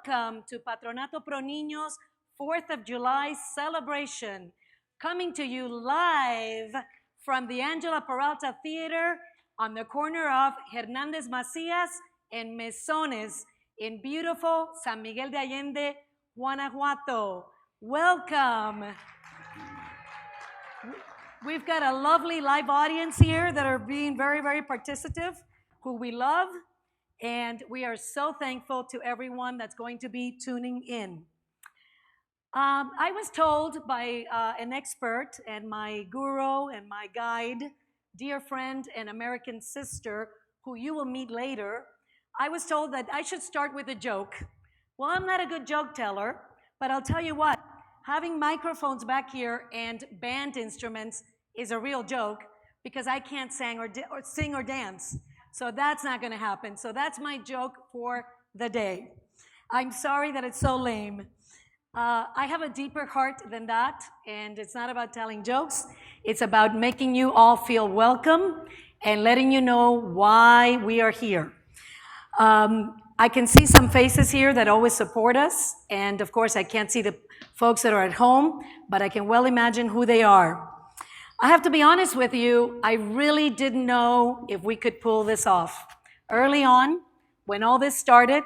Welcome to Patronato Pro Niños 4th of July celebration, coming to you live from the Angela Peralta Theater on the corner of Hernandez Macias and Mesones in beautiful San Miguel de Allende, Guanajuato. Welcome. We've got a lovely live audience here that are being very, very participative, who we love. And we are so thankful to everyone that's going to be tuning in. I was told by an expert and my guru and my guide, dear friend and American sister, who you will meet later, I was told that I should start with a joke. Well, I'm not a good joke teller, but I'll tell you what, having microphones back here and band instruments is a real joke because I can't sing or dance. So that's not going to happen. So that's my joke for the day. I'm sorry that it's so lame. I have a deeper heart than that, and it's not about telling jokes. It's about making you all feel welcome and letting you know why we are here. I can see some faces here that always support us, and of course I can't see the folks that are at home, but I can well imagine who they are. I have to be honest with you, I really didn't know if we could pull this off. Early on, when all this started,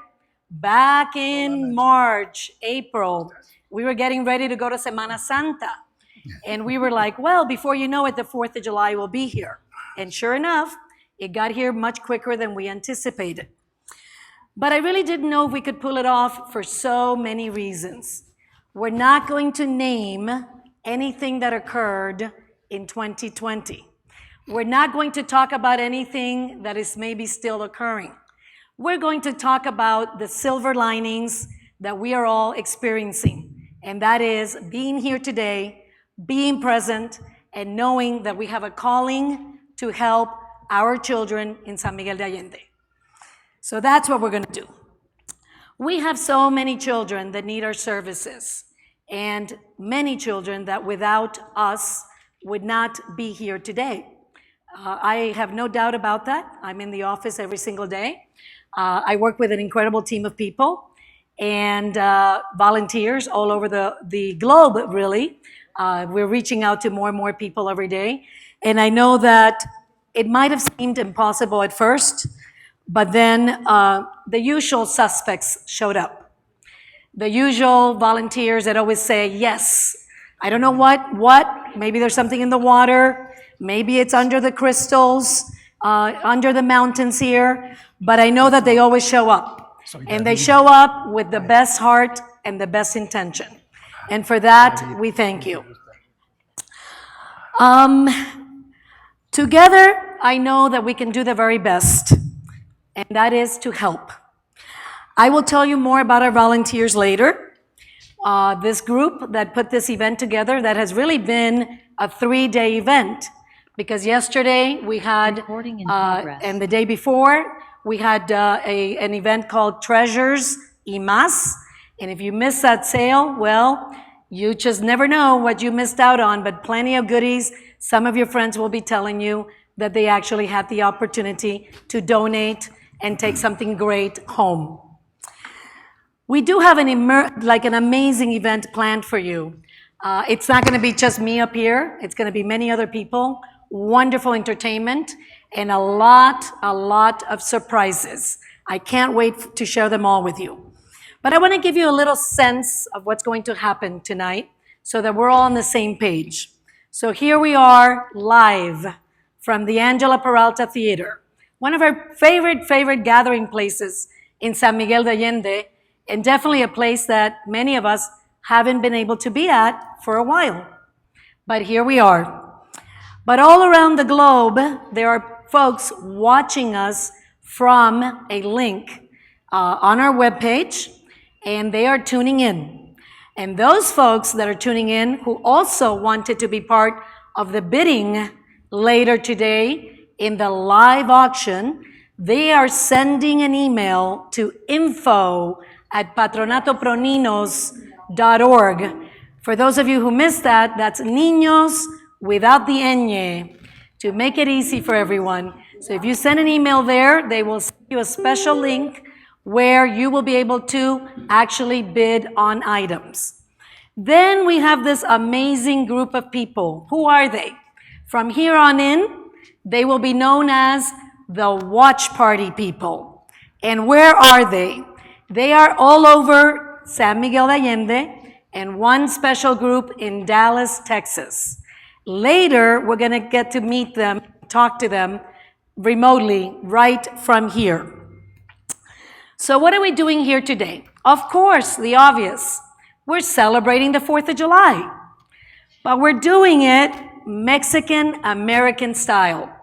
back in March, April, we were getting ready to go to Semana Santa. And we were like, well, before you know it, the 4th of July will be here. And sure enough, it got here much quicker than we anticipated. But I really didn't know if we could pull it off for so many reasons. We're not going to name anything that occurred in 2020. We're not going to talk about anything that is maybe still occurring. We're going to talk about the silver linings that we are all experiencing, and that is being here today, being present, and knowing that we have a calling to help our children in San Miguel de Allende. So that's what we're going to do. We have so many children that need our services, and many children that without us would not be here today. I have no doubt about that. I'm in the office every single day. I work with an incredible team of people and volunteers all over the globe, really. We're reaching out to more and more people every day. And I know that it might have seemed impossible at first, but then the usual suspects showed up. The usual volunteers that always say, yes, I don't know what, maybe there's something in the water, maybe it's under the crystals, under the mountains here, but I know that they always show up. And they show up with the best heart and the best intention. And for that, we thank you. Together, I know that we can do the very best, and that is to help. I will tell you more about our volunteers later. This group that put this event together, that has really been a 3-day event, because yesterday we had, and the day before, we had an event called Treasures y Más, and if you missed that sale, well, you just never know what you missed out on, but plenty of goodies. Some of your friends will be telling you that they actually had the opportunity to donate and take something great home. We do have an amazing event planned for you. It's not going to be just me up here. It's going to be many other people, wonderful entertainment, and a lot of surprises. I can't wait to share them all with you. But I want to give you a little sense of what's going to happen tonight so that we're all on the same page. So here we are live from the Angela Peralta Theater, one of our favorite gathering places in San Miguel de Allende, and definitely a place that many of us haven't been able to be at for a while. But here we are. But all around the globe, there are folks watching us from a link on our webpage, and they are tuning in. And those folks that are tuning in who also wanted to be part of the bidding later today in the live auction, they are sending an email to info@patronatoproninos.org. For those of you who missed that, that's niños without the ñ, to make it easy for everyone. So if you send an email there, they will send you a special link where you will be able to actually bid on items. Then we have this amazing group of people. Who are they? From here on in, they will be known as the watch party people. And where are they? They are all over San Miguel de Allende and one special group in Dallas, Texas. Later, we're going to get to meet them, talk to them remotely right from here. So what are we doing here today? Of course, the obvious. We're celebrating the 4th of July. But we're doing it Mexican-American style.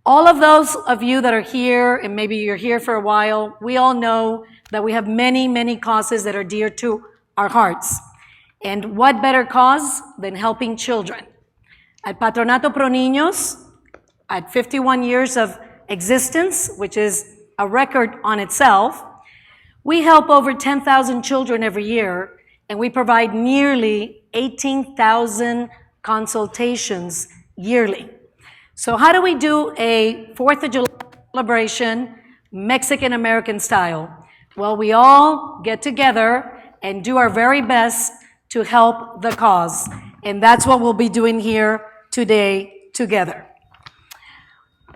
All of those of you that are here, and maybe you're here for a while, we all know that we have many, many causes that are dear to our hearts. And what better cause than helping children? At Patronato Pro Niños, at 51 years of existence, which is a record on itself, we help over 10,000 children every year, and we provide nearly 18,000 consultations yearly. So how do we do a 4th of July celebration Mexican-American style? Well, we all get together and do our very best to help the cause. And that's what we'll be doing here today together.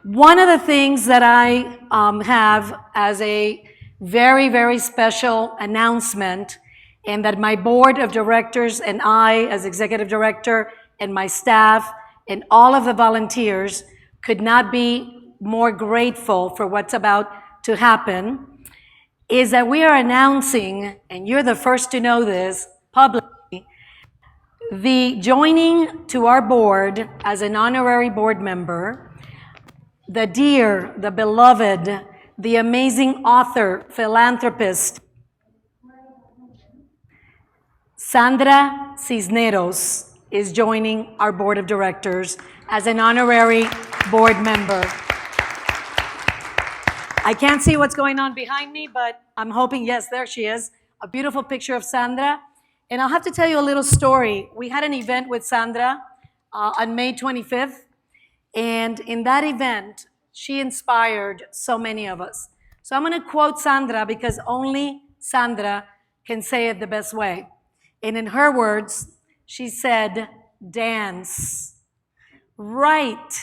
One of the things that I have as a very, very special announcement, and that my board of directors and I as executive director and my staff and all of the volunteers could not be more grateful for what's about to happen, is that we are announcing, and you're the first to know this publicly, the joining to our board as an honorary board member, the dear, the beloved, the amazing author, philanthropist, Sandra Cisneros is joining our board of directors as an honorary board member. I can't see what's going on behind me, but I'm hoping, yes, there she is. A beautiful picture of Sandra. And I'll have to tell you a little story. We had an event with Sandra on May 25th. And in that event, she inspired so many of us. So I'm going to quote Sandra because only Sandra can say it the best way. And in her words, she said, dance, write,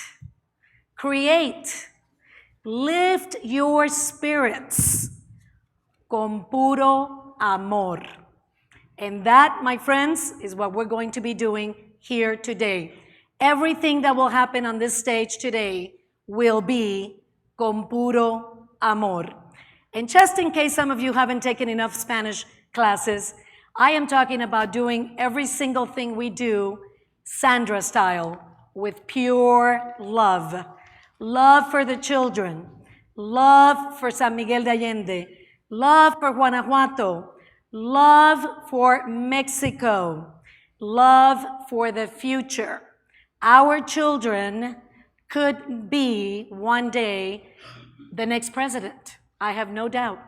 create, lift your spirits con puro amor. And that, my friends, is what we're going to be doing here today. Everything that will happen on this stage today will be con puro amor. And just in case some of you haven't taken enough Spanish classes, I am talking about doing every single thing we do Sandra style, with pure love. Love for the children, love for San Miguel de Allende, love for Guanajuato, love for Mexico, love for the future. Our children could be one day the next president. I have no doubt.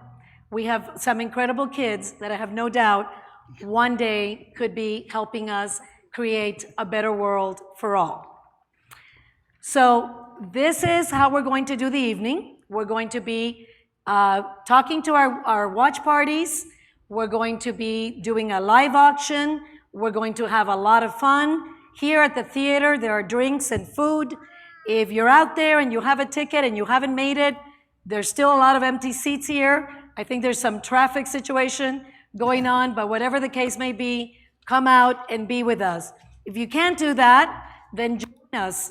We have some incredible kids that I have no doubt one day could be helping us create a better world for all. So this is how we're going to do the evening. We're going to be talking to our watch parties. We're going to be doing a live auction. We're going to have a lot of fun. Here at the theater, there are drinks and food. If you're out there and you have a ticket and you haven't made it, there's still a lot of empty seats here. I think there's some traffic situation going on, but whatever the case may be, come out and be with us. If you can't do that, then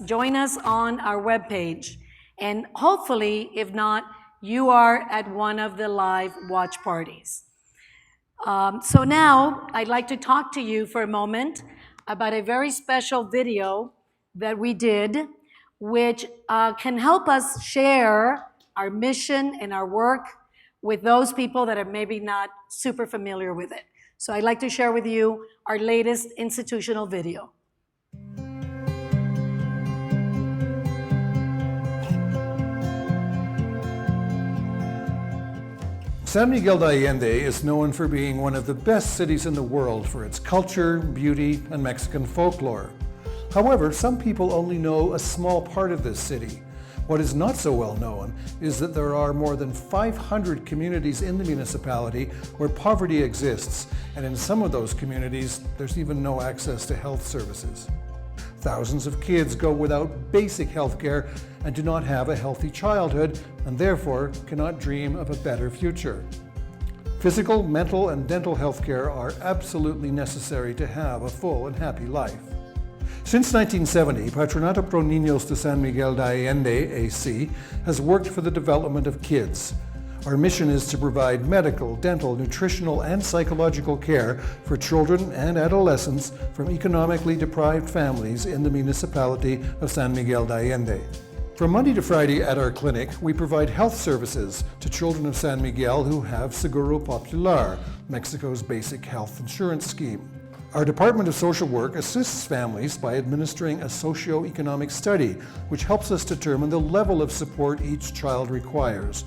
join us on our webpage. And hopefully, if not, you are at one of the live watch parties. So now, I'd like to talk to you for a moment about a very special video that we did, which can help us share our mission and our work with those people that are maybe not super familiar with it. So I'd like to share with you our latest institutional video. San Miguel de Allende is known for being one of the best cities in the world for its culture, beauty, and Mexican folklore. However, some people only know a small part of this city, What is not so well known is that there are more than 500 communities in the municipality where poverty exists, and in some of those communities, there's even no access to health services. Thousands of kids go without basic health care and do not have a healthy childhood, and therefore cannot dream of a better future. Physical, mental, and dental health care are absolutely necessary to have a full and happy life. Since 1970, Patronato Pro Niños de San Miguel de Allende, AC, has worked for the development of kids. Our mission is to provide medical, dental, nutritional, and psychological care for children and adolescents from economically deprived families in the municipality of San Miguel de Allende. From Monday to Friday at our clinic, we provide health services to children of San Miguel who have Seguro Popular, Mexico's basic health insurance scheme. Our Department of Social Work assists families by administering a socio-economic study, which helps us determine the level of support each child requires.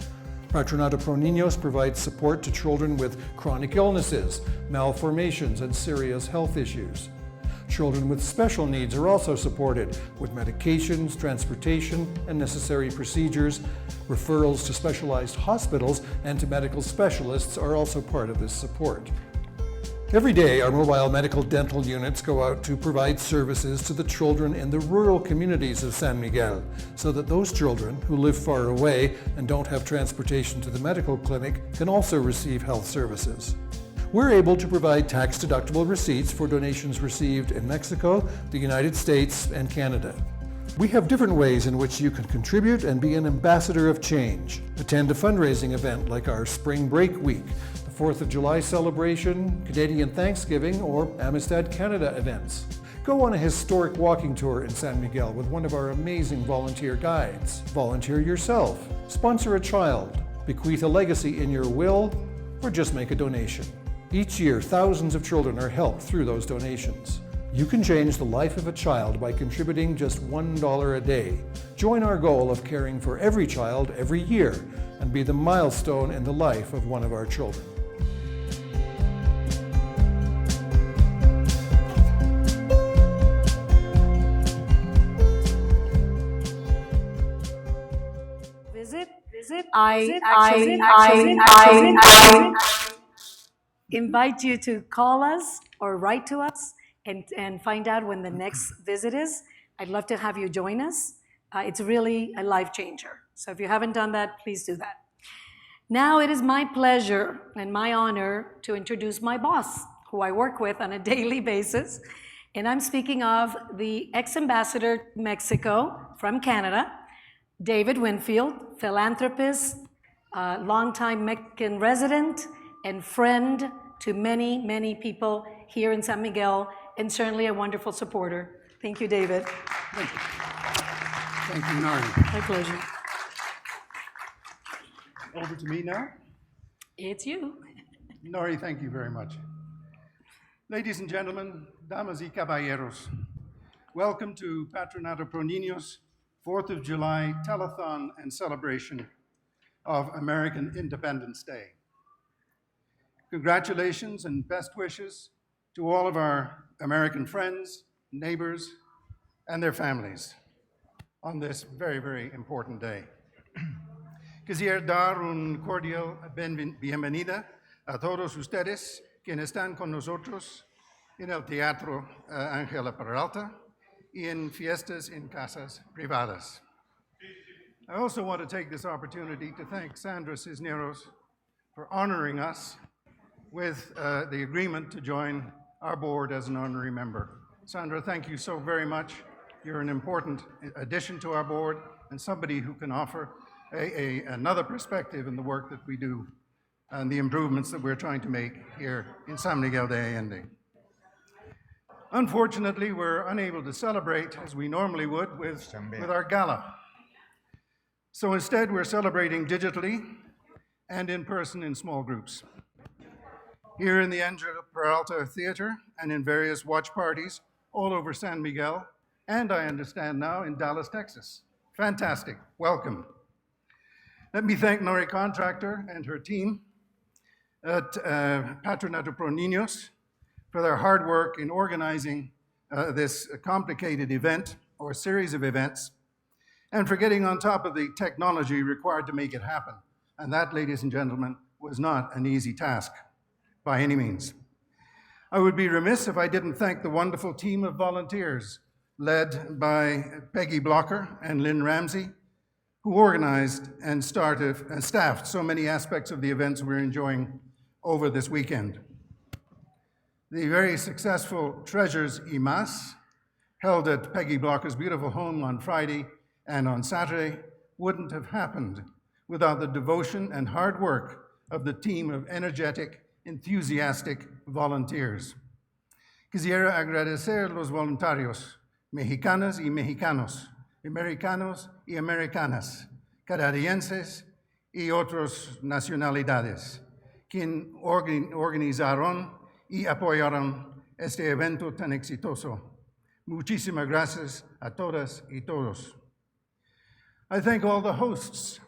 Patronato Pro Niños provides support to children with chronic illnesses, malformations, and serious health issues. Children with special needs are also supported with medications, transportation, and necessary procedures. Referrals to specialized hospitals and to medical specialists are also part of this support. Every day, our mobile medical dental units go out to provide services to the children in the rural communities of San Miguel, so that those children who live far away and don't have transportation to the medical clinic can also receive health services. We're able to provide tax-deductible receipts for donations received in Mexico, the United States, and Canada. We have different ways in which you can contribute and be an ambassador of change. Attend a fundraising event like our Spring Break Week, the 4th of July celebration, Canadian Thanksgiving, or Amistad Canada events. Go on a historic walking tour in San Miguel with one of our amazing volunteer guides. Volunteer yourself, sponsor a child, bequeath a legacy in your will, or just make a donation. Each year, thousands of children are helped through those donations. You can change the life of a child by contributing just $1 a day. Join our goal of caring for every child every year and be the milestone in the life of one of our children. I invite you to call us or write to us and find out when the next visit is. I'd love to have you join us. It's really a life changer. So if you haven't done that, please do that. Now it is my pleasure and my honor to introduce my boss, who I work with on a daily basis. And I'm speaking of the ex-ambassador to Mexico from Canada, David Winfield, philanthropist, longtime Mexican resident, and friend to many, many people here in San Miguel, and certainly a wonderful supporter. Thank you, David. Thank you. Thank you, Nari. My pleasure. Over to me now. It's you. Nori, thank you very much. Ladies and gentlemen, damas y caballeros, welcome to Patronato Pro Niños 4th of July telethon and celebration of American Independence Day. Congratulations and best wishes to all of our American friends, neighbors, and their families on this very, very important day. Quisiera dar un cordial bienvenida a todos ustedes quienes están con nosotros en el Teatro Ángela Peralta y en fiestas en casas privadas. I also want to take this opportunity to thank Sandra Cisneros for honoring us with the agreement to join our board as an honorary member. Sandra, thank you so very much. You're an important addition to our board and somebody who can offer another perspective in the work that we do and the improvements that we're trying to make here in San Miguel de Allende. Unfortunately, we're unable to celebrate as we normally would with our gala. So instead, we're celebrating digitally and in person in small groups. Here in the Angela Peralta Theater and in various watch parties all over San Miguel, and I understand now in Dallas, Texas. Fantastic, welcome. Let me thank Nori Contractor and her team at Patronato Pro Niños for their hard work in organizing this complicated event or series of events. and for getting on top of the technology required to make it happen. And that, ladies and gentlemen, was not an easy task by any means. I would be remiss if I didn't thank the wonderful team of volunteers led by Peggy Blocker and Lynn Ramsey, who organized and staffed so many aspects of the events we're enjoying over this weekend. The very successful Treasures y Más, held at Peggy Blocker's beautiful home on Friday and on Saturday, wouldn't have happened without the devotion and hard work of the team of energetic, enthusiastic volunteers. Quisiera agradecer a los voluntarios, mexicanas y mexicanos, americanos y americanas, canadienses y otras nacionalidades, quienes organizaron y apoyaron este evento tan exitoso. Muchísimas gracias a todas y todos. I thank all the hosts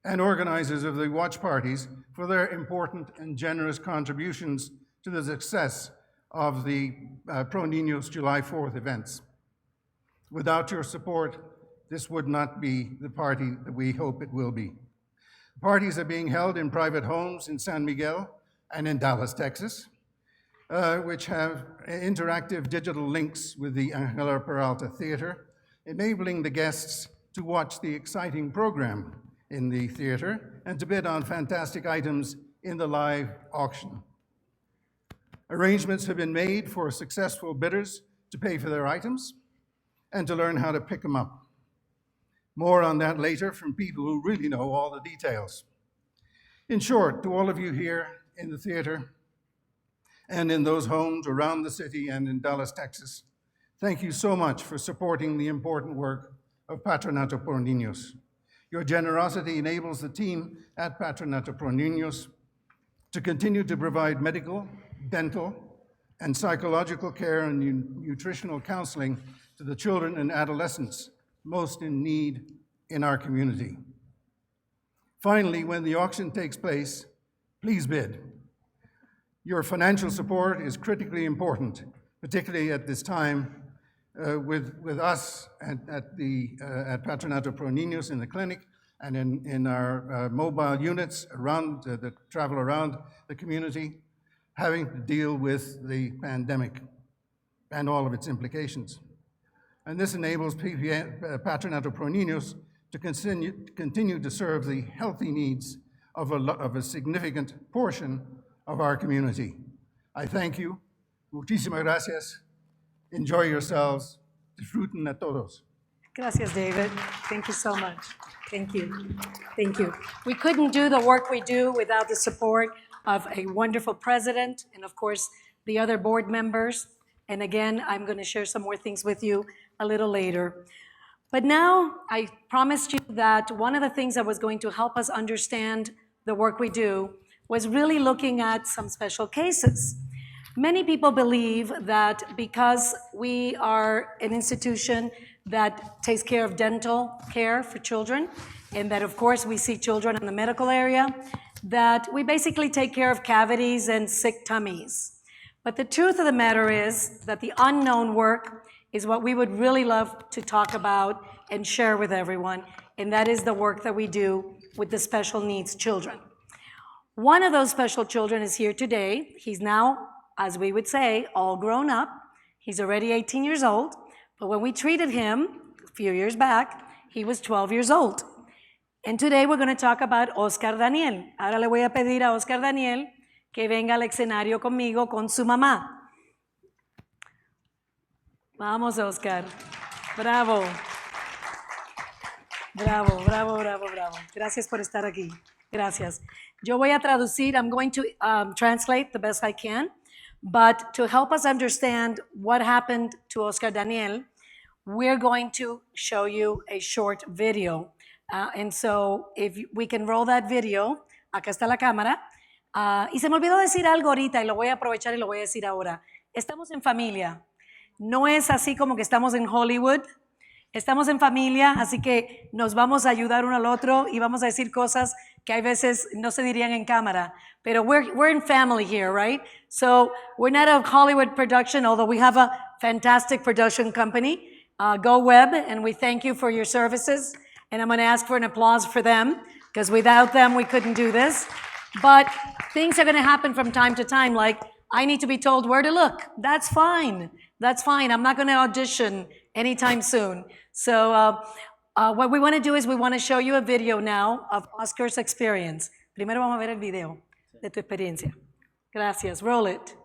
and organizers of the watch parties for their important and generous contributions to the success of the Pro Niños July 4th events. Without your support, this would not be the party that we hope it will be. Parties are being held in private homes in San Miguel and in Dallas, Texas, which have interactive digital links with the Angela Peralta Theater, enabling the guests to watch the exciting program in the theater and to bid on fantastic items in the live auction. Arrangements have been made for successful bidders to pay for their items and to learn how to pick them up. More on that later from people who really know all the details. In short, to all of you here in the theater and in those homes around the city and in Dallas, Texas, thank you so much for supporting the important work of Patronato Pro Niños. Your generosity enables the team at Patronato Pro Niños to continue to provide medical, dental, and psychological care and nutritional counseling to the children and adolescents most in need in our community. Finally, when the auction takes place, please bid. Your financial support is critically important, particularly at this time with us at Patronato Pro Niños in the clinic and in our mobile units around that travel around the community, having to deal with the pandemic and all of its implications. And this enables Patronato Pro Niños to continue to serve the healthy needs of a significant portion of our community. I thank you. Muchísimas gracias. Enjoy yourselves. Disfruten a todos. Gracias, David. Thank you so much. Thank you. Thank you. We couldn't do the work we do without the support of a wonderful president and, of course, the other board members. And again, I'm going to share some more things with you a little later. But now, I promised you that one of the things that was going to help us understand the work we do was really looking at some special cases. Many people believe that because we are an institution that takes care of dental care for children, and that of course we see children in the medical area, that we basically take care of cavities and sick tummies. But the truth of the matter is that the unknown work is what we would really love to talk about and share with everyone, and that is the work that we do with the special needs children. One of those special children is here today. He's now, as we would say, all grown up. He's already 18 years old, but when we treated him a few years back, he was 12 years old. And today we're going to talk about Oscar Daniel. Ahora le voy a pedir a Oscar Daniel que venga al escenario conmigo con su mamá. Vamos, Oscar. Bravo. Bravo, bravo, bravo, bravo. Gracias por estar aquí. Gracias. Yo voy a traducir. I'm going to translate the best I can. But to help us understand what happened to Oscar Daniel, we're going to show you a short video. And so if we can roll that video, acá está la cámara. Y se me olvidó decir algo ahorita y lo voy a aprovechar y lo voy a decir ahora. Estamos en familia. No es así como que estamos en Hollywood. Estamos en familia, así que nos vamos a ayudar uno al otro y vamos a decir cosas que hay veces no se dirían en cámara. Pero we're in family here, right? So we're not a Hollywood production, although we have a fantastic production company. Go Web, and we thank you for your services. And I'm going to ask for an applause for them, because without them, we couldn't do this. But things are going to happen from time to time, like I need to be told where to look. That's fine. That's fine. I'm not going to audition anytime soon. So what we want to do is we want to show you a video now of Oscar's experience. Primero vamos a ver el video de tu experiencia. Gracias. Roll it.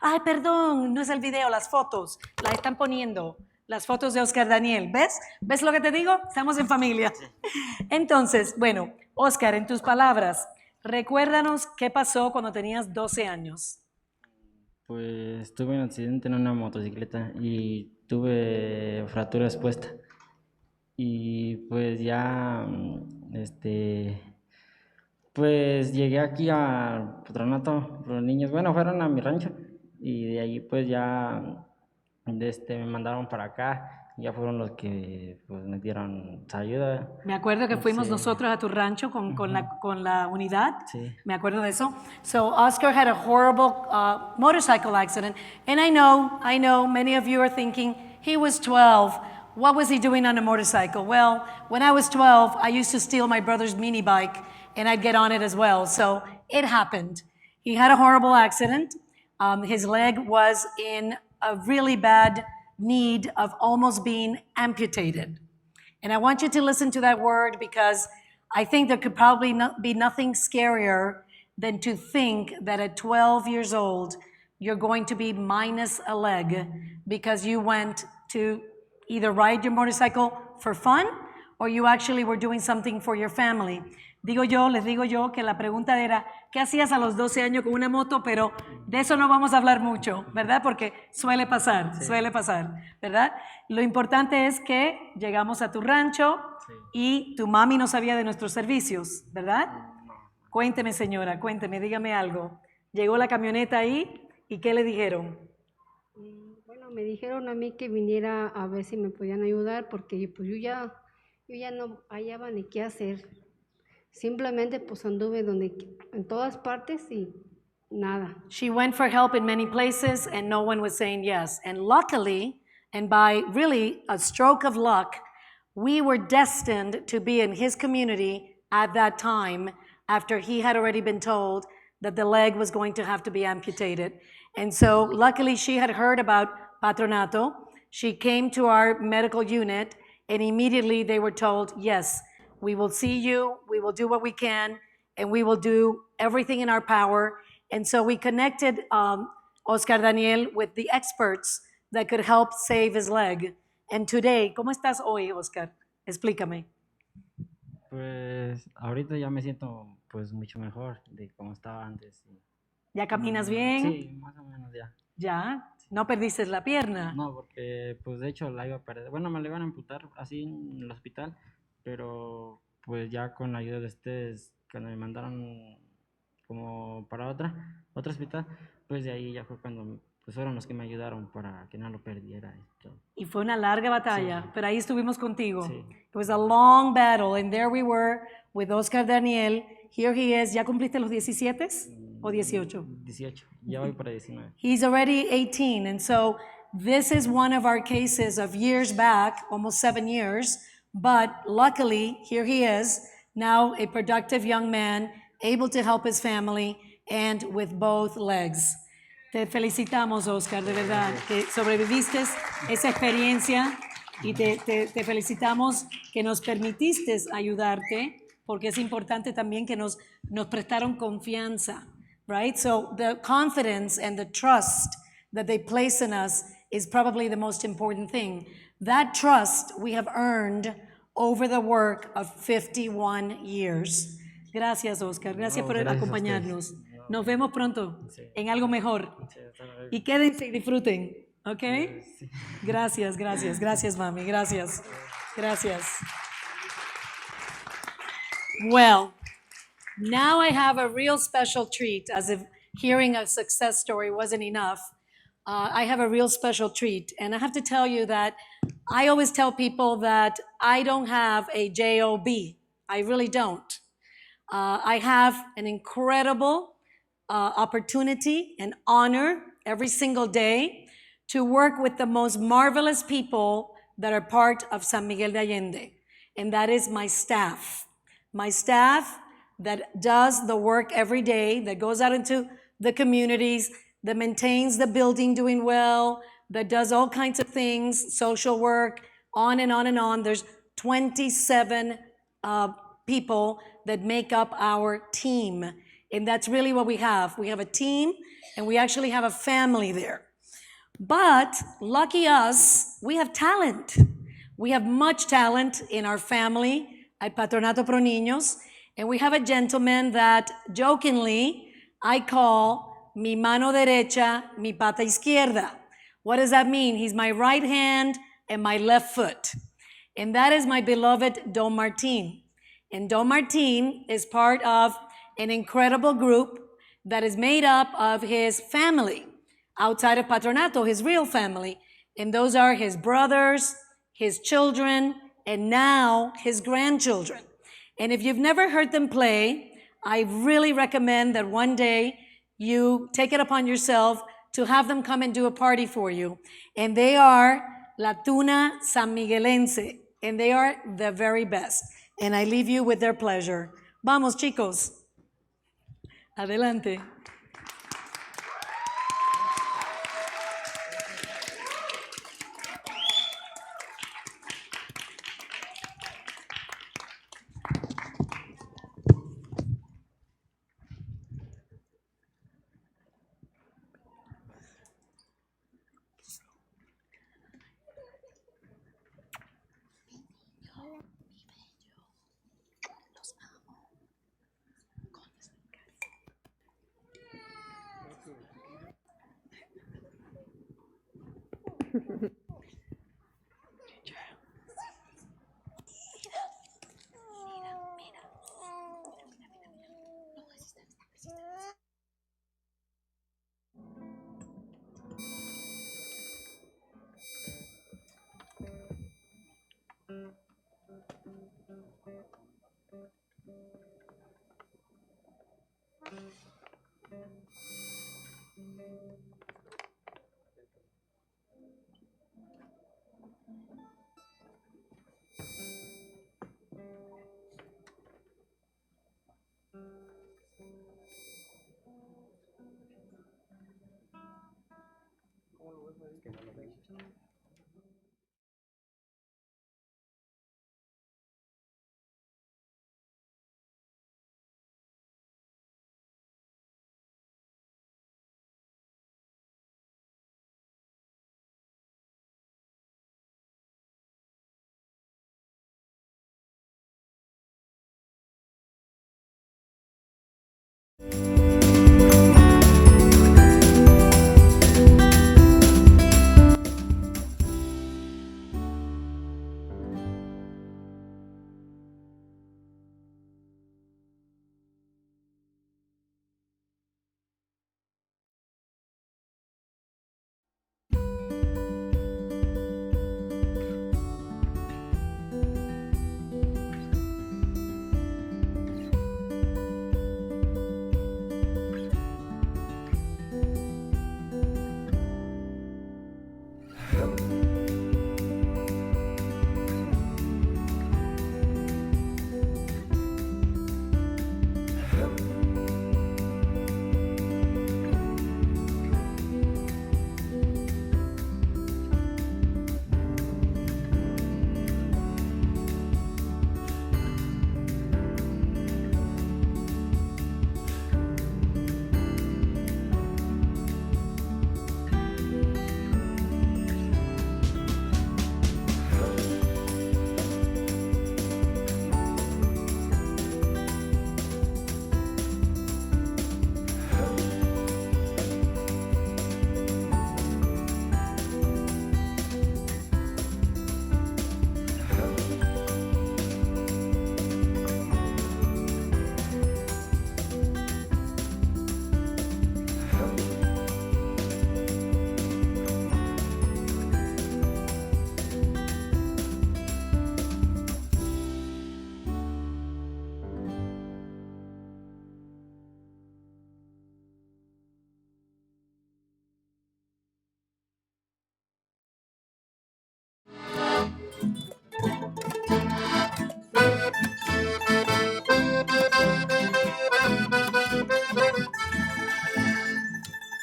Ay, perdón, no es el video, las fotos. Las están poniendo. Las fotos de Oscar Daniel. ¿Ves? ¿Ves lo que te digo? Estamos en familia. Entonces, bueno, Oscar, en tus palabras, recuérdanos qué pasó cuando tenías 12 años. Pues tuve un accidente en una motocicleta y tuve fractura expuesta. Y pues ya, pues llegué aquí al patronato, los niños, bueno, fueron a mi rancho y de ahí pues ya me mandaron para acá. Ya fueron los que pues, me dieron ayuda. Me acuerdo que fuimos Sí. nosotros a tu rancho con la unidad. Sí. Me acuerdo de eso. So Oscar had a horrible motorcycle accident. And I know many of you are thinking, he was 12. What was he doing on a motorcycle? Well, when I was 12, I used to steal my brother's mini bike and I'd get on it as well. So it happened. He had a horrible accident. His leg was in a really bad need of almost being amputated. And I want you to listen to that word because I think there could probably be nothing scarier than to think that at 12 years old, you're going to be minus a leg because you went to either ride your motorcycle for fun or you actually were doing something for your family. Les digo yo que la pregunta era, ¿qué hacías a los 12 años con una moto? Pero de eso no vamos a hablar mucho, ¿verdad? Porque suele pasar, ¿verdad? Lo importante es que llegamos a tu rancho y tu mami no sabía de nuestros servicios, ¿verdad? Cuénteme, señora, cuénteme, dígame algo. Llegó la camioneta ahí y ¿qué le dijeron? Bueno, me dijeron a mí que viniera a ver si me podían ayudar porque pues yo ya no hallaba ni qué hacer. Simplemente pues anduve en todas partes y nada. She went for help in many places and no one was saying yes. And luckily, and by really a stroke of luck, we were destined to be in his community at that time after he had already been told that the leg was going to have to be amputated. And so luckily she had heard about Patronato. She came to our medical unit and immediately they were told, yes, we will see you, we will do what we can, and we will do everything in our power. And so we connected Oscar Daniel with the experts that could help save his leg. And today, ¿cómo estás hoy, Oscar? Explícame. Pues ahorita ya me siento pues mucho mejor de como estaba antes. ¿Ya caminas bien? Sí, más o menos ya. ¿Ya? ¿No perdiste la pierna? No, porque pues de hecho la iba a perder. Bueno, me la iban a amputar así en el hospital, pero pues ya con la ayuda de ustedes, cuando me mandaron como para otro hospital, pues de ahí ya fue cuando pues fueron los que me ayudaron para que no lo perdiera y todo. Y fue una larga batalla, Sí. pero ahí estuvimos contigo. Sí. It was a long battle, and there we were with Oscar Daniel. Here he is. ¿Ya cumpliste los 17 o 18? 18, ya voy para 19. He's already 18, and so this is one of our cases of years back, almost 7 years, but luckily, here he is, now a productive young man, able to help his family, and with both legs. Te felicitamos, Oscar, de verdad, que sobreviviste esa experiencia y te felicitamos que nos permitiste ayudarte, porque es importante también que nos prestaron confianza, right? So the confidence and the trust that they place in us is probably the most important thing. That trust we have earned over the work of 51 years. Gracias, Oscar. Gracias por gracias a acompañarnos. ustedes. Nos vemos pronto Sí. en algo mejor. Sí, hasta luego. Y quédense y disfruten, ¿ok? Sí. Gracias, gracias, gracias, mami, gracias, gracias. Well, now I have a real special treat, as if hearing a success story wasn't enough. I have a real special treat, and I have to tell you that I always tell people that I don't have a job. I really don't. I have an incredible opportunity and honor every single day to work with the most marvelous people that are part of San Miguel de Allende, and that is my staff. My staff that does the work every day, that goes out into the communities, that maintains the building doing well, that does all kinds of things, social work, on and on and on. There's 27 people that make up our team. And that's really what we have. We have a team, and we actually have a family there. But lucky us, we have talent. We have much talent in our family at Patronato Pro Niños, and we have a gentleman that jokingly I call mi mano derecha, mi pata izquierda. What does that mean? He's my right hand and my left foot. And that is my beloved Don Martin. And Don Martin is part of an incredible group that is made up of his family outside of Patronato, his real family. And those are his brothers, his children, and now his grandchildren. And if you've never heard them play, I really recommend that one day you take it upon yourself to have them come and do a party for you. And they are La Tuna San Miguelense, and they are the very best. And I leave you with their pleasure. Vamos, chicos. Adelante.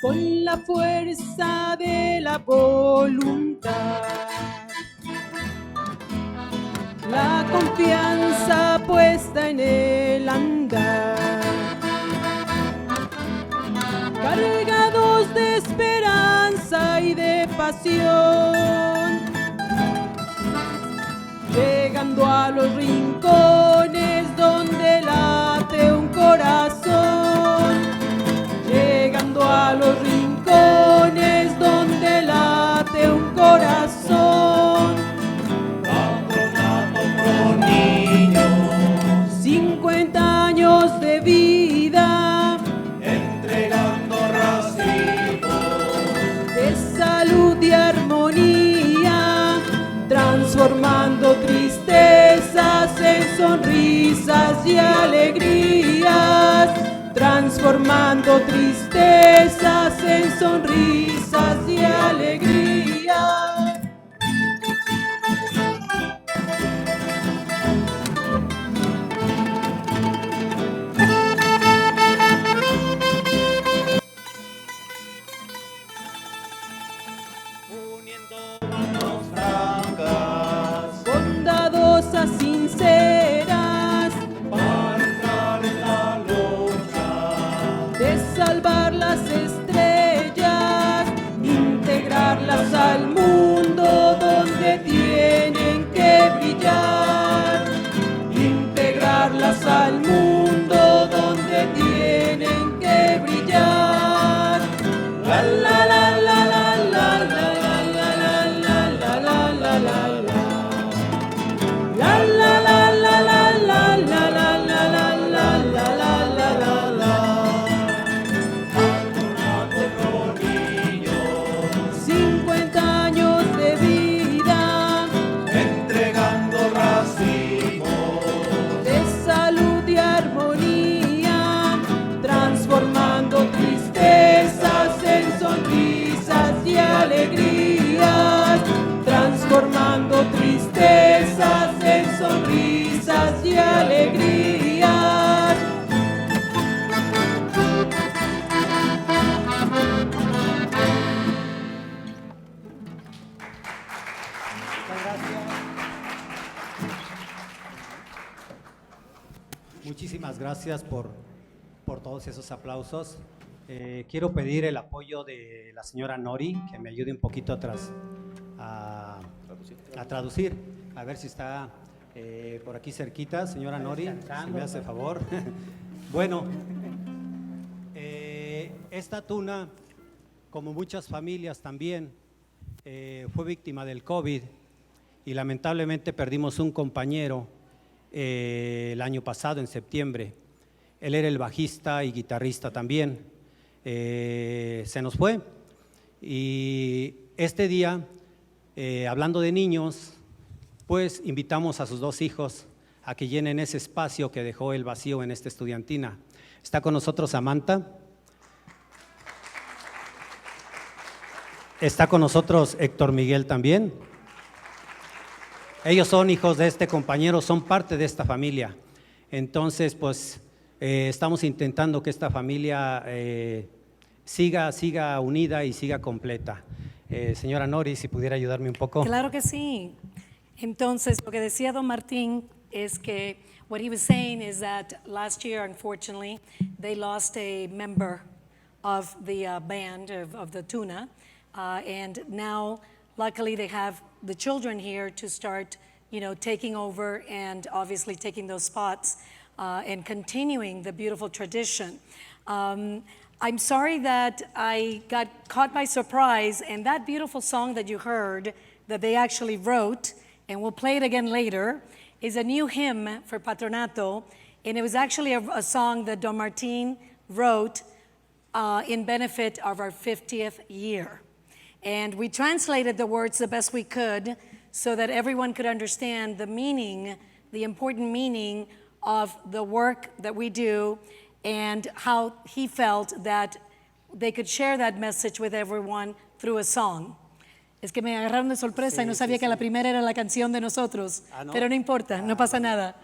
con la fuerza de la voluntad. La confianza puesta en el andar, cargados de esperanza y de pasión, llegando a los rincones donde late un corazón, llegando a los rincones donde late un corazón. 50 años de vida, entregando racimos de salud y armonía, transformando tristezas en sonrisas y alegrías, transformando tristezas en sonrisas y alegrías. Bondadosas, sinceras, para entrar en la lucha, de salvar las estrellas, integrarlas al mundo donde tienen que brillar, integrarlas al mundo donde tienen que brillar. La la la la la la la la la la la la la la la. La la la la la la la la la la la la la la la. 50 años de vida, entregando racimos de salud y armonía, transformando tristezas en sonrisas y alegrías, transformando tristezas en sonrisas y alegrías. Muchísimas gracias por todos esos aplausos. Quiero pedir el apoyo de la señora Nori, que me ayude un poquito a traducir. A ver si está por aquí cerquita, señora Nori, si me hace favor. Bueno, esta tuna, como muchas familias también, fue víctima del COVID y lamentablemente perdimos un compañero el año pasado, en septiembre. Él era el bajista y guitarrista también. Se nos fue y este día, hablando de niños, pues invitamos a sus dos hijos a que llenen ese espacio que dejó el vacío en esta estudiantina. Está con nosotros Samantha. Está con nosotros Héctor Miguel también. Ellos son hijos de este compañero, son parte de esta familia. Entonces, pues, estamos intentando que esta familia siga unida y siga completa. Señora Nori, si pudiera ayudarme un poco. Claro que sí. Entonces, lo que decía don Martín es que what he was saying is that last year, unfortunately, they lost a member of the band of the Tuna, and now, luckily, they have the children here to start, taking over and obviously taking those spots and continuing the beautiful tradition. I'm sorry that I got caught by surprise, and that beautiful song that you heard that they actually wrote, and we'll play it again later, is a new hymn for Patronato, and it was actually a song that Don Martin wrote in benefit of our 50th year. And we translated the words the best we could so that everyone could understand the meaning, the important meaning of the work that we do and how he felt that they could share that message with everyone through a song. Es que me agarraron de sorpresa y no sabía que la primera era la canción de nosotros, ¿no? pero no importa, no pasa nada.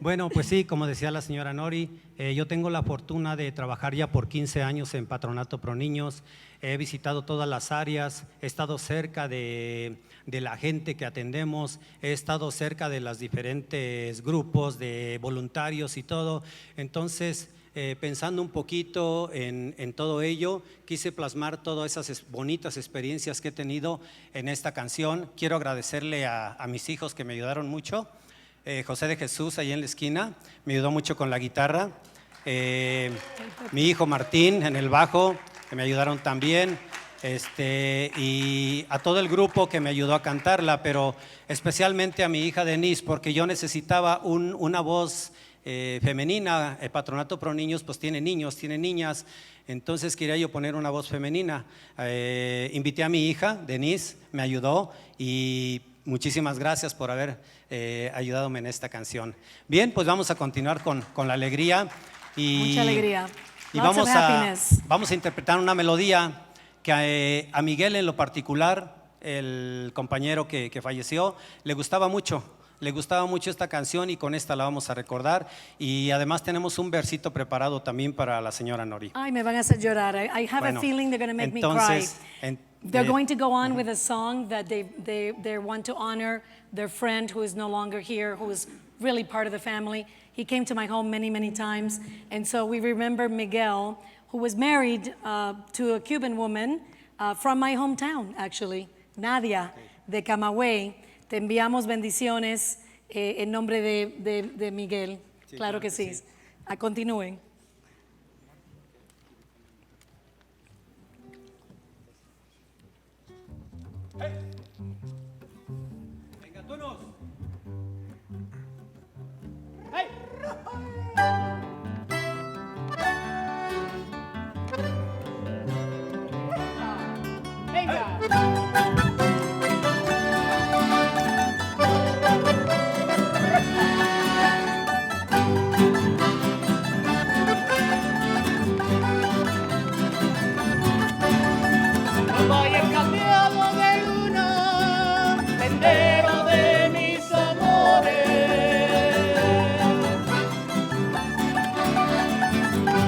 Bueno, pues sí, como decía la señora Nori, yo tengo la fortuna de trabajar ya por 15 años en Patronato Pro Niños. He visitado todas las áreas, he estado cerca de la gente que atendemos, he estado cerca de los diferentes grupos de voluntarios y todo. Entonces, pensando un poquito en todo ello, quise plasmar todas esas bonitas experiencias que he tenido en esta canción. Quiero agradecerle a mis hijos que me ayudaron mucho. José de Jesús, ahí en la esquina, me ayudó mucho con la guitarra. Mi hijo Martín en el bajo, que me ayudaron también. Y a todo el grupo que me ayudó a cantarla, pero especialmente a mi hija Denise, porque yo necesitaba una voz femenina. El Patronato Pro Niños pues tiene niños, tiene niñas, entonces quería yo poner una voz femenina. Invité a mi hija Denise, me ayudó y muchísimas gracias por haber ayudándome en esta canción. Bien, pues vamos a continuar con la alegría. Mucha alegría. Y Lots of happiness. vamos a interpretar una melodía que a Miguel en lo particular, el compañero que falleció, le gustaba mucho esta canción y con esta la vamos a recordar. Y además tenemos un versito preparado también para la señora Nori. Ay, me van a hacer llorar. I have a feeling they're going to make me cry. They're going to go on with a song that they want to honor their friend who is no longer here, who is really part of the family. He came to my home many, many times. And so we remember Miguel, who was married to a Cuban woman from my hometown, actually, Nadia, de Camagüey. Te enviamos bendiciones en nombre de Miguel. Sí, claro que sí. Continúen. Hey. Venga, tonos. Hey. Venga. Voy escapeado de luna, sendero de mis amores.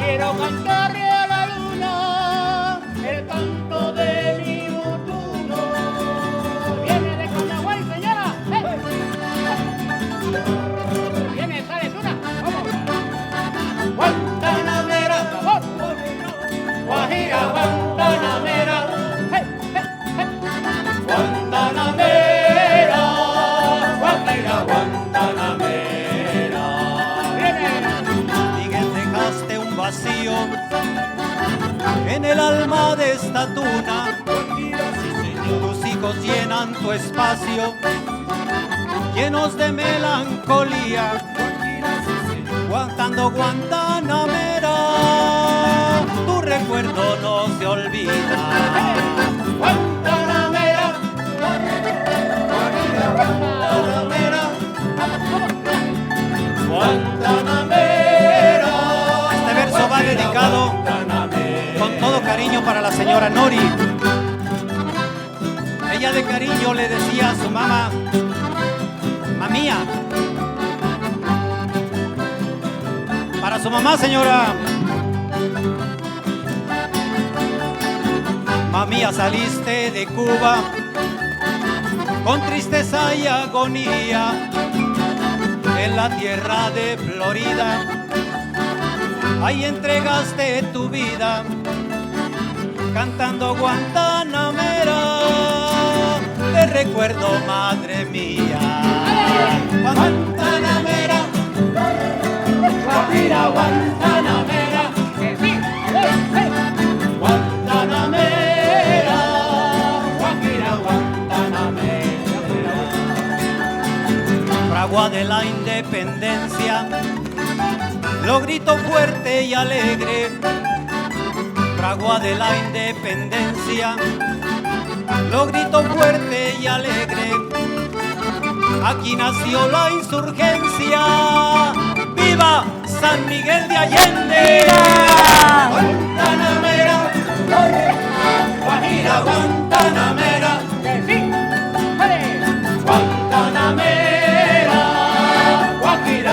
Quiero cantarle a la luna el canto de mi otoño. Viene de Camagüey, señora. Viene, ¿sabes una? Vamos. Guantanamera, Guajira, Guantanamera. Guantanamera, Guajira, Guantanamera. Miguel, dejaste un vacío en el alma de esta tuna. Tus hijos llenan tu espacio, llenos de melancolía. Guantando Guantanamera, tu recuerdo no se olvida. Guantanamera, Guantanamera, Guantanamera. este verso va dedicado con todo cariño para la señora Nori. Ella de cariño le decía a su mamá, mamía. Para su mamá, señora. Mamía, saliste de Cuba con tristeza y agonía en la tierra de Florida. Ahí entregaste tu vida cantando Guantanamera. Te recuerdo, madre mía. Guantanamera, Guajira, Guantanamera. Guantanamera, Guajira, Guantanamera. fragua de la independencia, lo grito fuerte y alegre. Fragua de la independencia, lo grito fuerte y alegre. Aquí nació la insurgencia. ¡Viva San Miguel de Allende! Guantanamera, Guajira, Guantanamera. Guantanamera, Guajira,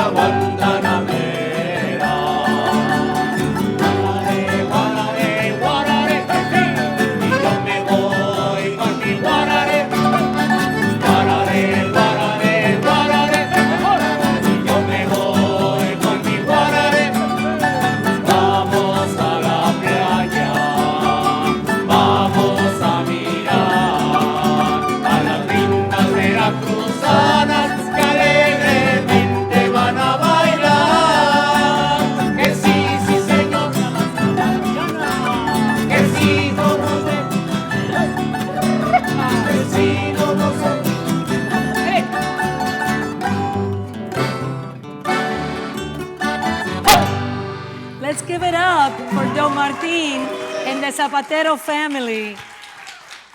the Zapatero family.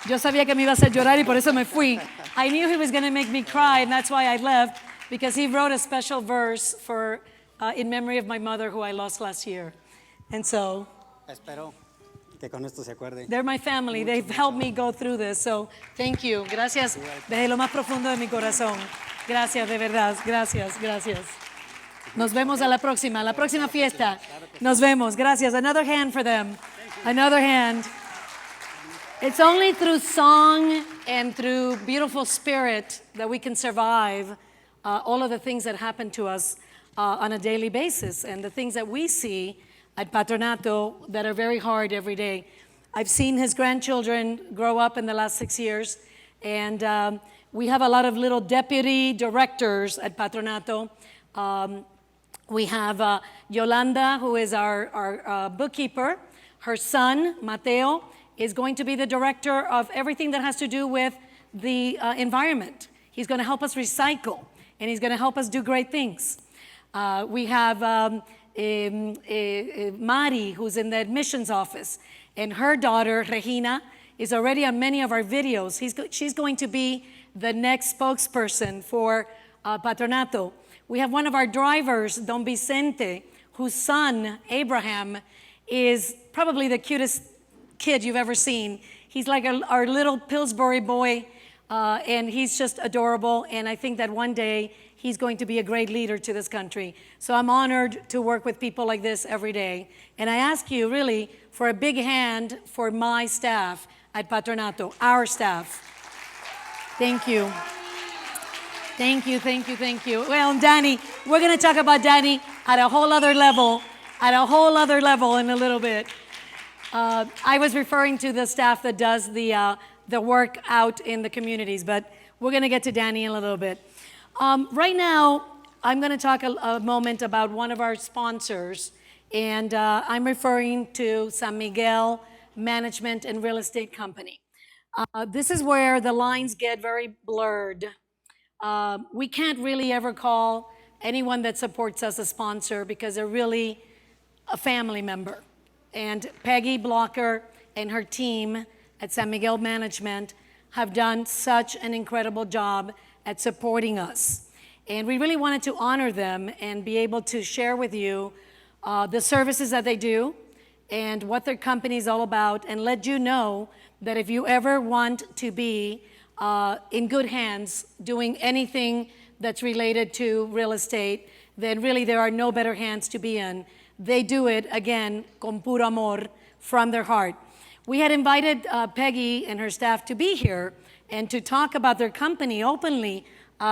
Yo sabía que me iba a hacer llorar y por eso me fui. I knew he was going to make me cry, and that's why I left, because he wrote a special verse for in memory of my mother who I lost last year. And so Espero que con esto se acuerde. they're my family. They've helped me go through this. So thank you. Gracias desde lo más profundo de mi corazón. Gracias, de verdad. Gracias, gracias. Nos vemos a la próxima fiesta. Nos vemos. Gracias. Another hand for them. Another hand. It's only through song and through beautiful spirit that we can survive all of the things that happen to us on a daily basis and the things that we see at Patronato that are very hard every day. I've seen his grandchildren grow up in the last 6 years, and we have a lot of little deputy directors at Patronato. We have Yolanda, who is our bookkeeper. Her son, Mateo, is going to be the director of everything that has to do with the environment. He's going to help us recycle, and he's going to help us do great things. We have Mari, who's in the admissions office, and her daughter, Regina, is already on many of our videos. She's going to be the next spokesperson for Patronato. We have one of our drivers, Don Vicente, whose son, Abraham, is probably the cutest kid you've ever seen. He's like our little Pillsbury boy, and he's just adorable, and I think that one day he's going to be a great leader to this country. So I'm honored to work with people like this every day. And I ask you really for a big hand for my staff at Patronato, our staff. Thank you. Thank you, thank you, thank you. Well, Danny, we're going to talk about Danny at a whole other level in a little bit. I was referring to the staff that does the work out in the communities, but we're going to get to Danny in a little bit. Right now, I'm going to talk a moment about one of our sponsors, and I'm referring to San Miguel Management and Real Estate Company. This is where the lines get very blurred. We can't really ever call anyone that supports us a sponsor because they're really a family member. And Peggy Blocker and her team at San Miguel Management have done such an incredible job at supporting us. And we really wanted to honor them and be able to share with you the services that they do and what their company is all about, and let you know that if you ever want to be in good hands doing anything that's related to real estate, then really there are no better hands to be in. They do it, again, con puro amor, from their heart. We had invited Peggy and her staff to be here and to talk about their company openly.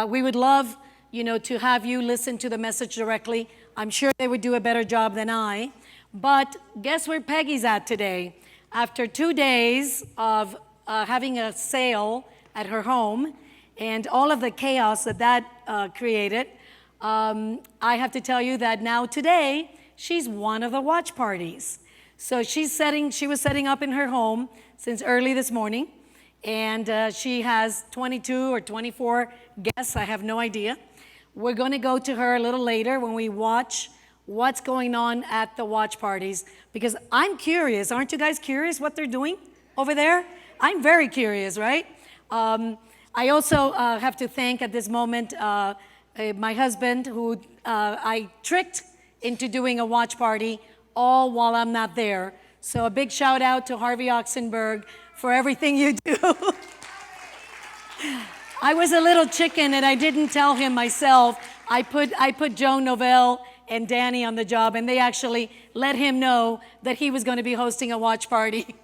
We would love, to have you listen to the message directly. I'm sure they would do a better job than I. But guess where Peggy's at today? After 2 days of having a sale at her home and all of the chaos that created, I have to tell you that now today, she's one of the watch parties. So she was setting up in her home since early this morning, and she has 22 or 24 guests, I have no idea. We're going to go to her a little later when we watch what's going on at the watch parties, because I'm curious. Aren't you guys curious what they're doing over there? I'm very curious, right? I also have to thank at this moment my husband, who I tricked into doing a watch party all while I'm not there. So a big shout out to Harvey Oxenberg for everything you do. I was a little chicken and I didn't tell him myself. I put Joan Novell and Danny on the job, and they actually let him know that he was going to be hosting a watch party.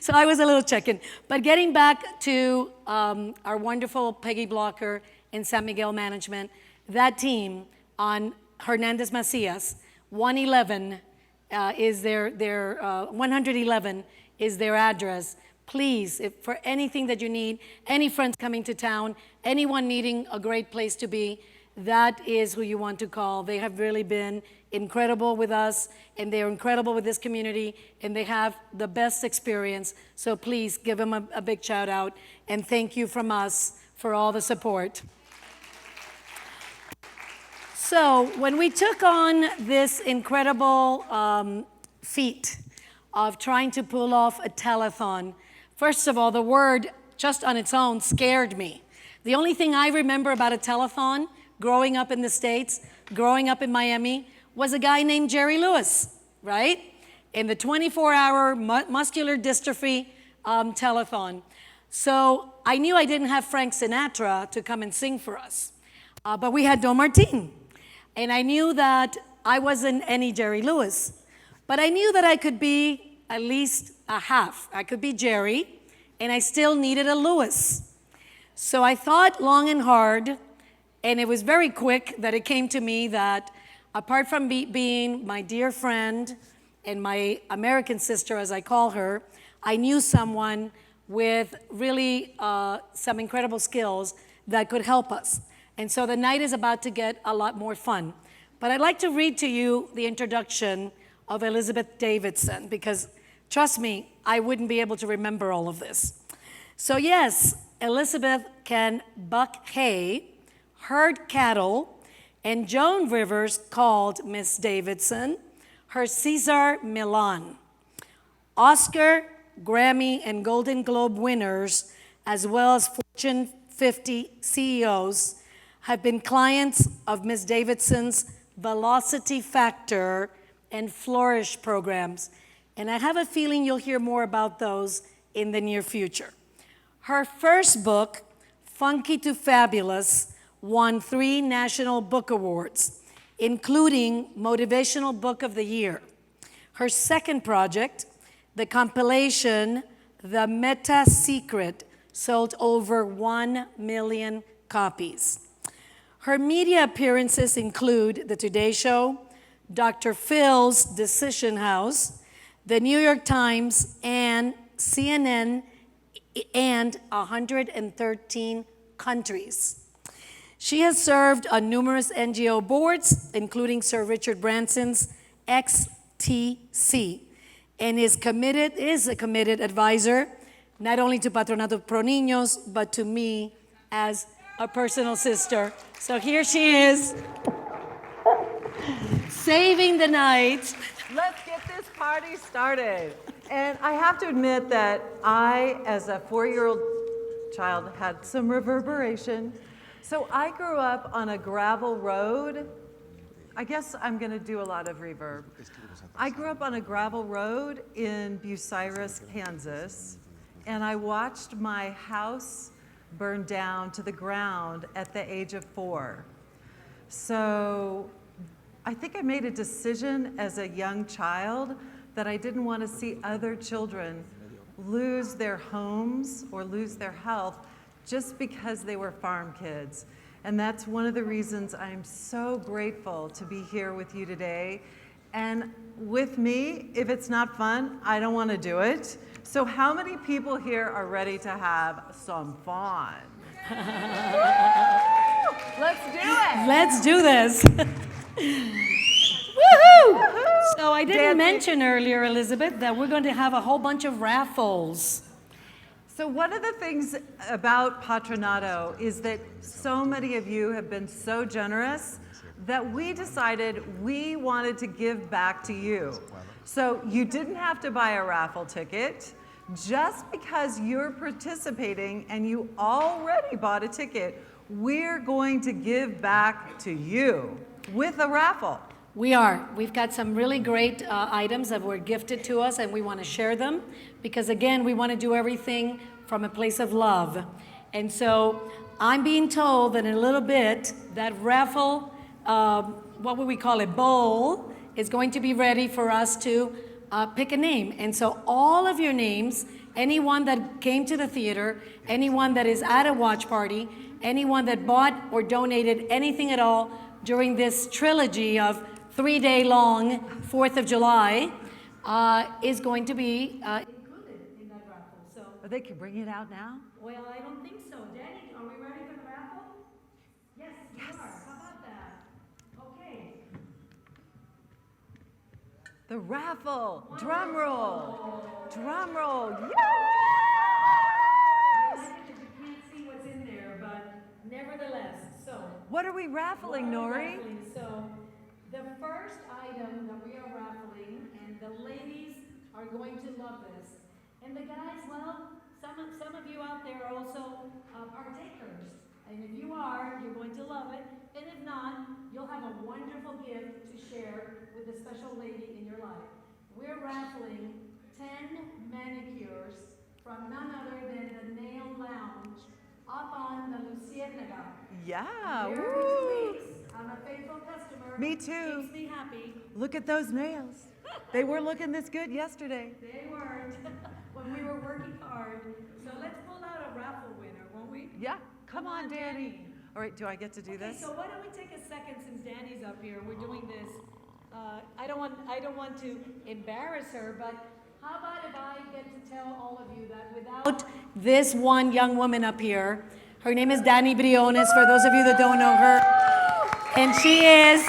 So I was a little chicken. But getting back to our wonderful Peggy Blocker and San Miguel Management, that team on Hernandez Macias, 111 is their 111 is their address. Please, if for anything that you need, any friends coming to town, anyone needing a great place to be, that is who you want to call. They have really been incredible with us, and they're incredible with this community, and they have the best experience. So please give them a big shout out, and thank you from us for all the support. So when we took on this incredible feat of trying to pull off a telethon. First of all, the word just on its own scared me. The only thing I remember about a telethon growing up in the States, growing up in Miami, was a guy named Jerry Lewis, right? In the 24-hour muscular dystrophy telethon. So I knew I didn't have Frank Sinatra to come and sing for us, but we had Don Martin. And I knew that I wasn't any Jerry Lewis, but I knew that I could be at least a half. I could be Jerry, and I still needed a Lewis. So I thought long and hard, and it was very quick that it came to me that apart from being my dear friend and my American sister, as I call her, I knew someone with really some incredible skills that could help us. And so the night is about to get a lot more fun. But I'd like to read to you the introduction of Elizabeth Davidson, because trust me, I wouldn't be able to remember all of this. So yes, Elizabeth can buck hay, herd cattle, and Joan Rivers called Miss Davidson her Cesar Millan. Oscar, Grammy, and Golden Globe winners, as well as Fortune 50 CEOs, have been clients of Miss Davidson's Velocity Factor and Flourish programs. And I have a feeling you'll hear more about those in the near future. Her first book, Funky to Fabulous, won 3 National Book Awards, including Motivational Book of the Year. Her second project, the compilation, The Meta Secret, sold over 1 million copies. Her media appearances include The Today Show, Dr. Phil's Decision House, The New York Times, and CNN, and 113 countries. She has served on numerous NGO boards, including Sir Richard Branson's XTC, and is a committed advisor, not only to Patronato Pro Niños, but to me as a personal sister. So here she is, saving the night. Let's get this party started. And I have to admit that I, as a 4-year-old child, had some reverberation. So I grew up on a gravel road. I guess I'm going to do a lot of reverb. I grew up on a gravel road in Bucyrus, Kansas, and I watched my house burn down to the ground at the age of 4. So I think I made a decision as a young child that I didn't want to see other children lose their homes or lose their health just because they were farm kids. And that's one of the reasons I'm so grateful to be here with you today. And with me, if it's not fun, I don't want to do it. So how many people here are ready to have some fun? Let's do it. Let's do this. Woohoo! So I didn't mention earlier, Elizabeth, that we're going to have a whole bunch of raffles. So one of the things about Patronato is that so many of you have been so generous that we decided we wanted to give back to you. So you didn't have to buy a raffle ticket. Just because you're participating and you already bought a ticket, we're going to give back to you with a raffle. We are. We've got some really great items that were gifted to us, and we want to share them because, again, we want to do everything from a place of love. And so I'm being told that in a little bit, that raffle, what would we call it, bowl, is going to be ready for us to pick a name. And so all of your names, anyone that came to the theater, anyone that is at a watch party, anyone that bought or donated anything at all during this trilogy of 3-day-long 4th of July is going to be included in that raffle. So, But they can bring it out now? well, I don't think so. Danny, are we ready for the raffle? Yes, we are. How about that? Okay. The raffle. Drum roll. Drum roll. Yes! You can't see what's in there, but nevertheless, so. What are we raffling, Nori? So the first item that we are raffling, and the ladies are are going to love this. And the guys, well, some of you out there are also partakers. And if you are, you're going to love it. And if not, you'll have a wonderful gift to share with a special lady in your life. We're raffling 10 manicures from none other than the Nail Lounge up on the Luciérnaga. Yeah. Here Woo. for 2 weeks. I'm a faithful customer. Me too. Keeps me happy. Look at those nails. They were looking this good yesterday. They weren't when we were working hard. So let's pull out a raffle winner, won't we? Yeah. Come on, Danny. All right, do I get to do Okay, this? so why don't we take a second since Danny's up here? We're doing this. I don't want to embarrass her, but how about if I get to tell all of you that without this one young woman up here, her name is Danny Briones, for those of you that don't know her, and she is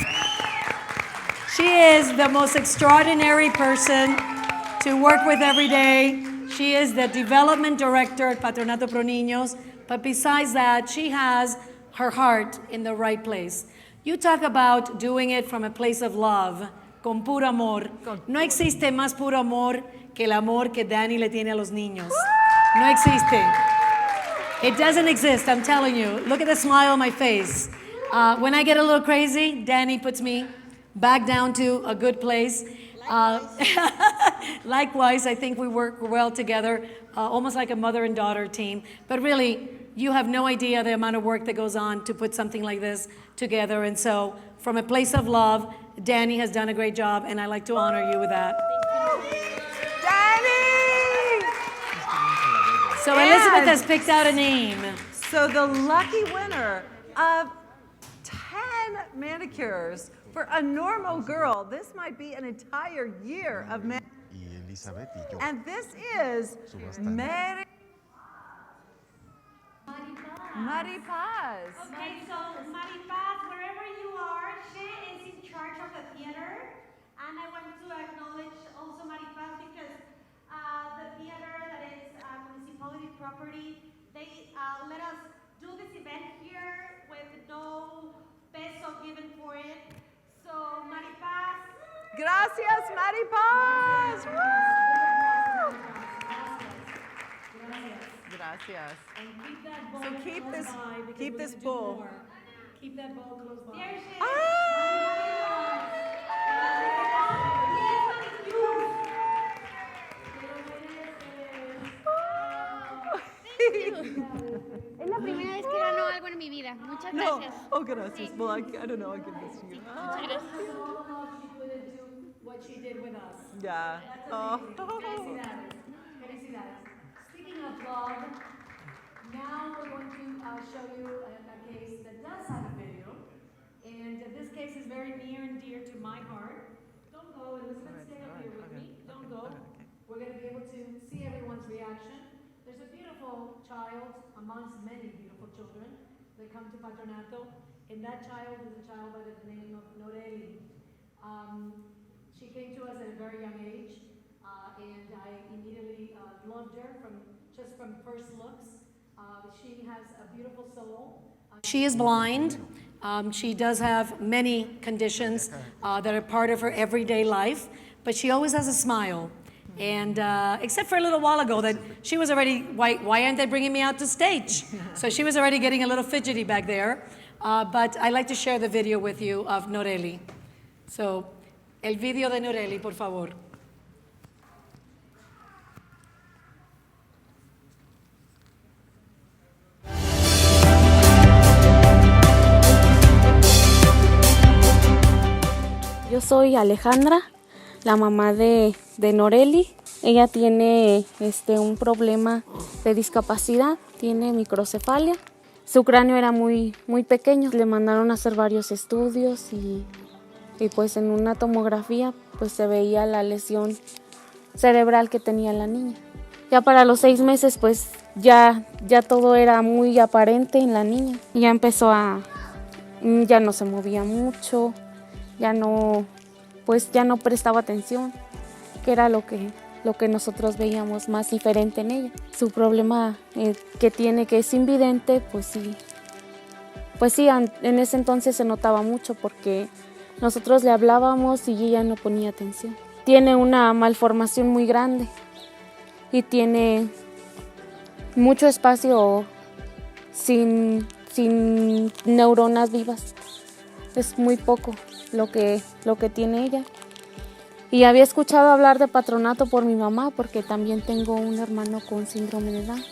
the most extraordinary person to work with every day. She is the development director at Patronato Pro Niños, but besides that, she has her heart in the right place. You talk about doing it from a place of love, con puro amor. No existe más puro amor que el amor que Danny le tiene a los niños. No existe. It doesn't exist, I'm telling you. Look at the smile on my face. When I get a little crazy, Danny puts me back down to a good place. Likewise, I think we work well together, almost like a mother and daughter team. But really, you have no idea the amount of work that goes on to put something like this together. And so, from a place of love, Danny has done a great job, and I'd like to honor you with that. Danny! So Elizabeth has picked out a name. So the lucky winner of 10 manicures for a normal girl. This might be an entire year of manicures. Y Elizabeth y yo. And this is Mary Paz. Okay, so Maripaz, wherever you are, she is in charge of the theater. And I want to acknowledge also Maripaz because the theater that is municipality property, they let us do this event here with no peso given for it. So Maripaz. Gracias, Mary Paz. Woo! Gracias. And keep that bowl So keep close this- by because keep we're this gonna do bowl. more. Keep that bowl close by. There she is. Ah! Es la primera vez que gano algo en mi vida. Muchas No. gracias. Oh, gracias. Well, I don't know. I'll give this to you. Muchas gracias. She couldn't do what she did with us. Yeah. That's Oh. amazing. Felicidades. Speaking of love, now we're going to show you a case that does have a video. And this case is very near and dear to my heart. Don't go, Elizabeth, stay up here with me. Don't go. We're going to be able to see everyone's reaction. There's a beautiful child amongst many beautiful children that come to Patronato, and that child is a child by the name of Noreli. She came to us at a very young age, and I immediately loved her from first looks. She has a beautiful soul. She is blind. She does have many conditions that are part of her everyday life, but she always has a smile. And except for a little while ago that she was already, why aren't they bringing me out to stage? So she was already getting a little fidgety back there. But I'd like to share the video with you of Noreli. So, el video de Noreli, por favor. Yo soy Alejandra, la mamá de Noreli. Ella tiene un problema de discapacidad, tiene microcefalia. Su cráneo era muy pequeño. Le mandaron a hacer varios estudios y pues en una tomografía pues se veía la lesión cerebral que tenía la niña. Ya para los 6 meses pues ya todo era muy aparente en la niña. Ya empezó ya no se movía mucho, ya no prestaba atención, que era lo que nosotros veíamos más diferente en ella. Su problema que tiene, que es invidente, pues sí, en ese entonces se notaba mucho porque nosotros le hablábamos y ella no ponía atención. tiene una malformación muy grande y tiene mucho espacio sin neuronas vivas. Es muy poco lo que tiene ella. Y había escuchado hablar de patronato por mi mamá, porque también tengo un hermano con síndrome de Down.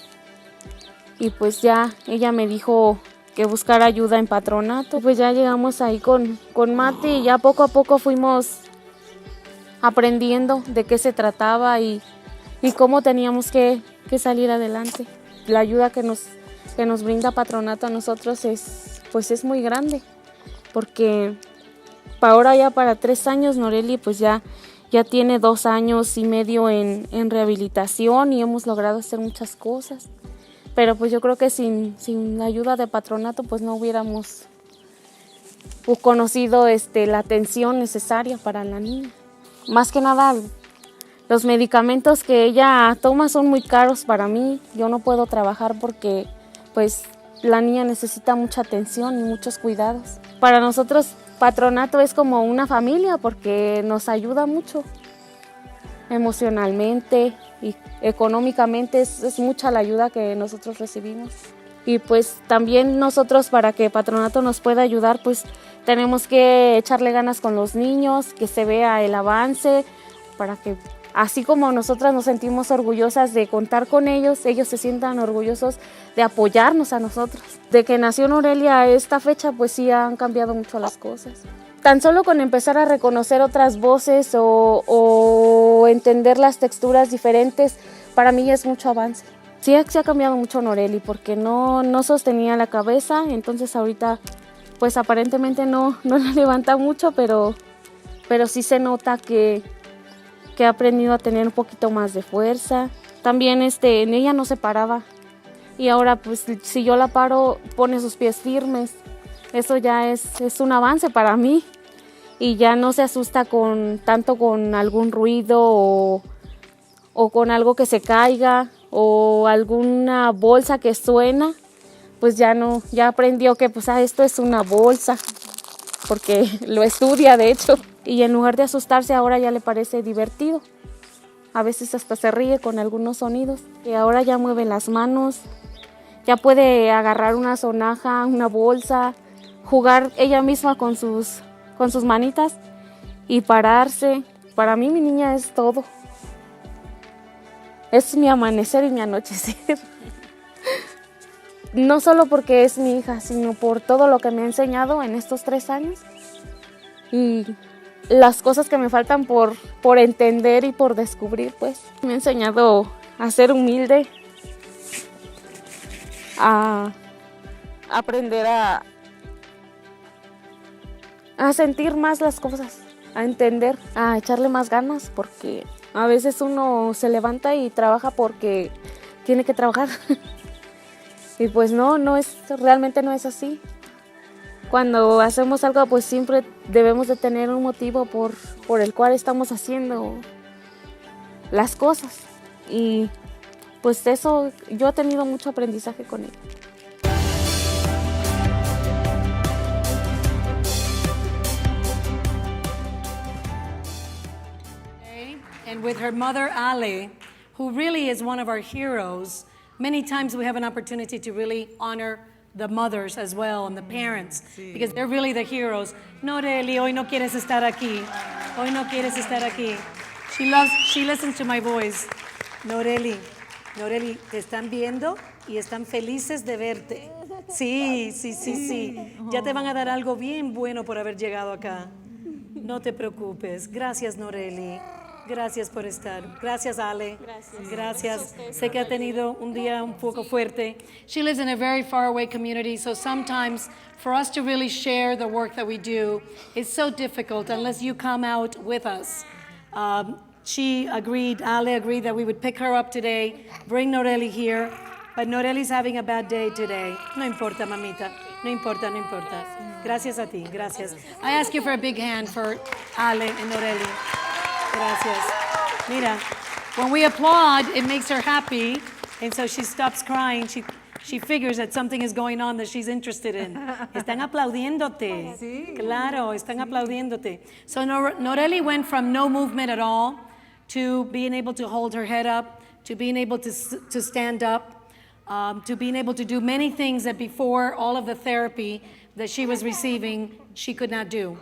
Y pues ya ella me dijo que buscara ayuda en patronato. Pues ya llegamos ahí con Mati y ya poco a poco fuimos aprendiendo de qué se trataba y cómo teníamos que salir adelante. La ayuda que nos brinda patronato a nosotros es muy grande, porque ahora ya para 3 años Noreli pues ya tiene 2 años y medio en rehabilitación y hemos logrado hacer muchas cosas. Pero pues yo creo que sin la ayuda de patronato pues no hubiéramos conocido la atención necesaria para la niña. Más que nada, los medicamentos que ella toma son muy caros para mí. Yo no puedo trabajar porque pues la niña necesita mucha atención y muchos cuidados. Para nosotros patronato es como una familia porque nos ayuda mucho emocionalmente y económicamente. Es mucha la ayuda que nosotros recibimos. Y pues también nosotros, para que patronato nos pueda ayudar, pues tenemos que echarle ganas con los niños, que se vea el avance, para que así como nosotras nos sentimos orgullosas de contar con ellos se sientan orgullosos de apoyarnos a nosotros. De que nació Norelia a esta fecha, pues sí han cambiado mucho las cosas. Tan solo con empezar a reconocer otras voces o entender las texturas diferentes, para mí es mucho avance. Sí ha cambiado mucho Noreli, porque no sostenía la cabeza, entonces ahorita pues aparentemente no la levanta mucho, pero sí se nota que ha aprendido a tener un poquito más de fuerza. También en ella no se paraba y ahora pues si yo la paro pone sus pies firmes. Eso ya es un avance para mí y ya no se asusta tanto con algún ruido o con algo que se caiga o alguna bolsa que suena. Pues ya aprendió que pues esto es una bolsa, porque lo estudia de hecho. Y en lugar de asustarse ahora ya le parece divertido. A veces hasta se ríe con algunos sonidos. Y ahora ya mueve las manos, ya puede agarrar una sonaja, una bolsa, jugar ella misma con sus manitas y pararse. Para mí mi niña es todo. Es mi amanecer y mi anochecer. No solo porque es mi hija, sino por todo lo que me ha enseñado en estos 3 años. Y las cosas que me faltan por entender y por descubrir, pues. Me ha enseñado a ser humilde, a aprender a sentir más las cosas, a entender, a echarle más ganas, porque a veces uno se levanta y trabaja porque tiene que trabajar. Y pues realmente no es así. Cuando hacemos algo, pues siempre debemos de tener un motivo por el cual estamos haciendo las cosas. Y pues eso, yo he tenido mucho aprendizaje con él. And with her mother, Ale, who really is one of our heroes. Many times we have an opportunity to really honor the mothers as well and the parents, because they're really the heroes. Noreli, hoy no quieres estar aquí. Hoy no quieres estar aquí. She listens to my voice. Noreli, te están viendo y están felices de verte. Sí. Ya te van a dar algo bien bueno por haber llegado acá. No te preocupes. Gracias, Noreli. Gracias por estar. Gracias, Ale. Gracias. Sé que ha tenido un día un poco fuerte. She lives in a very far away community, so sometimes for us to really share the work that we do is so difficult unless you come out with us. Ale agreed that we would pick her up today, bring Noreli here, but Noreli's having a bad day today. No importa, mamita. No importa. Gracias a ti. Gracias. I ask you for a big hand for Ale and Noreli. Gracias. Mira, when we applaud, it makes her happy. And so she stops crying. She figures that something is going on that she's interested in. Están aplaudiéndote. Sí. Claro, están aplaudiéndote. So Noreli went from no movement at all to being able to hold her head up, to being able to stand up, to being able to do many things that before all of the therapy that she was receiving, she could not do.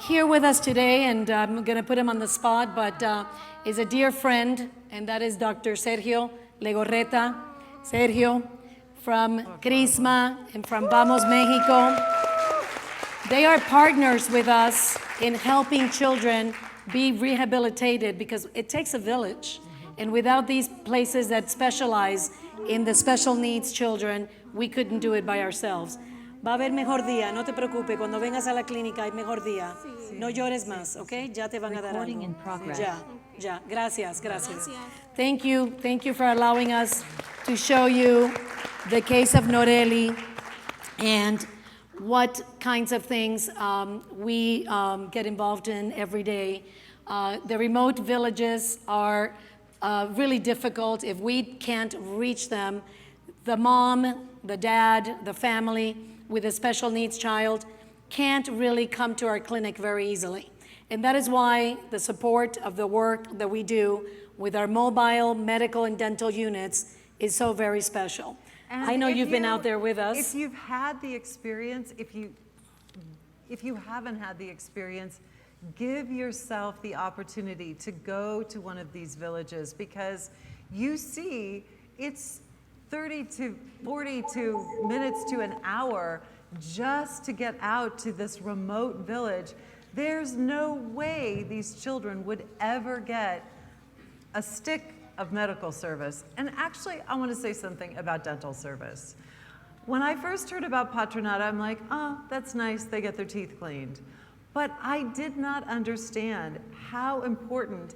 Here with us today, and I'm going to put him on the spot, but is a dear friend, and that is Dr. Sergio Legorreta. Sergio, from Crisma and from Vamos Mexico. They are partners with us in helping children be rehabilitated because it takes a village. And without these places that specialize in the special needs children, we couldn't do it by ourselves. Va a haber mejor día, no te preocupes, cuando vengas a la clínica hay mejor día. No llores más, ¿ok? Ya te van a dar algo. Ya, gracias. Thank you for allowing us to show you the case of Noreli and what kinds of things we get involved in every day. The remote villages are really difficult if we can't reach them. The mom, the dad, the family with a special needs child can't really come to our clinic very easily. And that is why the support of the work that we do with our mobile medical and dental units is so very special. And I know if you've been out there with us. If you've had the experience, if you haven't had the experience, give yourself the opportunity to go to one of these villages because you see it's 30 to 42 minutes to an hour just to get out to this remote village. There's no way these children would ever get a stick of medical service. And actually, I want to say something about dental service. When I first heard about Patronata, I'm like, oh, that's nice, they get their teeth cleaned. But I did not understand how important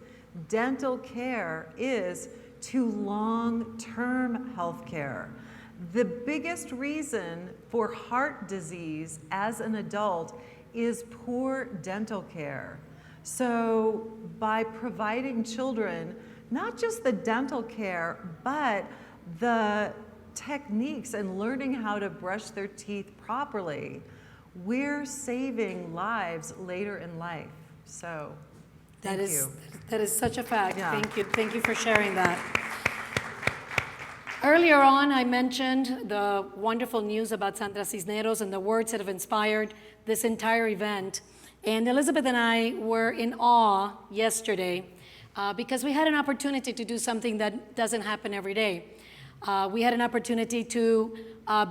dental care is to long-term health care. The biggest reason for heart disease as an adult is poor dental care. So by providing children not just the dental care, but the techniques and learning how to brush their teeth properly, we're saving lives later in life. So thank you. That is such a fact. Yeah. Thank you for sharing that. Earlier on, I mentioned the wonderful news about Sandra Cisneros and the words that have inspired this entire event. And Elizabeth and I were in awe yesterday because we had an opportunity to do something that doesn't happen every day. We had an opportunity to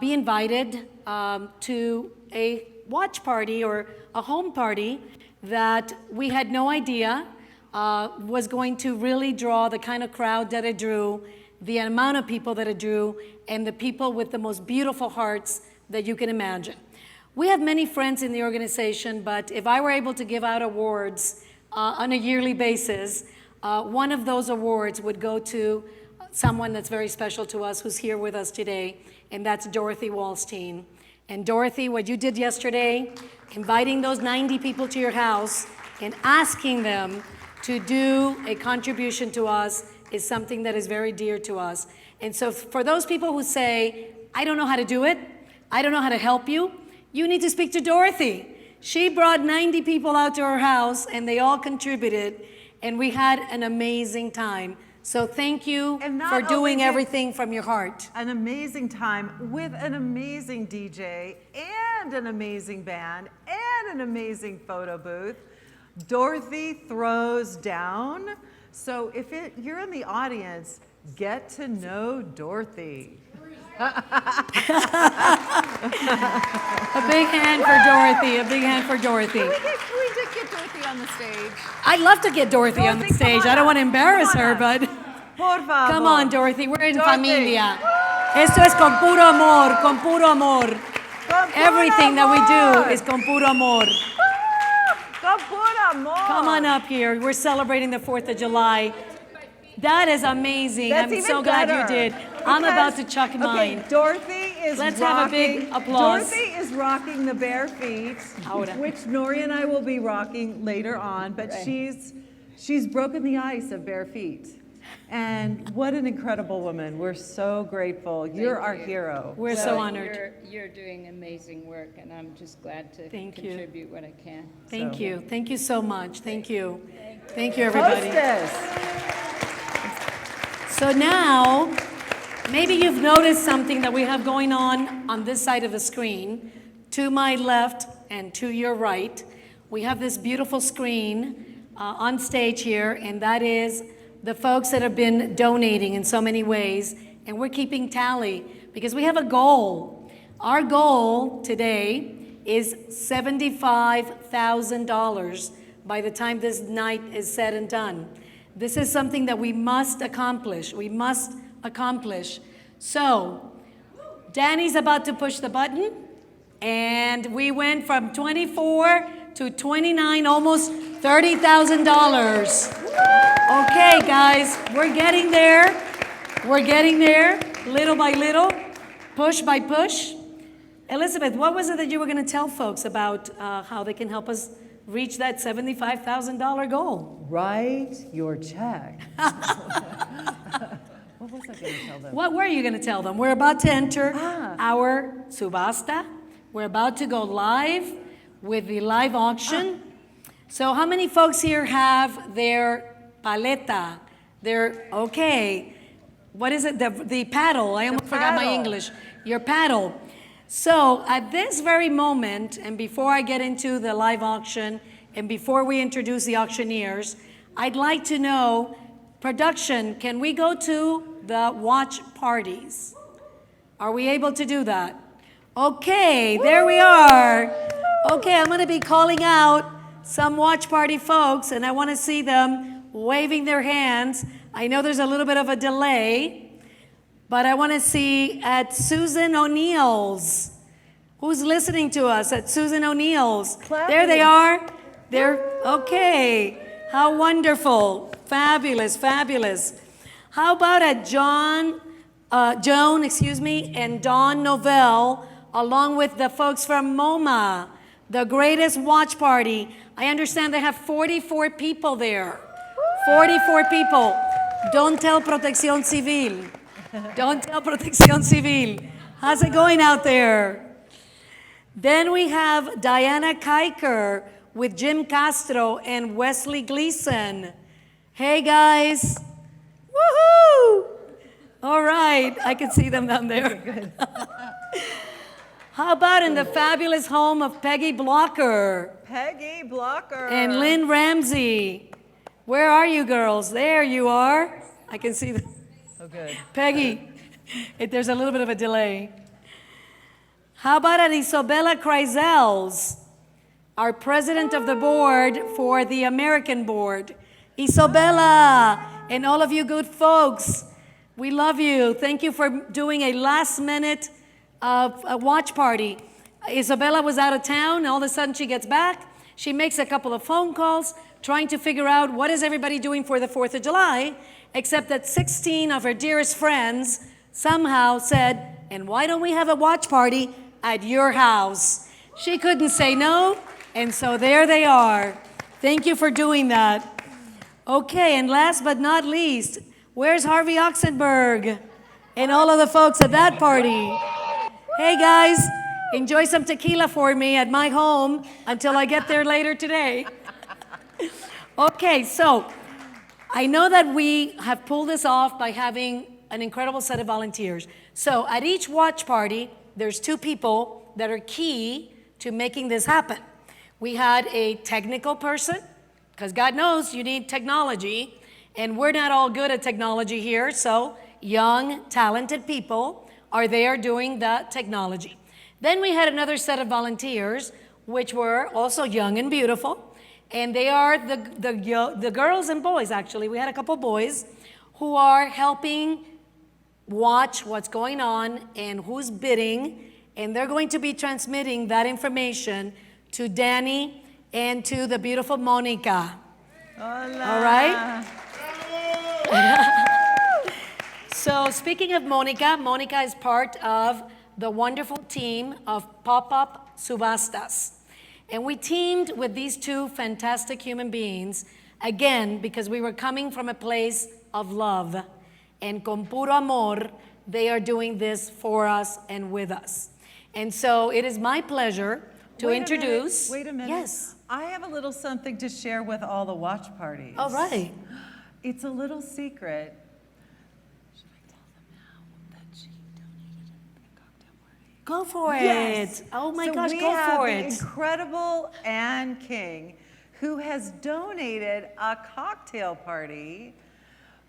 be invited to a watch party or a home party that we had no idea was going to really draw the kind of crowd that it drew, the amount of people that it drew, and the people with the most beautiful hearts that you can imagine. We have many friends in the organization, but if I were able to give out awards on a yearly basis, one of those awards would go to someone that's very special to us who's here with us today, and that's Dorothy Wallstein. And Dorothy, what you did yesterday, inviting those 90 people to your house and asking them to do a contribution to us is something that is very dear to us. And so for those people who say, I don't know how to do it, I don't know how to help you, you need to speak to Dorothy. She brought 90 people out to her house and they all contributed and we had an amazing time. So thank you for doing everything from your heart. An amazing time with an amazing DJ and an amazing band and an amazing photo booth. Dorothy throws down. So if you're in the audience, get to know Dorothy. A big hand for Dorothy, a big hand for Dorothy. Can we get Dorothy on the stage? I'd love to get Dorothy on the stage. I don't want to embarrass her, but Por favor. come on, Dorothy, we're in Dorothy. familia. Esto es con puro amor, con puro amor. Con puro Everything that we amor. do is con puro amor. Con puro amor. Come on up here. We're celebrating the 4th of July. That is amazing. That's I'm even so glad you better. did. I'm about to chuck mine. Okay, Dorothy is Let's rocking. have a big applause. Dorothy is rocking the bare feet, Ahora. which Nori and I will be rocking later on. But she's broken the ice of bare feet. And what an incredible woman. We're so grateful. You're our hero. We're so honored. You're doing amazing work, and I'm just glad to Thank you. contribute what I can. Thank you. Thank you so much. Thank you. Thank you, everybody. Hostess. So now, maybe you've noticed something that we have going on this side of the screen. To my left and to your right, we have this beautiful screen on stage here, and that is the folks that have been donating in so many ways, and we're keeping tally because we have a goal. Our goal today is $75,000 by the time this night is said and done. This is something that we must accomplish. We must accomplish. So, Danny's about to push the button, and we went from 24 to 29, almost $30,000. Okay, guys, we're getting there. We're getting there, little by little, push by push. Elizabeth, what was it that you were going to tell folks about how they can help us reach that $75,000 goal? Write your check. What was I going to tell them? What were you going to tell them? We're about to enter our subasta. We're about to go live with the live auction. So how many folks here have their paleta? Okay. What is it? The paddle. I almost forgot my English. Your paddle. So at this very moment, and before I get into the live auction, and before we introduce the auctioneers, I'd like to know, production, can we go to the watch parties? Are we able to do that? Okay, there we are. Okay, I'm going to be calling out some watch party folks, and I want to see them waving their hands. I know there's a little bit of a delay, but I want to see at Susan O'Neill's. Who's listening to us at Susan O'Neill's? There they are. They're okay. How wonderful. Fabulous, fabulous. How about at Joan, and Dawn Novell, along with the folks from MoMA, the greatest watch party. I understand they have 44 people there. 44 people. Don't tell Protección Civil. Don't tell Protección Civil. How's it going out there? Then we have Diana Kiker with Jim Castro and Wesley Gleason. Hey guys. Woohoo! All right, I can see them down there. How about in the fabulous home of Peggy Blocker? Peggy Blocker. And Lynn Ramsey. Where are you girls? There you are. I can see them. Oh, good. Peggy, there's a little bit of a delay. How about at Isobella Kreisels, our president of the board for the American board? Isobella, and all of you good folks, we love you. Thank you for doing a last minute a watch party. Isabella was out of town, and all of a sudden she gets back. She makes a couple of phone calls, trying to figure out what is everybody doing for the 4th of July, except that 16 of her dearest friends somehow said, and why don't we have a watch party at your house? She couldn't say no, and so there they are. Thank you for doing that. Okay, and last but not least, where's Harvey Oxenberg and all of the folks at that party? Hey guys, enjoy some tequila for me at my home until I get there later today. Okay, so I know that we have pulled this off by having an incredible set of volunteers. So at each watch party, there's 2 people that are key to making this happen. We had a technical person, because God knows you need technology, and we're not all good at technology here, so young, talented people are there doing the technology. Then we had another set of volunteers, which were also young and beautiful, and they are the girls and boys, actually. We had a couple boys who are helping watch what's going on and who's bidding, and they're going to be transmitting that information to Danny and to the beautiful Monica. Hola. All right? So speaking of Monica, Monica is part of the wonderful team of Pop-Up Subastas. And we teamed with these 2 fantastic human beings, again, because we were coming from a place of love. And con puro amor, they are doing this for us and with us. And so it is my pleasure to introduce. Wait a minute. Yes. I have a little something to share with all the watch parties. All right. It's a little secret. Go for Yes. it. Oh my So gosh, we go have for the it. incredible Ann King, who has donated a cocktail party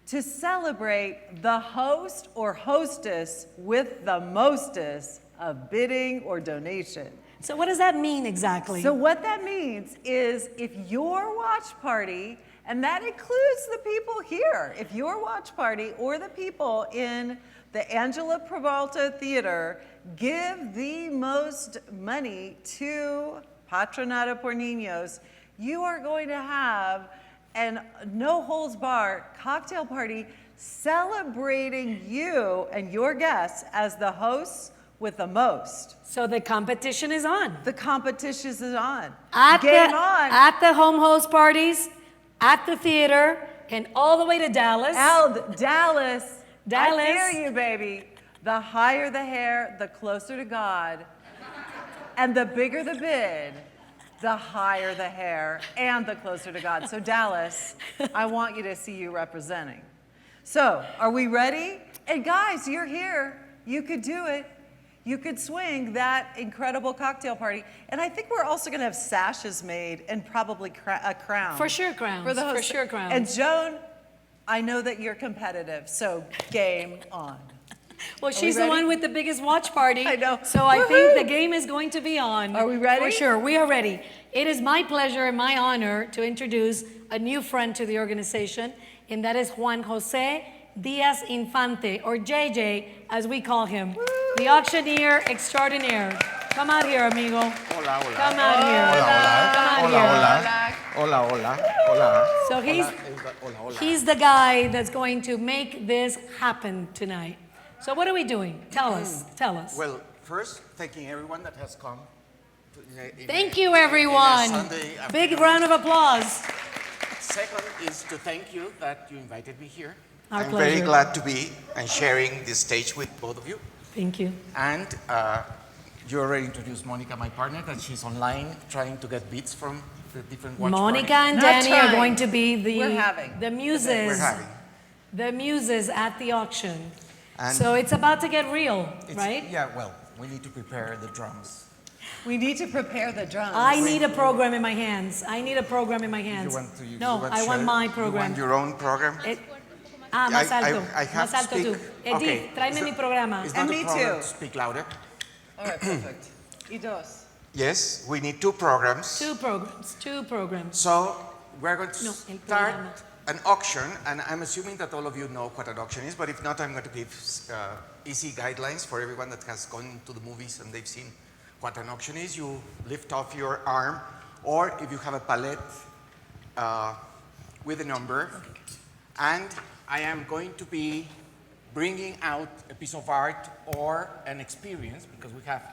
to celebrate the host or hostess with the mostest of bidding or donation. So what does that mean exactly? So what that means is if your watch party, and that includes the people here, if your watch party or the people in the Angela Peralta Theater give the most money to Patronato por Niños, you are going to have a no-holds-barred cocktail party celebrating you and your guests as the hosts with the most. So the competition is on. The competition is on. At Game the, on. At the home host parties, at the theater, and all the way to Dallas. Dallas. Dallas. I dare you, baby. The higher the hair, the closer to God. And the bigger the bid, the higher the hair and the closer to God. So Dallas, I want you to see you representing. So, are we ready? And guys, you're here. You could do it. You could swing that incredible cocktail party. And I think we're also going to have sashes made and probably a crown. For sure crowns. For the host. For sure crowns. And Joan, I know that you're competitive, so game on. Well, she's the one with the biggest watch party. I know. So I think the game is going to be on. Are we ready? For sure, we are ready. It is my pleasure and my honor to introduce a new friend to the organization, and that is Juan Jose Diaz Infante, or JJ, as we call him, the auctioneer extraordinaire. Come out here, amigo. Hola, hola. Come out here. Come out Hola, hola. Hola. So he's the guy that's going to make this happen tonight. So what are we doing? Tell us. Tell us. Well, first, thanking everyone that has come. Thank you, everyone. Big round of applause. Second is to thank you that you invited me here. Our I'm pleasure. very glad to be and sharing this stage with both of you. Thank you. And you already introduced Monica, my partner, that she's online trying to get beats from the different watch Monica parties. and Danny are going to be the muses. We're having. The muses at the auction. And so it's about to get real, right? Yeah, well, we need to prepare the drums. We need to prepare the drums. I need a program in my hands. I need a program in my hands. No, I want my program. You want your own program? Más alto. I have Más alto to tú. speak. Edith, Okay. tráeme mi programa. It's not a problem to speak louder. All right, perfect. Y dos. Yes, we need two programs. Two programs. So we're going to el start programa. an auction, and I'm assuming that all of you know what an auction is, but if not, I'm going to give easy guidelines for everyone that has gone to the movies and they've seen what an auction is. You lift off your arm, or if you have a palette with a number, and I am going to be bringing out a piece of art or an experience, because we have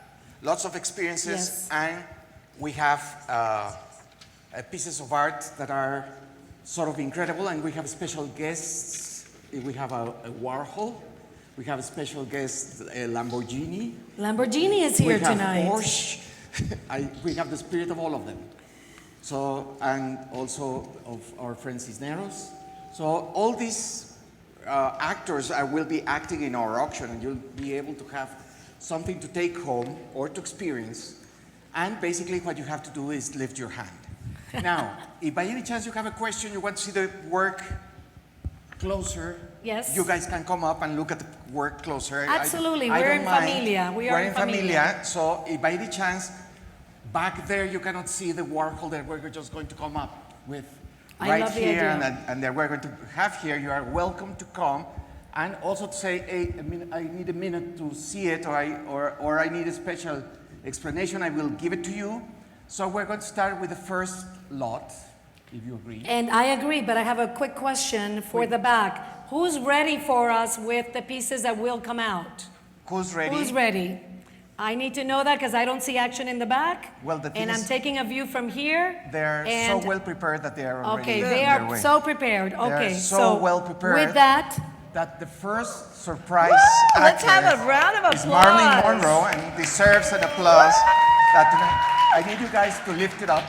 lots of experiences, and we have pieces of art that are sort of incredible, and we have special guests. We have a Warhol. We have a special guest, a Lamborghini. Lamborghini is here tonight. We have Porsche. We have the spirit of all of them. So, and also of our friend Cisneros. So all these actors will be acting in our auction, and you'll be able to have something to take home or to experience. And basically what you have to do is lift your hand. Now, if by any chance you have a question, you want to see the work closer, yes, you guys can come up and look at the work closer. Absolutely, I we're don't in mind. familia. We're in familia. So if by any chance, back there you cannot see the Warhol that we're just going to come up with I right love the here idea. and that we're going to have here. You are welcome to come. And also to say, hey, I need a minute to see it, or I need a special explanation, I will give it to you. So we're going to start with the first lot, if you agree. And I agree, but I have a quick question for the back. Who's ready for us with the pieces that will come out? Who's ready? Who's ready? I need to know that because I don't see action in the back. Well, the thing and I'm is- taking a view from here. They're and so well prepared that they are already Okay, on they their are way. so prepared. They're Okay, so well prepared with that, that the first surprise Let's actor have a round of is applause. Marilyn Monroe, and deserves an applause. I need you guys to lift it up.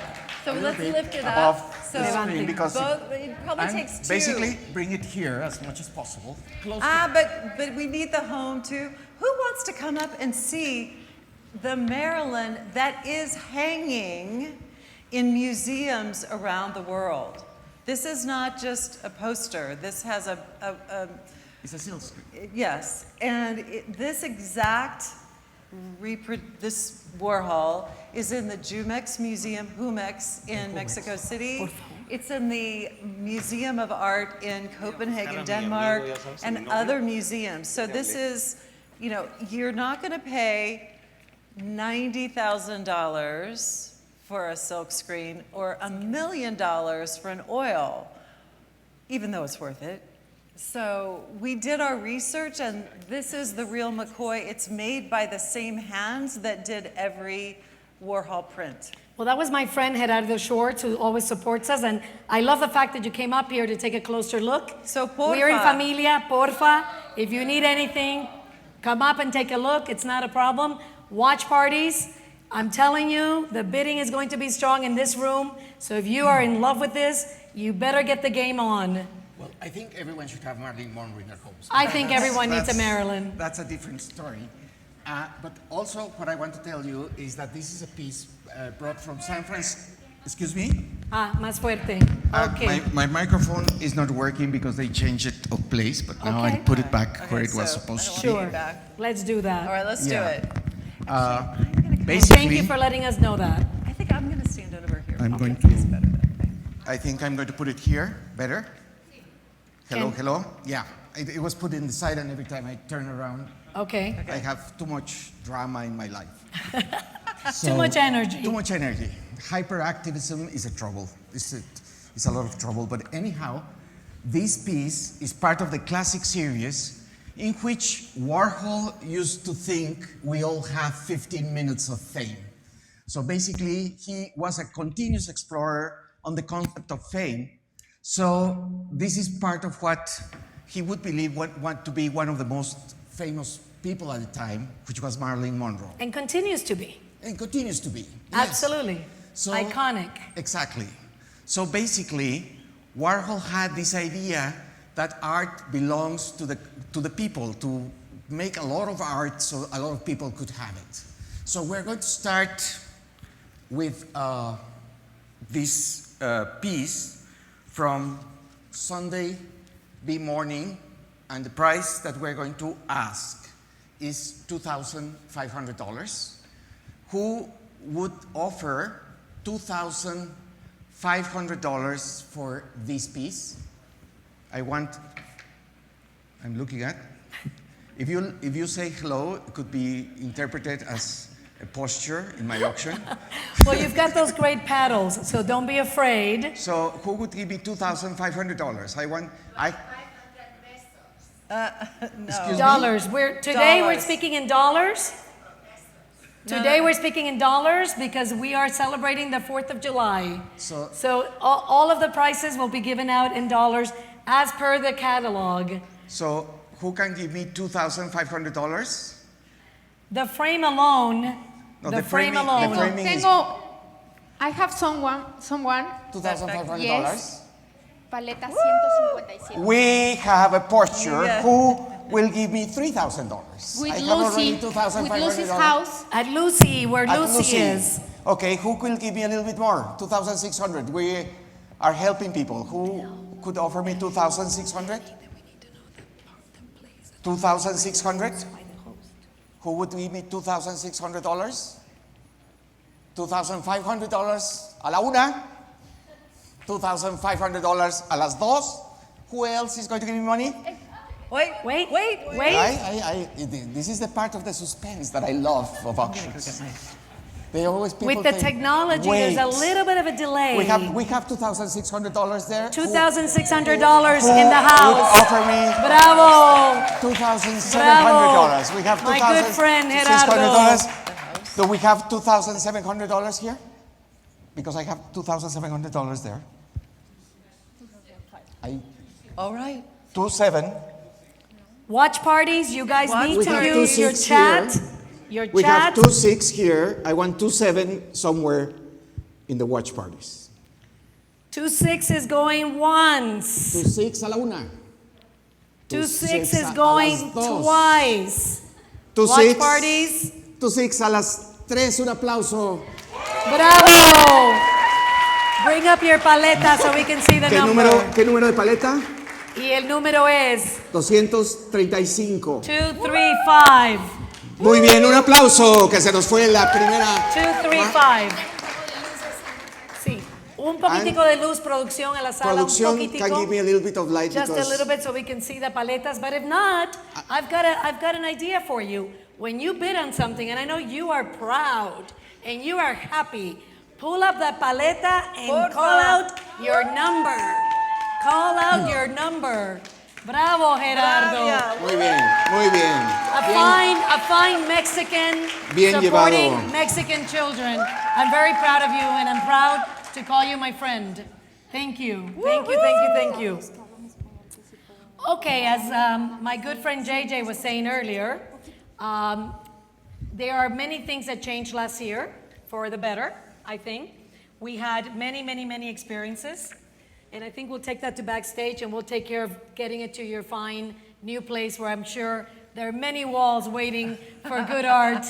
So a little let's bit lift it above up. the So screen because it probably and takes two. basically bring it here as much as possible. Close to But we need the home too. Who wants to come up and see the Marilyn that is hanging in museums around the world? This is not just a poster. This has a It's a silk screen. yes, and this exact this Warhol is in the Jumex Museum, Jumex in Mexico City. It's in the Museum of Art in Copenhagen, Denmark, and other museums. So this is, you know, you're not going to pay $90,000 for a silk screen or $1 million for an oil, even though it's worth it. So we did our research, and this is the real McCoy. It's made by the same hands that did every Warhol print. well, that was my friend Gerardo Schwartz, who always supports us, and I love the fact that you came up here to take a closer look. So porfa. We're in familia, porfa. If you need anything, come up and take a look. It's not a problem. Watch parties. I'm telling you, the bidding is going to be strong in this room. So if you are in love with this, you better get the game on. Well, I think everyone should have Marilyn Monroe in their homes. I think everyone needs a That's- Marilyn. That's a different story. But also, what I want to tell you is that this is a piece brought from San Francisco. Excuse me? Más fuerte. Okay. My microphone is not working because they changed it of place, but now I Okay. put it back where it was so supposed I to don't be. Sure. back. Let's do that. All right, let's Yeah. do it. Thank Basically, you for letting us know that. I think I'm going to stand over here. I'm going It's better that way. I think I'm going to put it here. Better? Hello, Can- hello? Yeah. It was put in the side, and every time I turn around, Okay. I have too much drama in my life. Too much energy. Too much energy. Hyperactivism is a trouble. It's a lot of trouble. But anyhow, this piece is part of the classic series in which Warhol used to think we all have 15 minutes of fame. So basically, he was a continuous explorer on the concept of fame. So this is part of what he would believe want to be one of the most famous people at the time, which was Marilyn Monroe. And continues to be. And continues to be. Yes. Absolutely. So- Iconic. Exactly. So basically, Warhol had this idea that art belongs to the people, to make a lot of art so a lot of people could have it. So we're going to start with this piece from Sunday Be Morning, and the price that we're going to ask is $2,500. Who would offer $2,500 for this piece? I'm looking at. If you say hello, it could be interpreted as a posture in my auction. Well, you've got those great paddles, so don't be afraid. So who would give me $2,500? Excuse me? Dollars. Today we're Dollars. speaking in dollars. Today we're speaking in dollars because we are celebrating the 4th of July. So all of the prices will be given out in dollars as per the catalog. So who can give me $2,500? The frame alone. No, the the frame framing- alone. the framing is I have someone. $2,500. Yes. Paleta 157. We have a posture. Yeah. Who will give me $3,000? With I have already Lucy. $2,500. With Lucy's house. At Lucy, where At Lucy is. Okay, who will give me a little bit more? $2,600. We are helping people. Who could offer me $2,600? $2,600? Who would give me $2,600? $2,500 a la una? $2,500 a las dos? Who else is going to give me money? Wait. This is the part of the suspense that I love of auctions. They always people With the think, technology, there's a "Wait, little bit of a delay. we have $2,600 there. $2,600 Who in the would house. offer me Bravo. $2,700. We have My good friend $2,600. Do we have $2,700 here? Because I have $2,700 there. All right. 2,700. Watch parties, you guys need We to have use your 2,600 chat. here. Your We have chat. 2,600 here. I want 2,700 somewhere in the watch parties. 2-6 is going once. 2,600 a la una. 2-6 a is las going dos. twice. 2,600. Watch parties. 2,600 a las 3. Un aplauso. Bravo. Bring up your paleta so we can see the number. ¿Qué número de paleta? Y el número es 235. 235. Muy bien, un aplauso, que se nos fue la primera. 235. Sí. Un poquitico de luz, producción, en la sala. Producción, un poquitico. can give me a little bit of light Just a because little bit so we can see the paletas. But if not, I've got an idea for you. When you bid on something, and I know you are proud and you are happy, pull up the paleta and call out your number. Call out your number. Bravo, Gerardo. Muy bien, muy bien. A fine Mexican Bien supporting llevado. Mexican children. I'm very proud of you, and I'm proud to call you my friend. Thank you. Thank you, thank you, thank you. Okay, as my good friend JJ was saying earlier, there are many things that changed last year for the better, I think. We had many experiences. And I think we'll take that to backstage and we'll take care of getting it to your fine new place where I'm sure there are many walls waiting for good art.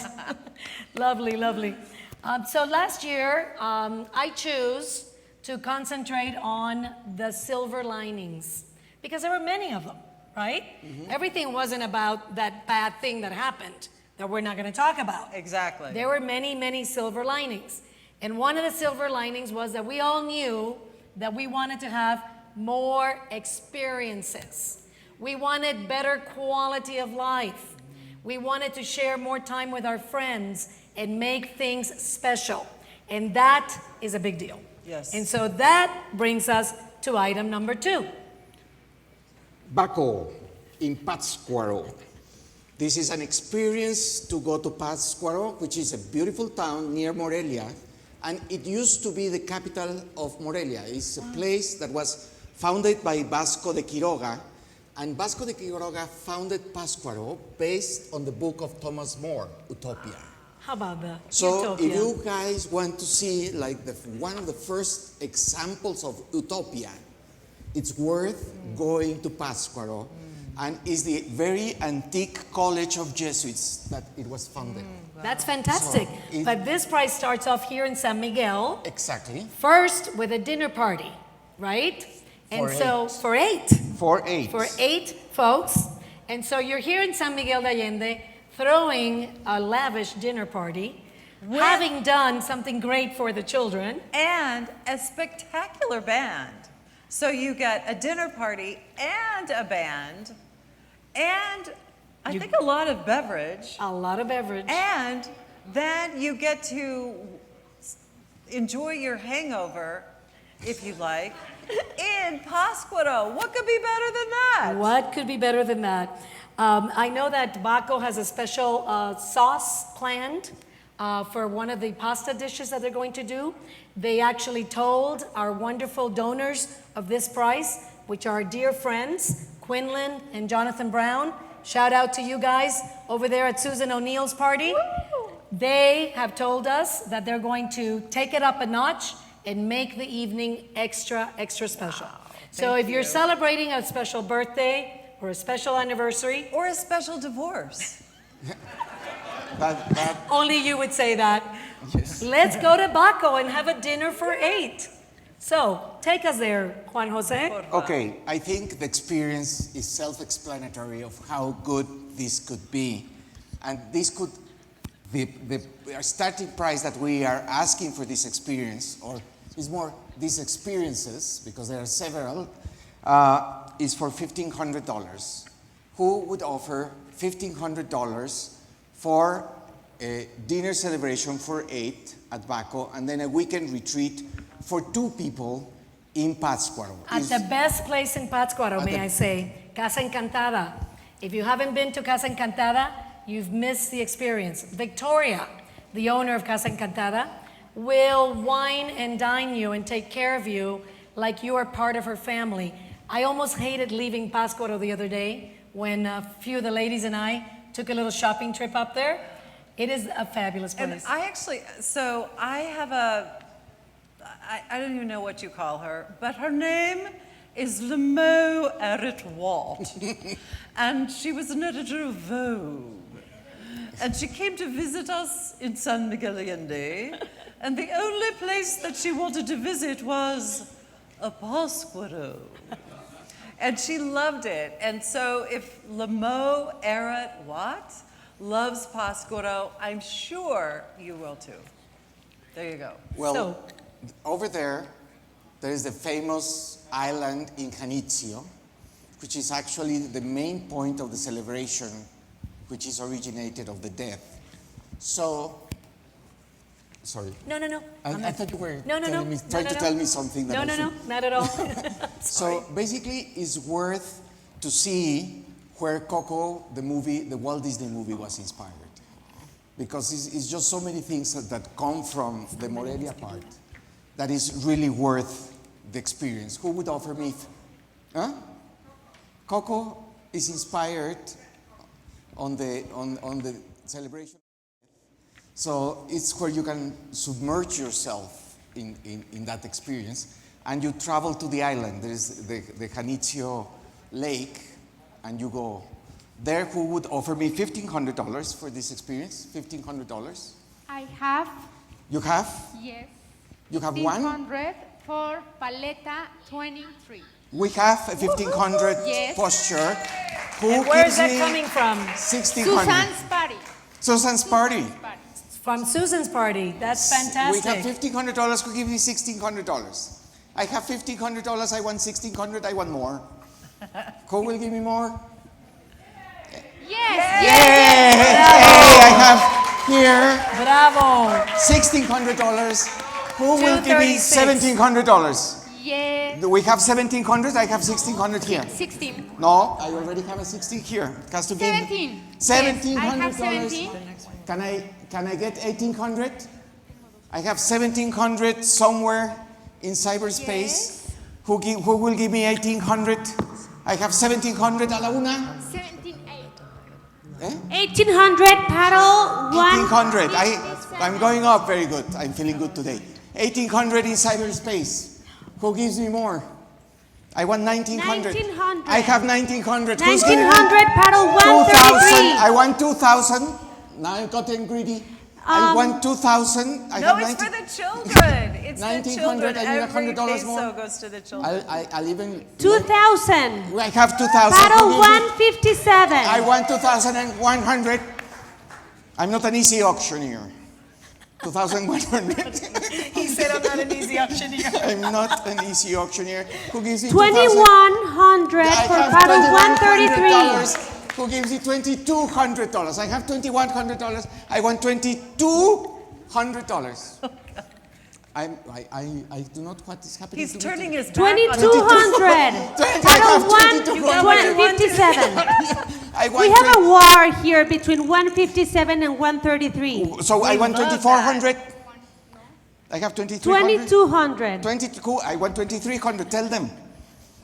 Lovely, lovely. So last year, I chose to concentrate on the silver linings because there were many of them, right? Everything wasn't about that bad thing that happened that we're not going to talk about. Exactly. There were many silver linings. And one of the silver linings was that we all knew that we wanted to have more experiences. We wanted better quality of life. We wanted to share more time with our friends and make things special. And that is a big deal. Yes. And so that brings us to item number 2. Baco in Pátzcuaro. This is an experience to go to Pátzcuaro, which is a beautiful town near Morelia. And it used to be the capital of Morelia. It's a place that was founded by Vasco de Quiroga. And Vasco de Quiroga founded Pátzcuaro based on the book of Thomas More, Utopia. How about that? So Utopia. if you guys want to see like one of the first examples of Utopia, it's worth going to Pátzcuaro. And it's the very antique college of Jesuits that it was founded. That's fantastic. So but this prize starts off here in San Miguel. Exactly. First with a dinner party, right? And so for 8. For 8. For 8 folks. And so you're here in San Miguel de Allende throwing a lavish dinner party, having done something great for the children. And a spectacular band. So you get a dinner party and a band and I think a lot of beverage. A lot of beverage. And then you get to enjoy your hangover, if you like, in Pátzcuaro. What could be better than that? What could be better than that? I know that Baco has a special sauce planned for one of the pasta dishes that they're going to do. They actually told our wonderful donors of this prize, which are dear friends, Quinlan and Jonathan Brown. Shout out to you guys over there at Susan O'Neill's party. Woo! They have told us that they're going to take it up a notch and make the evening extra special. Wow, so if you're celebrating a special birthday or a special anniversary or a special divorce. Only you would say that. Yes. Let's go to Baco and have a dinner for 8. So take us there, Juan Jose. Okay, I think the experience is self-explanatory of how good this could be. And this could, the starting price that we are asking for this experience, or is more these experiences, because there are several, is for $1,500. Who would offer $1,500 for a dinner celebration for 8 at Baco, and then a weekend retreat for 2 people in Pátzcuaro. At the best place in Pátzcuaro, may I say, Casa Encantada. If you haven't been to Casa Encantada, you've missed the experience. Victoria, the owner of Casa Encantada, will wine and dine you and take care of you like you are part of her family. I almost hated leaving Pátzcuaro the other day when a few of the ladies and I took a little shopping trip up there. It is a fabulous place. And I actually, so I have I don't even know what you call her, but her name is Lemo Erit Watt. And she was an editor of Vogue. And she came to visit us in San Miguel Allende. And the only place that she wanted to visit was a Pátzcuaro. And she loved it. And so if Lemo Erit Watt loves Pátzcuaro, I'm sure you will too. There you go. Well, over there is the famous island in Janitzio, which is actually the main point of the celebration, which is originated of the death. So, sorry. No. I thought you were No. trying to tell me something that No, not at all. So basically, it's worth to see where Coco, the Walt Disney movie, was inspired. Because it's just so many things that come from the Morelia part that is really worth the experience. Who would offer me? Coco is inspired on the celebration. So it's where you can submerge yourself in that experience, and you travel to the island. There is the Janitzio Lake, and you go there. Who would offer me $1,500 for this experience? $1,500? I have. You have? Yes. You have one? 1,500 for Paleta 23. We have a 1,500 Yes. posture. Who And where gives is that me coming from? 1,600? Susan's party. Susan's party. From Susan's party. That's fantastic. We have $1,500. Who gives me $1,600? I have $1,500. I want $1,600. I want more. Who will give me more? Yes. Yay! I have here Bravo. $1,600. Who will give me $236. $1,700? Yes. Do we have 1,700? I have 1,600 here. 16. No, I already have a 16 here. It has to be 17. $1,700. I have 17. Can I get 1,800? I have 1,700 somewhere in cyberspace. Yes. Who will give me 1,800? I have 1,700 a la una. 1,800 paddle 1,800. I'm going up. Very good. I'm feeling good today. 1,800 in cyberspace. Who gives me more? I want 1,900. 1,900. I have 1,900. Who's giving me 1,900 paddle 2,000. 133. I want 2,000. Now I got greedy. I want 2,000. I No, have it's for the children. It's the 1,900. children. I need Every $100 peso more. goes to the children. I'll even. 2,000. I have 2,000. Paddle Who gives me- 157. I want 2,100. I'm not an easy auctioneer. 2,100. He said I'm not an easy auctioneer. I'm not an easy auctioneer. Who gives me 2,100 I for have paddle $2,100. 133. Who gives me $2,200? I have $2,100. I want $2,200. I do not what is happening. He's to me turning today. his back on 2,200. Paddle 157. I want We have a war here between 157 and 133. So I want 2,400. I have 2,300. 2,200. 22. I want 2,300. Tell them.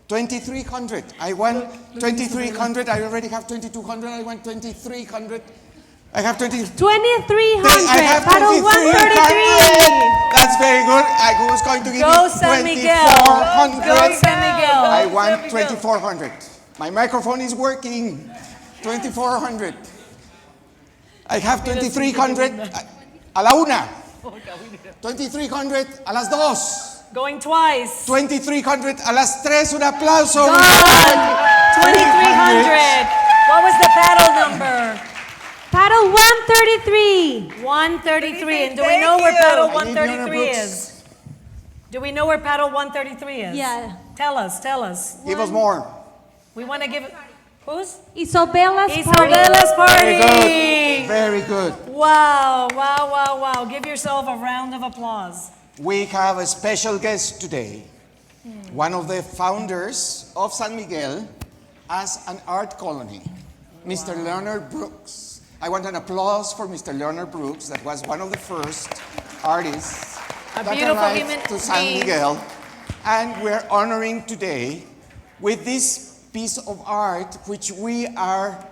2,300. I want 2,300. I already have 2,200. I want 2,300. I have 2,300. I have Paddle 2,300. That's very good. I was going to give Go you San Miguel. 2,400. Go San Miguel. I want 2,400. My microphone is working. 2,400. I have 2,300 a la una. 2,300 a las dos. Going twice. 2,300 a las tres. Un aplauso. 2,300. What was the paddle number? Paddle 133. 133. And do we know where paddle 133 is? Do we know where paddle 133 is? Yeah. Tell us. Give us more. We want to give it Who's? Isabella's Isabella's party. Very good. Wow, wow, wow, wow. Give yourself a round of applause. We have a special guest today. One of the founders of San Miguel as an art colony, Mr. Leonard Brooks. I want an applause for Mr. Leonard Brooks. That was one of the first artists A that beautiful arrived human to San being. Miguel. And we're honoring today with this piece of art, which we are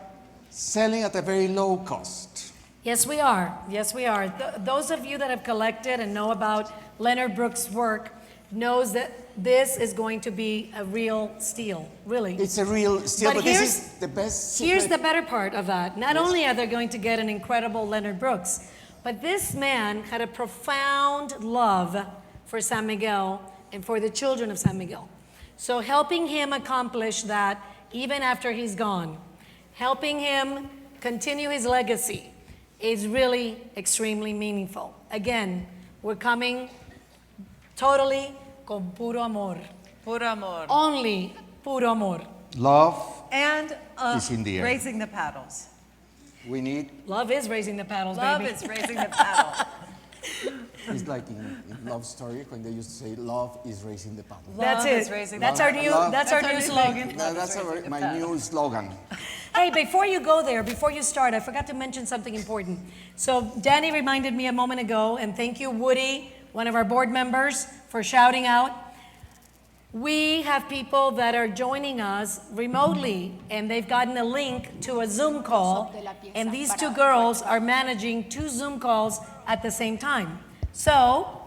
selling at a very low cost. Yes, we are. Yes, we are. Those of you that have collected and know about Leonard Brooks' work knows that this is going to be a real steal, really. It's a real steal, but this here's- is the best Here's secret. the better part of that. Not only are they going to get an incredible Leonard Brooks, but this man had a profound love for San Miguel and for the children of San Miguel. So helping him accomplish that even after he's gone, helping him continue his legacy is really extremely meaningful. Again, we're coming totally con puro amor. Puro amor. Only puro amor. Love And is in the air. raising the paddles. We need, Love is raising the paddles, Love baby. is raising the paddle. it's like in Love Story when they used to say, love is raising the paddle. That's Love is it. raising That's the our paddle. new. Love- That's our new slogan. That's my new slogan. Hey, before you go there, before you start, I forgot to mention something important. So Danny reminded me a moment ago, and thank you, Woody, one of our board members, for shouting out. We have people that are joining us remotely, and they've gotten a link to a Zoom call, and these two girls are managing 2 Zoom calls at the same time. So,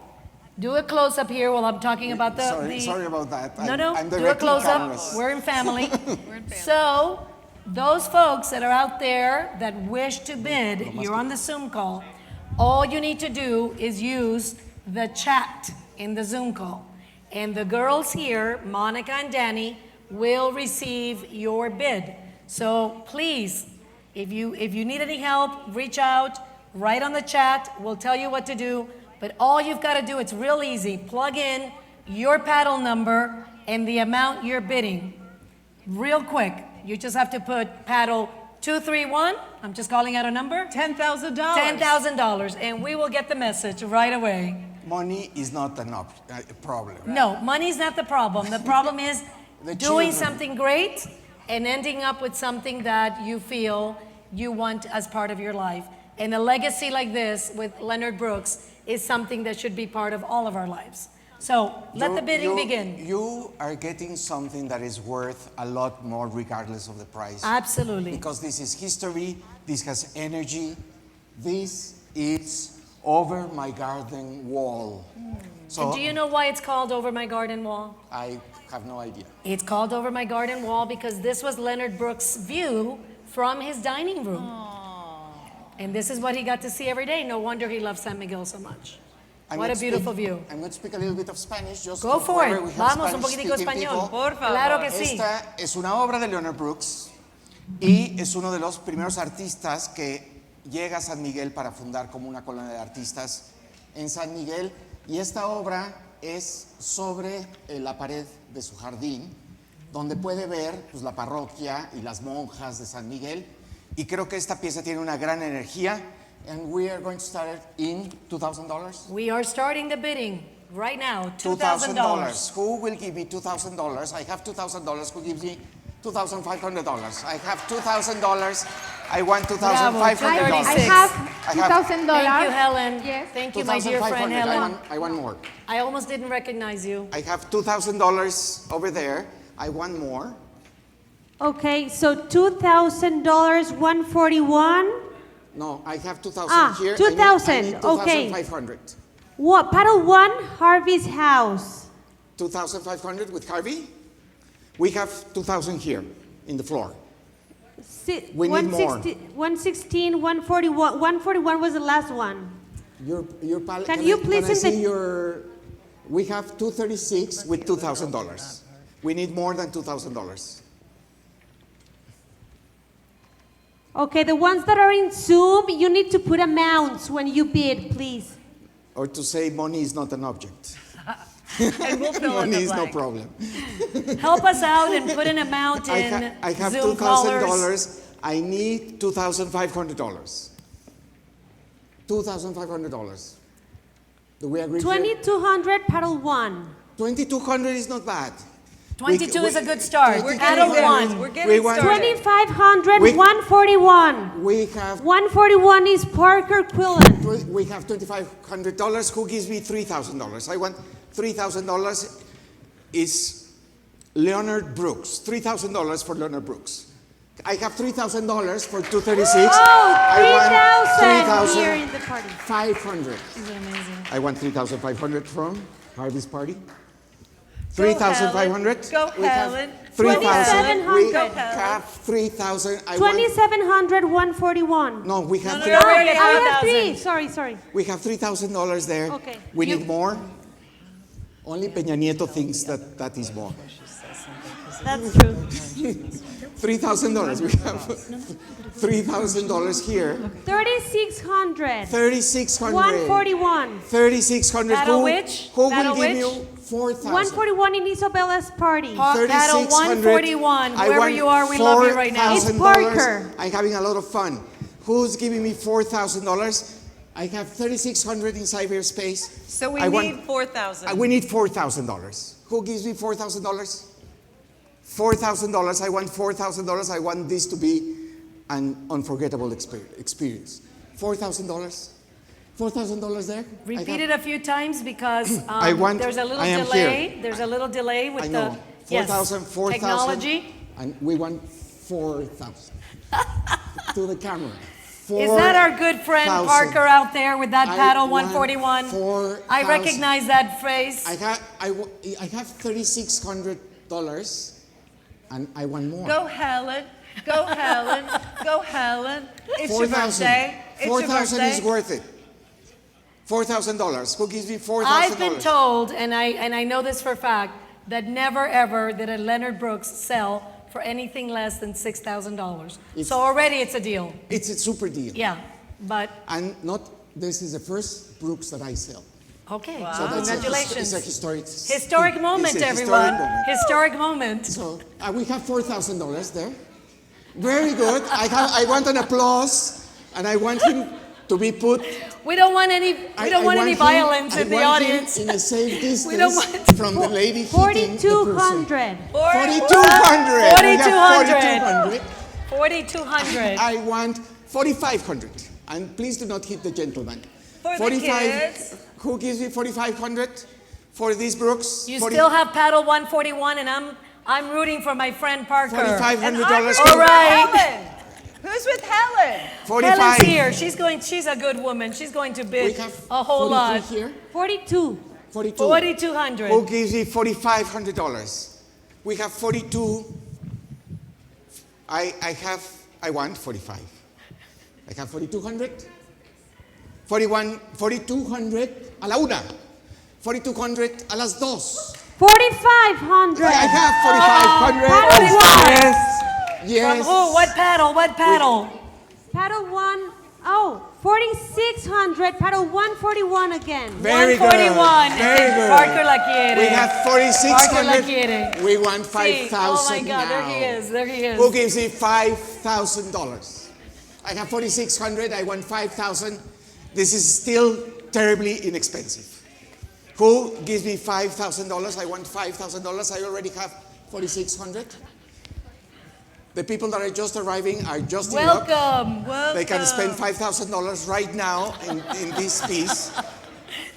do a close-up here while I'm talking about the... Sorry about that. No, I'm do a directing close-up. cameras. We're in family. So, those folks that are out there that wish to bid, you're on the Zoom call. All you need to do is use the chat in the Zoom call. And the girls here, Monica and Danny, will receive your bid. So please, if you need any help, reach out, write on the chat. We'll tell you what to do. But all you've got to do, it's real easy. Plug in your paddle number and the amount you're bidding. Real quick. You just have to put paddle 231. I'm just calling out a number. $10,000. $10,000, and we will get the message right away. Money is not a problem. No, money's not the problem. The problem is The doing children. something great and ending up with something that you feel you want as part of your life. And a legacy like this with Leonard Brooks is something that should be part of all of our lives. So let the bidding begin. You are getting something that is worth a lot more regardless of the price. Absolutely. Because this is history, this has energy, this is Over My Garden Wall. So And do you know why it's called Over My Garden Wall? I have no idea. It's called Over My Garden Wall because this was Leonard Brooks' view from his dining room. And this is what he got to see every day. No wonder he loved San Miguel so much. What a beautiful view. I'm going to speak a little bit of Spanish. Just Go for wherever it. we have Vamos, un poquitico Spanish-speaking español. people. Por favor. Claro que sí. Esta es una obra de Leonard Brooks y es uno de los primeros artistas que llega a San Miguel para fundar como una colonia de artistas en San Miguel. Y esta obra es sobre la pared de su jardín, donde puede ver pues, la parroquia y las monjas de San Miguel. Y creo que esta pieza tiene una gran energía. And we are going to start it in $2,000. We are starting the bidding right now. $2,000. $2,000. Who will give me $2,000? I have $2,000. Who gives me $2,500? I have $2,000. I want $2,500. I have I have $2,000. Thank you, Helen. Yes. Thank you, my dear friend $2,500. Helen. I want more. I almost didn't recognize you. I have $2,000 over there. I want more. Okay, so $2,000, 141. No, I have 2,000 Ah, here. 2,000, I need okay. 2,500. What? Paddle 1, Harvey's house. 2,500 with Harvey. We have 2,000 here in the floor. We need more. 116, 141. 141 was the last one. Your pal- Can you please can I see in the- your? We have 236 with $2,000. We need more than $2,000. Okay, the ones that are in Zoom, you need to put amounts when you bid, please. Or to say money is not an object. And we'll fill in Money the is no blank. problem. Help us out and put an amount in I have Zoom callers. $2,000. I need $2,500. $2,500. Do we agree? 2,200 paddle 1. 2,200 is not bad. 22 is a good start. We're Paddle getting there. one. We're We getting want- started. 2,500 We- 141. We have 141 is Parker Quillen. we have $2,500. Who gives me $3,000? I want $3,000 is Leonard Brooks. $3,000 for Leonard Brooks. I have $3,000 for 236. Oh, I want 3,000 here in the party. 3,500. Isn't it amazing? I want 3,500 from Harvey's party. Go, 3,500. Helen. Go, We have Helen. 3,000. We 2,700. have 3,000. I want. 2,700 141. No, we have No, three- no, we already I have have 1,000. 3. Sorry. we have $3,000 there. Okay. We need more. Only Peña Nieto thinks that that is more. That's true. $3,000. We have $3,000 here. 3,600. 3,600. 141. 3,600. Paddle Who, which? who Paddle will give which? you 4,000? 141 in Isabella's party. Paddle 141. I Wherever want you are, we love you right now. It's $4,000. Parker. I'm having a lot of fun. Who's giving me $4,000? I have 3,600 in cyberspace. So we I want- need 4,000. We need $4,000. Who gives me $4,000? $4,000. I want $4,000. I want this to be an unforgettable experience. $4,000. $4,000 there. Repeat it a few times because I want- there's a little I am delay. here. There's a little delay with I the know. 4,000, 4,000. technology. And we want 4,000. To the camera. Is that our good friend 4,000. Parker out there with that I paddle want 141? 4,000. I recognize that face. I have $3,600 and I want more. Go, Helen. Go, Helen. Go, Helen. It's your 4,000. birthday. It's your 4,000 birthday. is worth it. $4,000. Who gives me $4,000? I've been told, and I know this for a fact, that never ever did a Leonard Brooks sell for anything less than $6,000. So already it's a deal. It's a super deal. Yeah, but And this is the first Brooks that I sell. okay. So that's Congratulations. it's a historic Moment, it's a everyone. historic moment. Historic moment. So we have $4,000 there. Very good. I want an applause, and I want him to be put. We don't want any. We don't want any violence in the audience. In a safe distance We don't want- from the lady hitting the person. 4,200. 4,200. We have 4,200. 4,200. 4,200. I want 4,500. And please do not hit the gentleman. For the kids. Who gives me 4,500 for these Brooks? You still have paddle 141, and I'm rooting for my friend Parker. And $4,500. I'm rooting All for right. Helen. Who's with Helen? 45. Helen's here. She's a good woman. She's going to We bid have a whole 43 lot. here. 42. 42. 4,200. Who gives me $4,500? We have 42. I want 45. I have 4,200. 4,200 a la una. 4,200 a las dos. 4,500. I have 4,500. Yes. From Yes. who? What paddle? What paddle? Paddle 1. Oh, 4,600. Paddle 141 again. Very good. 141. Very good. Parker la quiere. We have Parker la 4,600. quiere. We want Sí. 5,000 Oh my God, now. there he is. There he is. Who gives me $5,000? I have 4,600. I want 5,000. This is still terribly inexpensive. Who gives me $5,000? I want $5,000. I already have 4,600. The people that are just arriving are just in luck. Welcome. They can spend $5,000 right now in this piece.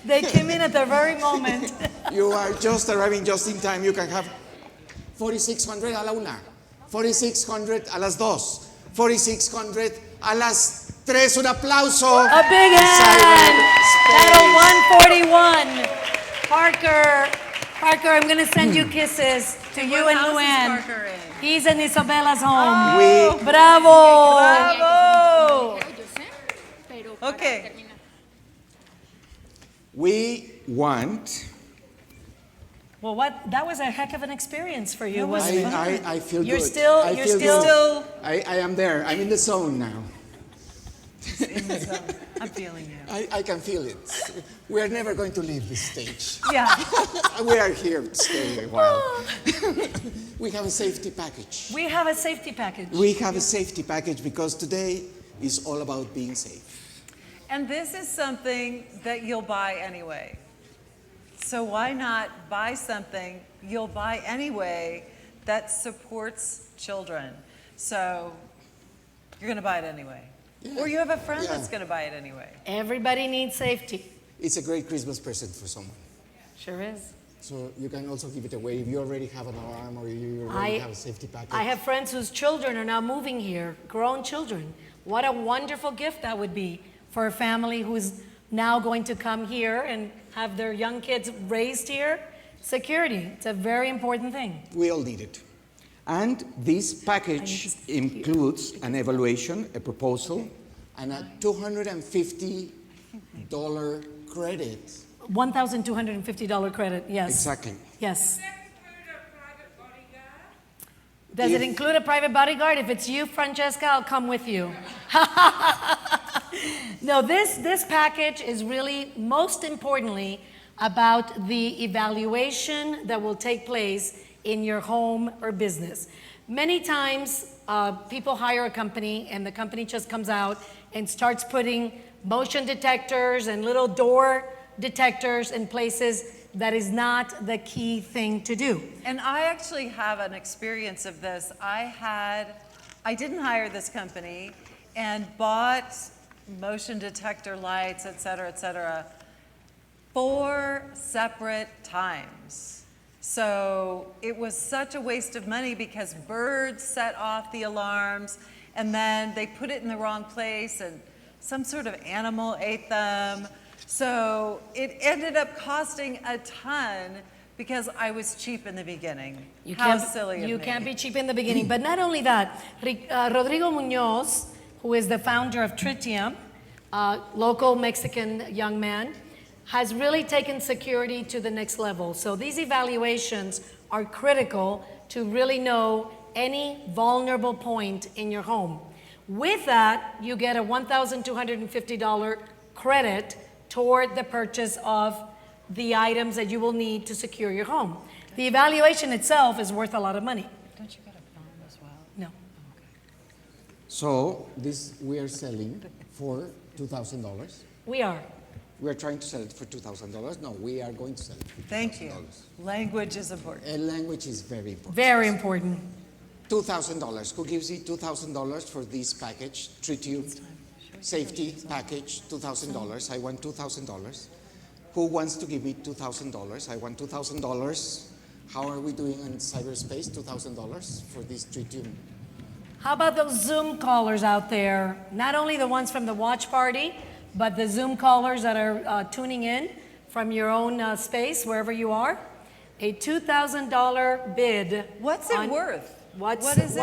They came in at the very moment. You are just arriving just in time. You can have 4,600 a la una, 4,600 a las dos, 4,600 a las tres. Un aplauso. A big hand. Paddle 141. Parker, I'm going to send you kisses to you and house is Luann. Parker in? He's in Isabella's home. We- Bravo. Bravo. Okay. We want. Well, that was a heck of an experience for you, wasn't it? I feel You're good. still- I you're feel still- good. I am there. I'm in the zone now. in the zone. I'm feeling you. I can feel it. We are never going to leave this stage. Yeah. We are here to stay a while. We have a safety package. We have a safety package. We have a safety package because today is all about being safe. And this is something that you'll buy anyway. So why not buy something you'll buy anyway that supports children? So you're going to buy it anyway. Yeah. Or you have a friend Yeah. that's going to buy it anyway. Everybody needs safety. It's a great Christmas present for someone. Sure is. So you can also give it away if you already have an alarm or you already have a safety package. I have friends whose children are now moving here, grown children. What a wonderful gift that would be for a family who's now going to come here and have their young kids raised here. Security, it's a very important thing. We all need it. And this package includes an evaluation, a proposal, and a $250 credit. $1,250 credit, yes. Exactly. Yes. Does it include a private bodyguard? If it's you, Francesca, I'll come with you. No, this package is really, most importantly, about the evaluation that will take place in your home or business. Many times, people hire a company and the company just comes out and starts putting motion detectors and little door detectors in places that is not the key thing to do. And I actually have an experience of this. I didn't hire this company and bought motion detector lights, et cetera, 4 separate times. So it was such a waste of money because birds set off the alarms and then they put it in the wrong place and some sort of animal ate them. So it ended up costing a ton because I was cheap in the beginning. How silly of me. You can't be cheap in the beginning. But not only that, Rodrigo Munoz, who is the founder of Tritium, local Mexican young man, has really taken security to the next level. So these evaluations are critical to really know any vulnerable point in your home. With that, you get a $1,250 credit toward the purchase of the items that you will need to secure your home. The evaluation itself is worth a lot of money. Don't you get a phone as well? No. So this we are selling for $2,000. We are. We are trying to sell it for $2,000. No, we are going to sell it for $2,000. Thank you. Language is important. Language is very important. Very important. $2,000. Who gives you $2,000 for this package? Tritium safety package, $2,000. I want $2,000. Who wants to give me $2,000? I want $2,000. How are we doing in cyberspace? $2,000 for this Tritium. How about those Zoom callers out there? Not only the ones from the watch party, but the Zoom callers that are tuning in from your own space, wherever you are. A $2,000 bid. What's it worth? What is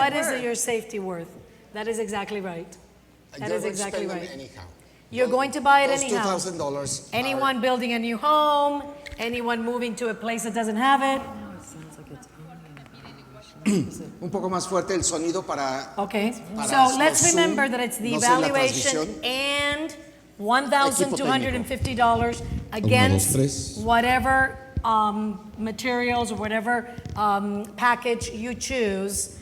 your safety worth? That is exactly right. That is exactly right. Anyhow. You're going to buy it Those anyhow. $2,000. Anyone building a new home, anyone moving to a place that doesn't have it. Un poco más fuerte el sonido para. Okay, para so let's Zoom, remember that it's the no sé la evaluation transmisión. and $1,250 against whatever materials or whatever package you choose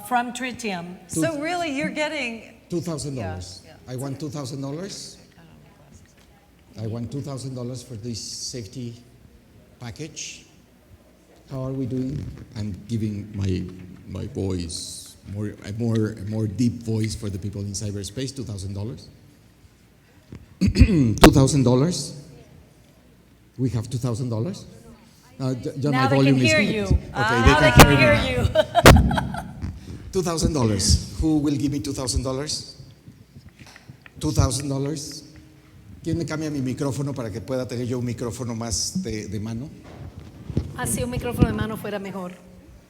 from Tritium. So really, you're getting $2,000. Yeah. I want $2,000. I want $2,000 for this safety package. How are we doing? I'm giving my voice, a more deep voice for the people in cyberspace, $2,000. $2,000? We have $2,000? Now they can hear you. Okay, Now they can hear you. $2,000. Who will give me $2,000? $2,000. ¿Quién me cambia mi micrófono para que pueda tener yo un micrófono más de mano? Así un micrófono de mano fuera mejor.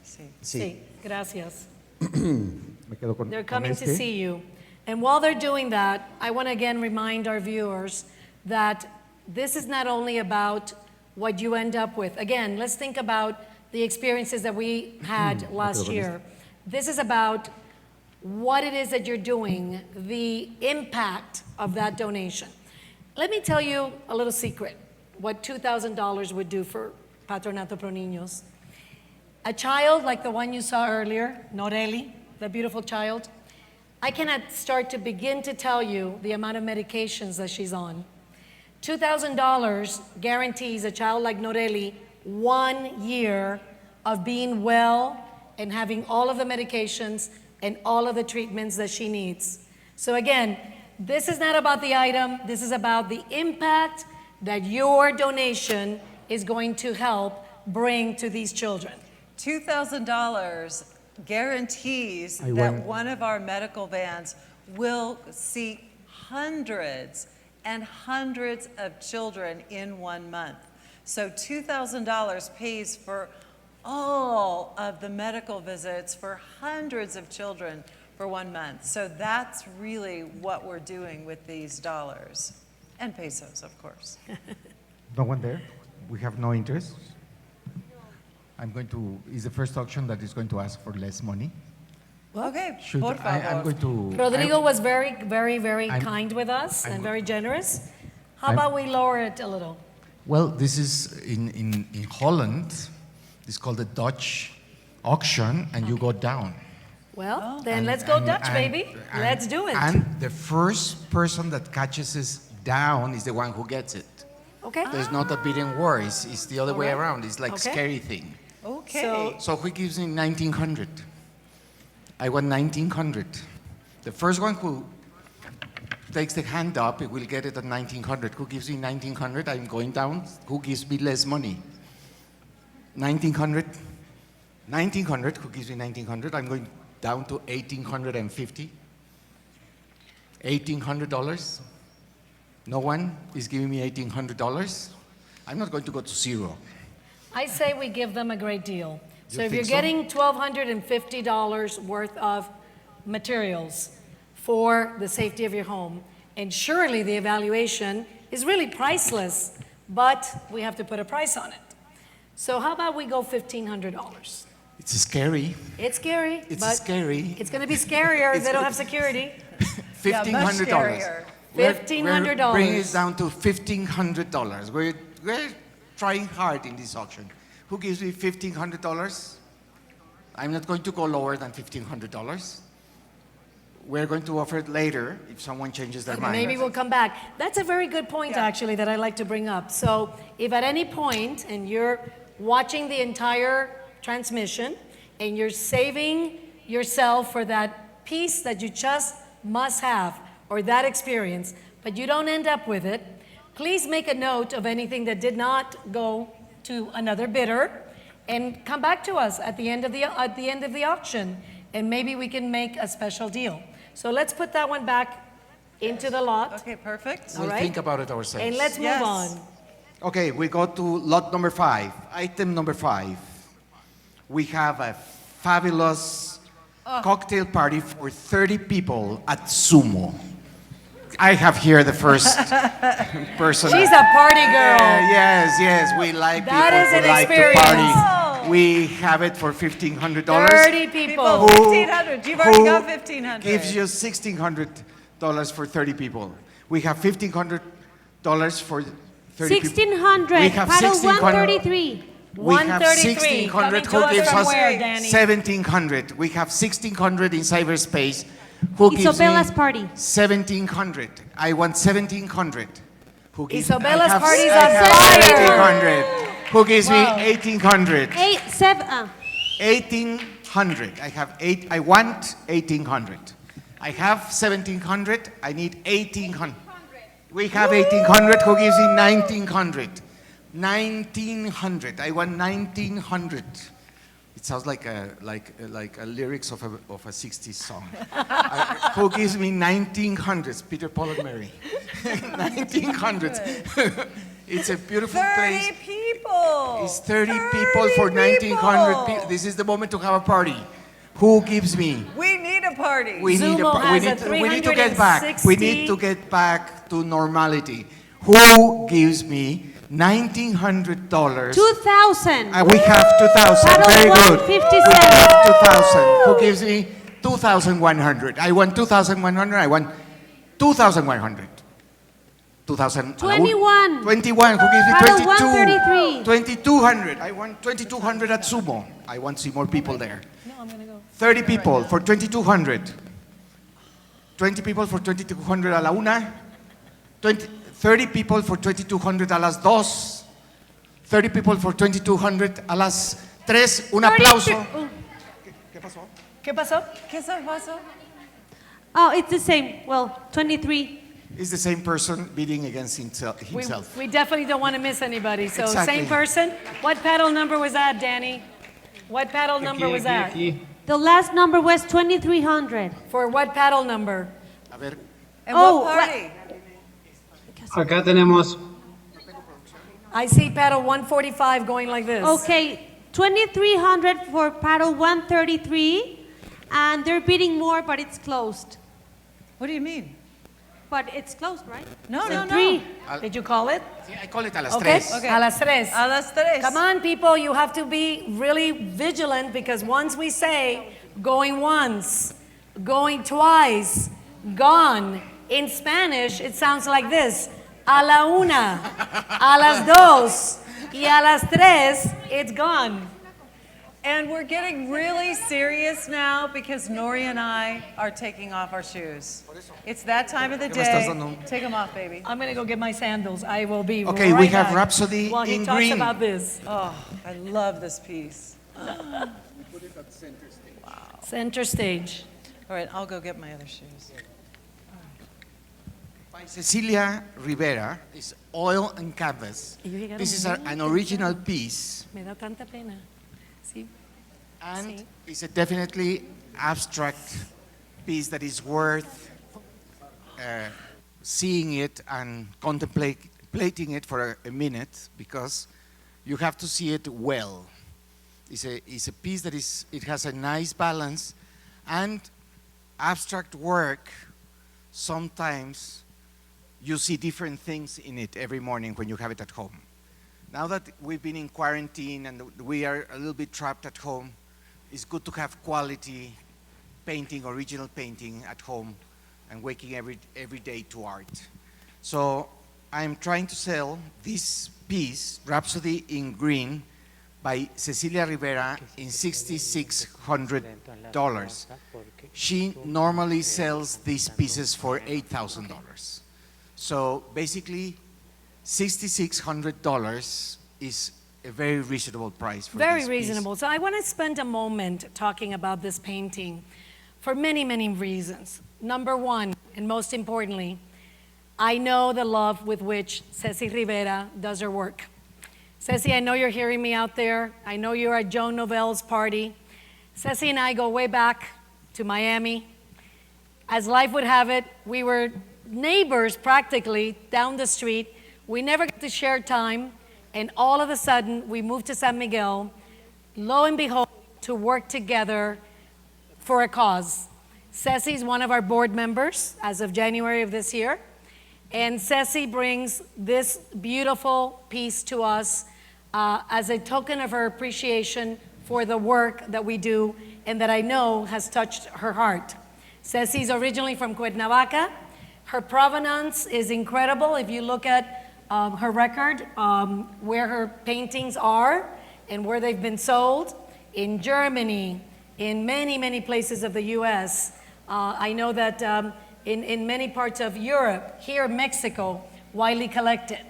Sí. Sí, gracias. Me quedo con, They're coming to see you. And while they're doing that, I want to again remind our viewers that this is not only about what you end up with. Again, let's think about the experiences that we had last year. This is about what it is that you're doing, the impact of that donation. Let me tell you a little secret, what $2,000 would do for Patronato Pro Niños. A child like the one you saw earlier, Noreli, the beautiful child, I cannot start to begin to tell you the amount of medications that she's on. $2,000 guarantees a child like Noreli 1 year of being well and having all of the medications and all of the treatments that she needs. So again, this is not about the item, this is about the impact that your donation is going to help bring to these children. $2,000 guarantees that one of our medical vans will see hundreds and hundreds of children in 1 month. So $2,000 pays for all of the medical visits for hundreds of children for 1 month. So that's really what we're doing with these dollars. And pesos, of course. No one there? We have no interest? Is the first auction that is going to ask for less money? Okay, Should por I'm favor. going to... Rodrigo was very, very, very I'm- kind with us and I'm- very generous. How I'm- about we lower it a little? Well, this is in Holland. It's called the Dutch auction, and you go down. Well, then And- let's go and- Dutch, and- baby. and- Let's do it. And the first person that catches us down is the one who gets it. Okay. There's not a bidding war. It's the other way All right. around. It's like Okay. scary thing. Okay. So who gives me 1,900? I want 1,900. The first one who takes the hand up, it will get it at 1,900. Who gives me 1,900? I'm going down. Who gives me less money? 1,900. 1,900. Who gives me 1,900? I'm going down to 1,850. $1,800. No one is giving me $1,800. I'm not going to go to zero. I say we give them a great deal. So You if you're think so? getting $1,250 worth of materials for the safety of your home, and surely the evaluation is really priceless, but we have to put a price on it. So how about we go $1,500? It's scary. It's scary, It's but scary. it's going to be scarier if they don't have security. $1,500. $1,500. Bring it down to $1,500. We're trying hard in this auction. Who gives me $1,500? I'm not going to go lower than $1,500. We're going to offer it later if someone changes their mind. Maybe we'll come back. That's a very good point, actually, that I'd like to bring up. So if at any point, and you're watching the entire transmission, and you're saving yourself for that piece that you just must have, or that experience, but you don't end up with it, please make a note of anything that did not go to another bidder, and come back to us at the end of the auction, and maybe we can make a special deal. So let's put that one back into the lot. Okay, perfect. We'll think about it ourselves. And let's move on. Okay, we go to lot number 5. Item number 5. We have a fabulous cocktail party for 30 people at Sumo. I have here the first person. She's a party girl. Yes, we like That people is who an like to experience. party. We have it for $1,500. 30 people. Who- $1,500. You've already who got $1,500. Gives you $1,600 for 30 people. We have $1,500 for 30 people. 1,600. We have Paddle 1,600. 133. We have 133. 1,600. Coming to Who us gives from us where, Danny? 1,700? We have 1,600 in cyberspace. Who gives me Isabella's party. 1,700? I want 1,700. Who gives Isabella's I have- party's I on have fire. 1,700. Who gives me Wow. 1,800? 7. 1,800. I want 1,800. I have 1,700. I need 1,800. We have 1,800. Who gives me 1,900? 1,900. I want 1,900. It sounds like a lyrics of a 60s song. Who gives me 1,900? Peter, Paul, and Mary. 1,900. It's a beautiful 30 place. people. It's 30 people for 1,900 people. This is the moment to have a party. Who gives me? We need a party. We need Zumo we has a need to get back. We need 360. to get back to normality. Who gives me $1,900? 2,000. We have 2,000. Paddle Very good. 157. We have 2,000. Who gives me 2,100. I want 2,100. I want 2,100. 2,000. 21. 21. Who gives me Paddle 22? 133. 2,200. I want 2,200 at Sumo. I want to see more people there. 30 people for 2,200. 20 people for 2,200 a la una. 30 people for 2,200 a las dos. 30 people for 2,200 a las tres. Un aplauso. ¿Qué pasó? ¿Qué pasó? Oh, it's the same. Well, 23. It's the same person bidding against himself. We definitely don't want to miss anybody. So Exactly. same person. What paddle number was that, Danny? What paddle number was that? The last number was 2,300. For what paddle number? A ver. And Oh, what party? Acá tenemos I see paddle 145 going like this. Okay, 2,300 for paddle 133, and they're bidding more, but it's closed. What do you mean? But it's closed, right? No, no, no. Three. Did you call it? I call it a las Okay. tres. A las tres. A las tres. Come on, people, you have to be really vigilant because once we say going once, going twice, gone, in Spanish, it sounds like this. A la una, a las dos, y a las tres, it's gone. And we're getting really serious now because Nori and I are taking off our shoes. It's that time of the ¿Qué me estás day. dando? Take them off, baby. I'm gonna go get my sandals. I will be Okay, right we have back Rhapsody while he in talks green. about this. Oh, I love this piece. Center stage. All right, I'll go get my other shoes. By Cecilia Rivera is oil and canvas. Ellos llegaron This is muy an bien. original piece, Me da tanta pena. Sí. and Sí. it's a definitely abstract piece that is worth seeing it and contemplating it for a minute, because you have to see it well. It's a piece that it has a nice balance, and abstract work, sometimes you see different things in it every morning when you have it at home. Now that we've been in quarantine and we are a little bit trapped at home, it's good to have quality painting, original painting at home, and waking every day to art. So I'm trying to sell this piece, Rhapsody in Green, by Cecilia Rivera in $6,600. She normally sells these pieces for $8,000. So basically, $6,600 is a very reasonable price for Very this reasonable. So I want to spend a moment talking about this painting for many, many reasons. Number one, and most importantly, I know the love with which Ceci Rivera does her work. Ceci, I know you're hearing me out there. I know you're at Joan Novell's party. Ceci and I go way back to Miami. As life would have it, we were neighbors practically down the street. We never got to share time, and all of a sudden, we moved to San Miguel, lo and behold, to work together for a cause. Ceci's one of our board members as of January of this year, and Ceci brings this beautiful piece to us as a token of her appreciation for the work that we do and that I know has touched her heart. Ceci's originally from Cuernavaca. Her provenance is incredible. If you look at her record, where her paintings are and where they've been sold, in Germany, in many, many places of the US. I know that in many parts of Europe, here Mexico, widely collected.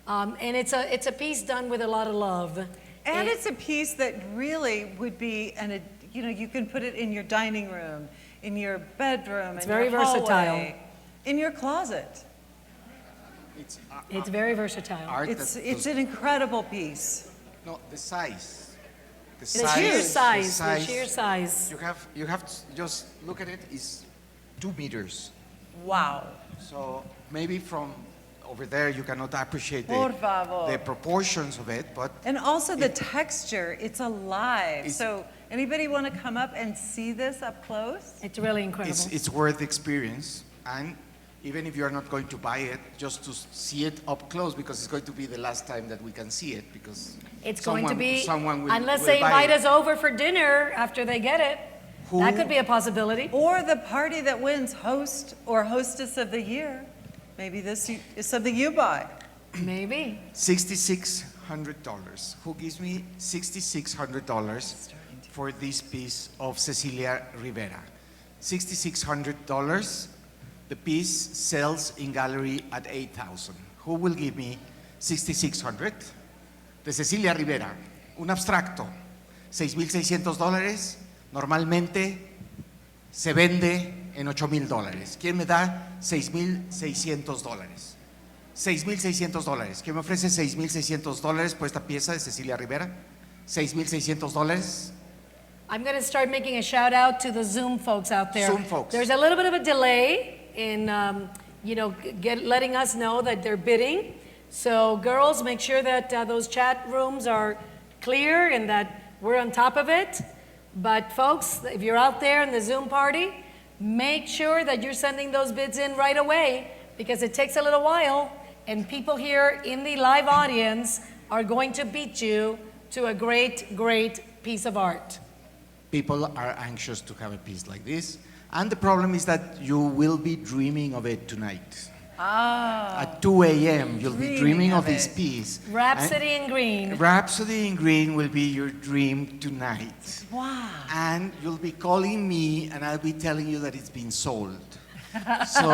And it's a piece done with a lot of love. And it's a piece that really would be, you can put it in your dining room, in your bedroom, It's in very your hallway, versatile. in your closet. It's very versatile. It's an incredible piece. No, the size. The sheer size, the sheer size. You have to just look at it. It's 2 meters. Wow. So maybe from over there you cannot appreciate Por favor. the proportions of it, but And also the texture, it's alive. So anybody want to come up and see this up close? It's really incredible. it's worth the experience. And even if you are not going to buy it, just to see it up close, because it's going to be the last time that we can see it, because It's going to be, someone will, unless will they buy invite it. us over for dinner after they get it. That could be a possibility. Or the party that wins host or hostess of the year. Maybe this is something you buy. Maybe. $6,600. Who gives me $6,600 for this piece of Cecilia Rivera? $6,600. The piece sells in gallery at $8,000. Who will give me $6,600? De Cecilia Rivera, un abstracto, $6,600. Normalmente se vende en $8,000. ¿Quién me da $6,600? $6,600. ¿Quién me ofrece $6,600 por esta pieza de Cecilia Rivera? $6,600. I'm going to start making a shout out to the Zoom folks out there. Zoom folks. There's a little bit of a delay in, letting us know that they're bidding. So girls, make sure that those chat rooms are clear and that we're on top of it. But folks, if you're out there in the Zoom party, make sure that you're sending those bids in right away because it takes a little while and people here in the live audience are going to beat you to a great, great piece of art. People are anxious to have a piece like this. And the problem is that you will be dreaming of it tonight. At 2 a.m., you'll be dreaming of this piece. Rhapsody in Green. Rhapsody in Green will be your dream tonight. Wow. And you'll be calling me and I'll be telling you that it's been sold. So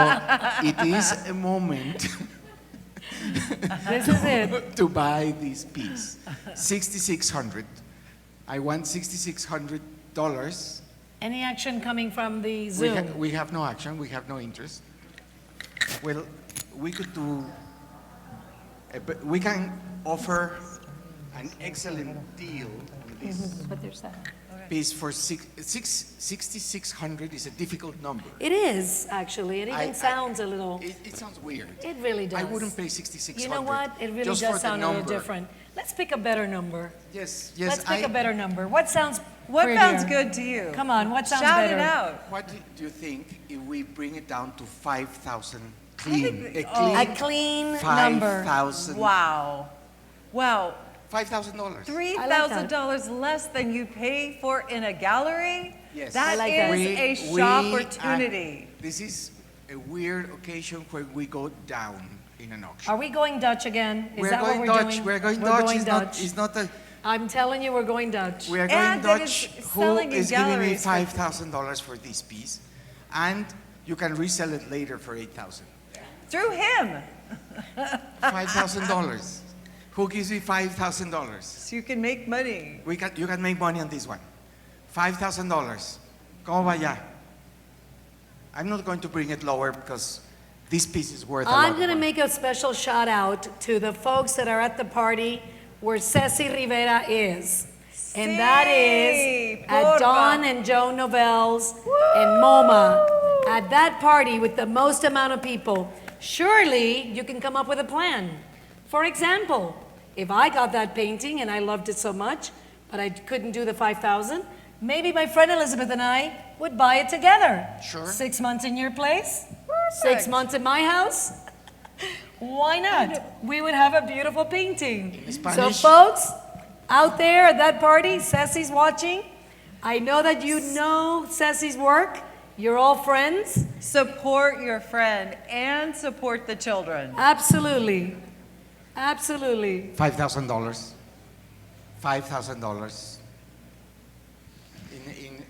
it is a moment This is it. to buy this piece. $6,600. I want $6,600. Any action coming from the Zoom? We have no action, we have no interest. Well, we could do, we can offer an excellent deal on this But there's that. piece for $6,600 is a difficult number. It is, actually. It even sounds a little... It sounds weird. It really does. I wouldn't pay $6,600. You know what? It really just does for the sound a little number. different. Let's pick a better number. Yes, Let's pick a better number. What sounds What prettier? sounds good to you? Come on, what sounds Shout better? it out. What do you think if we bring it down to 5,000 I clean? think- A clean number. 5,000. Wow. Wow. $5,000. $3,000 less than you pay for in a gallery? Yes. That I like is that. a shopportunity. This is a weird occasion where we go down in an auction. Are we going Dutch again? Is We're that going what we're Dutch. doing? We're going We're Dutch. going It's not a. I'm telling you, we're going Dutch. We are going And that Dutch. is Who selling in is giving me galleries. $5,000 for this piece, and you can resell it later for $8,000. Through him. $5,000. Who gives me $5,000? So you can make money. You can make money on this one. $5,000. ¿Cómo va ya? I'm not going to bring it lower because this piece is worth a lot. I'm going to make a special shout out to the folks that are at the party where Ceci Rivera is. And that is at porfa. Dawn and Joe Novell's and MoMA. At that party with the most amount of people, surely you can come up with a plan. For example, if I got that painting and I loved it so much, but I couldn't do the 5,000, maybe my friend Elizabeth and I would buy it together. Sure. 6 months in your place, 6 months in my house. Why not? We would have a beautiful painting. So Spanish. folks, out there at that party, Ceci's watching. I know that you know Ceci's work. You're all friends. Support your friend and support the children. Absolutely. Absolutely. $5,000. $5,000.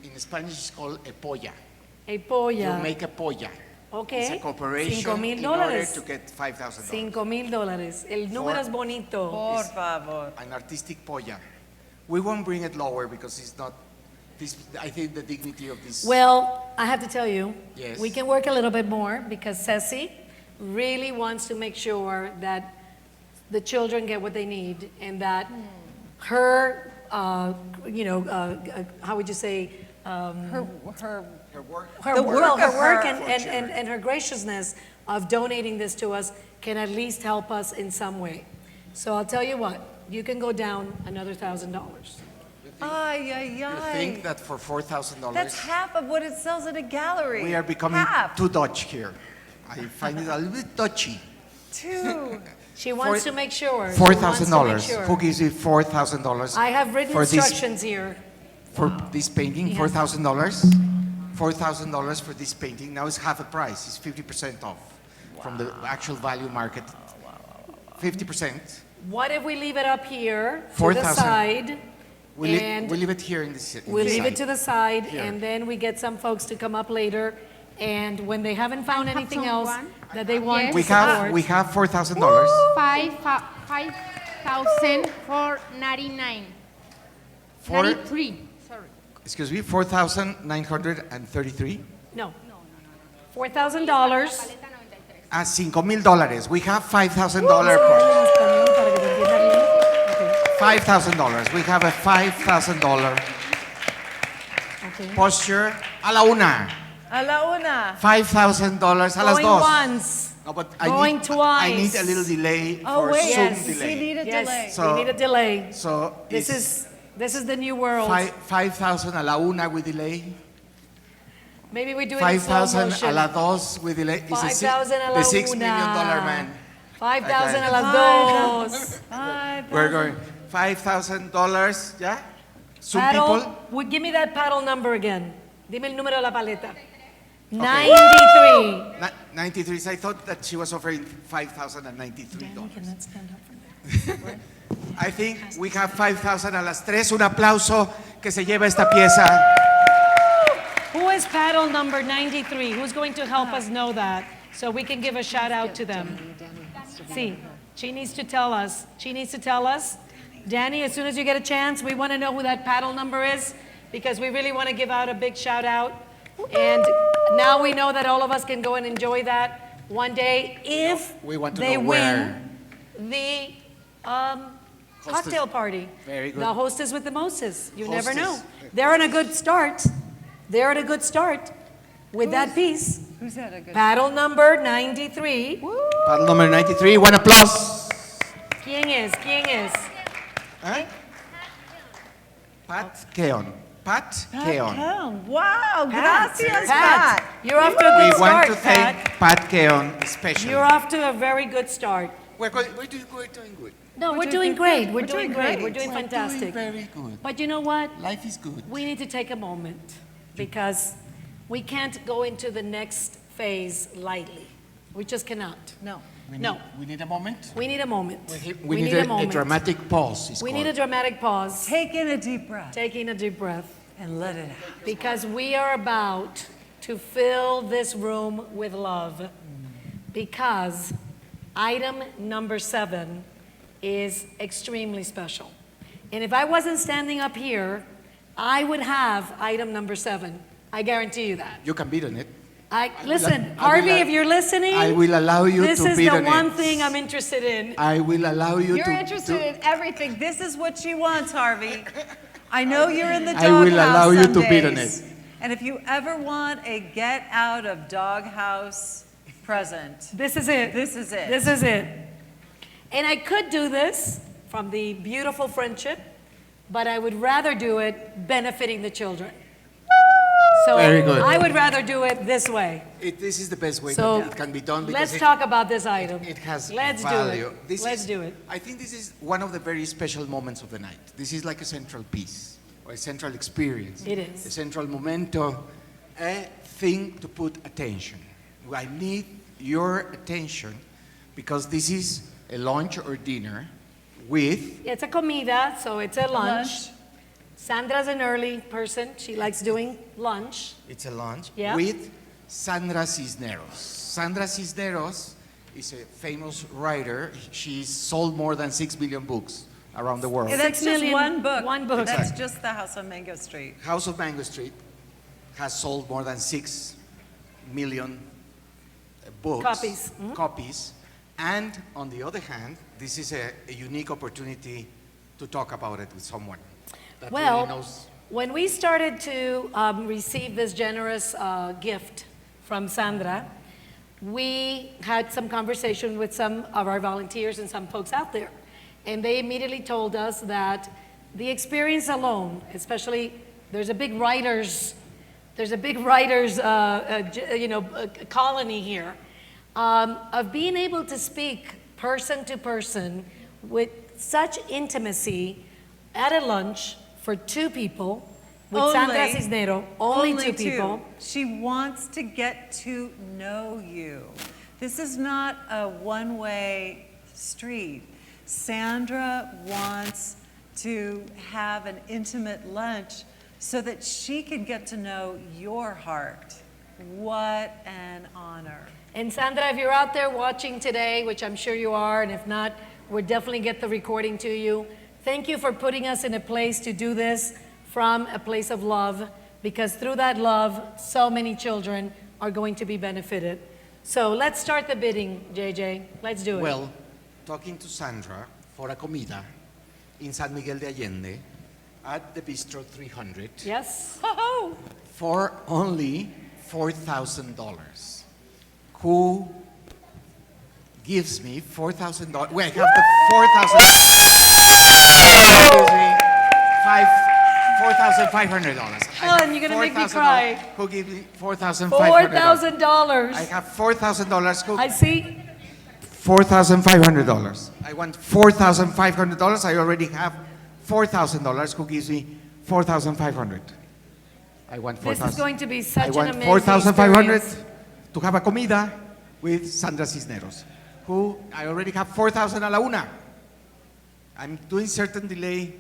In Spanish, it's called a polla. A polla. You make a polla. Okay. It's a corporation $5,000 in order to get $5,000. $5,000. El número es bonito. Por favor. An artistic polla. We won't bring it lower because it's not. This, I think the dignity of this. Well, I have to tell you, Yes. we can work a little bit more because Ceci really wants to make sure that the children get what they need and that her, how would you say, Her work. her The work, work of her work her. and her graciousness of donating this to us can at least help us in some way. So I'll tell you what, you can go down another $1,000. Ay, ay, You ay. think that for $4,000 That's half of what it sells at a gallery. we are becoming half. too Dutch here? I find it a little bit touchy. Two. She wants to make sure. She wants to make $4,000. sure. Who gives you $4,000? I have written for this- instructions here. for this painting, He has- $4,000. $4,000 for this painting. Now it's half the price. It's 50% off from the actual value market. 50%. What if we leave it up here to the 4,000. side? We and leave it here in this. we'll leave it to the side, Here. and then we get some folks to come up later. And when they haven't found anything else that they want to We support. have $4,000. 5,499. For- 93. Sorry. Excuse me, 4,933. No. $4,000. $5,000. We have $5,000. $5,000. We have a $5,000 posture a la una. A la una. $5,000 a las Going dos. once. No, but Going I need twice. a little delay Oh, for wait. Zoom Yes. delay. You need a Yes, delay. So- we need a delay. So This it's is the new world. 5,000 a la una with delay. Maybe we do it in slow 5,000 a la motion. dos with delay. It's 5,000 a la the $6 million una. man. 5,000 a Okay. las dos. We're going $5,000, yeah? Some Paddle, people. give me that paddle number again. Dime el número de la paleta. 93. 93. I thought that she was offering $5,093. I think we have 5,000 a las tres. Un aplauso que se lleva esta pieza. Who is paddle number 93? Who's going to help us know that so we can give a shout out to them? See, she needs to tell us. She needs to tell us. Danny, as soon as you get a chance, we want to know who that paddle number is because we really want to give out a big shout out. And now we know that all of us can go and enjoy that one day if We want to they know win where. the cocktail party. Very good. The hostess with the mostest. You never know. Hostess. They're on a good start. They're at a good start with that piece. Who's that a good? Paddle number 93. Paddle number 93. One applause. ¿Quién es? ¿Quién es? ¿Eh? Pat Keon. Pat Keon. Wow, Pat. gracias, Pat. Pat. You're off to a good We want start, to Pat. thank Pat Keon especially. You're off to a very good start. We're doing good. No, we're doing great. We're doing great. We're doing fantastic. Very good. But you know what? Life is good. We need to take a moment because we can't go into the next phase lightly. We just cannot. No. No. We need a moment. We need a moment. We need a moment. dramatic pause. It's We called. need a dramatic pause. Take in a deep breath Taking a deep breath. and let it out. Because we are about to fill this room with love. Because item number 7 is extremely special. And if I wasn't standing up here, I would have item number 7. I guarantee you that. You can bid on it. Listen, I will Harvey, al- if you're listening, I will allow you this to is bid the on one it. thing I'm interested in. I will allow you You're to. interested in everything. This is what she wants, Harvey. I know you're in the I will doghouse allow you some to bid on days. it. And if you ever want a get out of doghouse present, This is it. this is it. This is it. And I could do this from the beautiful friendship, but I would rather do it benefiting the children. So Very good. I would rather do it this way. This is the best way So that it can be done because let's it, talk about this item. it has Let's value. do it. This Let's is- do it. I think this is one of the very special moments of the night. This is like a central piece or a central experience. It is. A central momento, a thing to put attention. I need your attention because this is a lunch or dinner with It's a comida, so it's a lunch. Sandra's an early person. She likes doing lunch. It's a lunch Yeah. with Sandra Cisneros. Sandra Cisneros is a famous writer. She's sold more than 6 billion books around the world. Yeah, that's 6 just million, one book. one book. That's just the House on Mango Street. House of Mango Street has sold more than 6 million books. Copies. Mhm. Copies. And on the other hand, this is a unique opportunity to talk about it with someone that really Well, knows. when we started to receive this generous gift from Sandra, we had some conversation with some of our volunteers and some folks out there. And they immediately told us that the experience alone, especially there's a big writers colony here, of being able to speak person to person with such intimacy at a lunch for 2 people with Sandra Cisnero, only two people. She wants to get to know you. This is not a one-way street. Sandra wants to have an intimate lunch so that she can get to know your heart. What an honor. And Sandra, if you're out there watching today, which I'm sure you are, and if not, we'll definitely get the recording to you. Thank you for putting us in a place to do this from a place of love, because through that love, so many children are going to be benefited. So let's start the bidding, JJ. Let's do it. Well, talking to Sandra for a comida in San Miguel de Allende at the Bistro 300. Yes. For only $4,000. Who gives me $4,000? Wait, I have the $4,500. Oh, and you're gonna make me cry. Who gives me $4,500? $4,000. I have $4,000. Who? I see. $4,500. I want $4,500. I already have $4,000. Who gives me $4,500? I want $4,000. This is going to be such I an want amazing $4,500 experience. to have a comida with Sandra Cisneros. Who I already have $4,000 a la una. I'm doing certain delay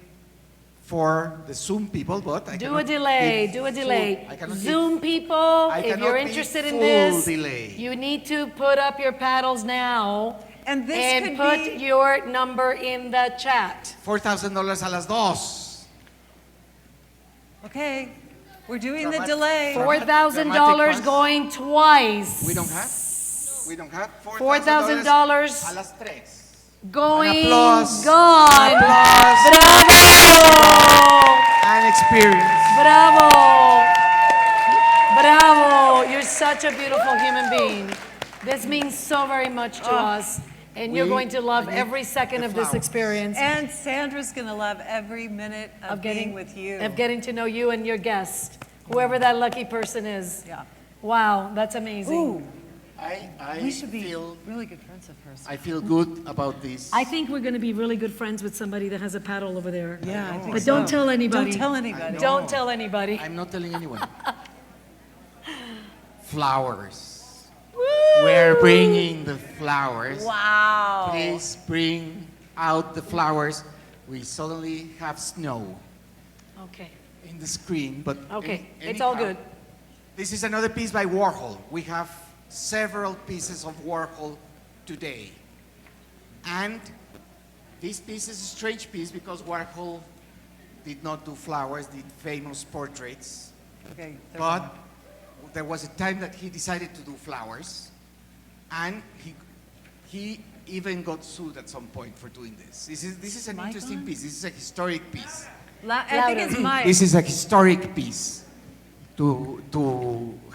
for the Zoom people, but I Do cannot a delay, give do a full- delay. I cannot Zoom give- people, I if cannot you're be interested in full this, delay. you need to put up your paddles now And this and could put be- your number in the chat. $4,000 a las dos. Okay, we're doing the Dramatic- delay. $4,000 going twice. We don't have? We don't have $4,000 a las tres. going, An applause. gone. Applause. Bravo! And experience. Bravo! Bravo! You're such a beautiful human being. This means so very much to us, and you're We going to love need every second the of this flowers. experience. And Sandra's gonna love every minute of being with you. Of getting to know you and your guest, whoever that lucky person is. Yeah. Wow, that's amazing. Ooh. I We should be feel, really good friends with her. I feel good about this. I think we're going to be really good friends with somebody that has a paddle over there. Yeah, I think But so. don't tell anybody. Don't tell anybody. Don't tell anybody. I'm not telling anyone. Flowers. We're bringing the flowers. Wow. Please bring out the flowers. We suddenly have snow Okay. in the screen, but Okay, it's all good. This is another piece by Warhol. We have several pieces of Warhol today. And this piece is a strange piece because Warhol did not do flowers, did famous portraits. Okay. But there was a time that he decided to do flowers, and he even got sued at some point for doing this. This is an interesting piece. This is a historic piece. I think it's Mike. This is a historic piece to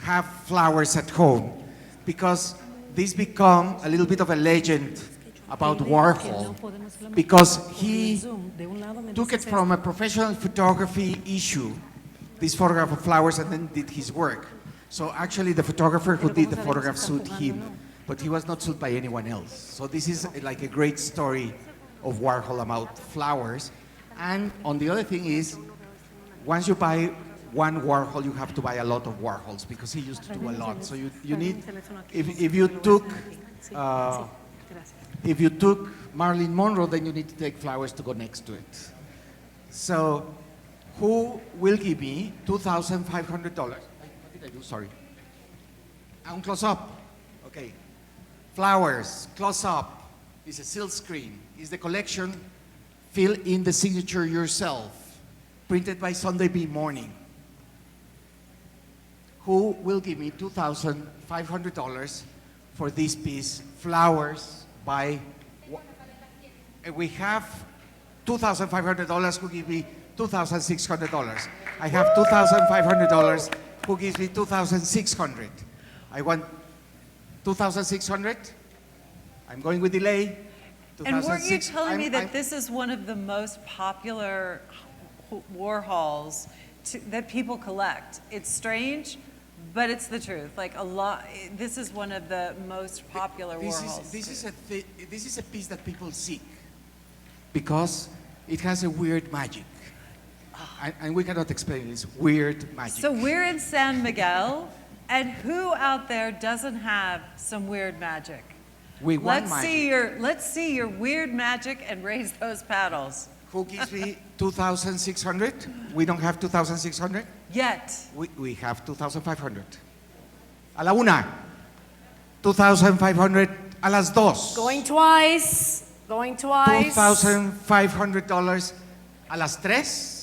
have flowers at home, because this become a little bit of a legend about Warhol, because he took it from a professional photography issue, this photograph of flowers, and then did his work. So actually the photographer who did the photograph sued him, but he was not sued by anyone else. So this is like a great story of Warhol about flowers. And on the other thing is, once you buy one Warhol, you have to buy a lot of Warhols, because he used to do a lot. So you need, if you took Marilyn Monroe, then you need to take flowers to go next to it. So who will give me $2,500? What did I do? Sorry. Un close up. Okay. Flowers, close up. It's a silk screen. It's the collection. Fill in the signature yourself. Printed by Sunday B Morning. Who will give me $2,500 for this piece? Flowers by. We have $2,500. Who give me $2,600? I have $2,500. Who gives me $2,600? I want $2,600. I'm going with delay. And weren't you 2006. telling me that this is one of the most popular Warhols that people collect? It's strange, but it's the truth. Like a lot, this is one of the most popular Warhols. This is a piece that people seek because it has a weird magic. And we cannot explain it. It's weird magic. So we're in San Miguel, and who out there doesn't have some weird magic? We want Let's see your weird magic and raise those paddles. Who gives me 2,600? We don't have 2,600? Yet. We have 2,500. A la una. 2,500 a las dos. Going twice. $2,500 a las tres.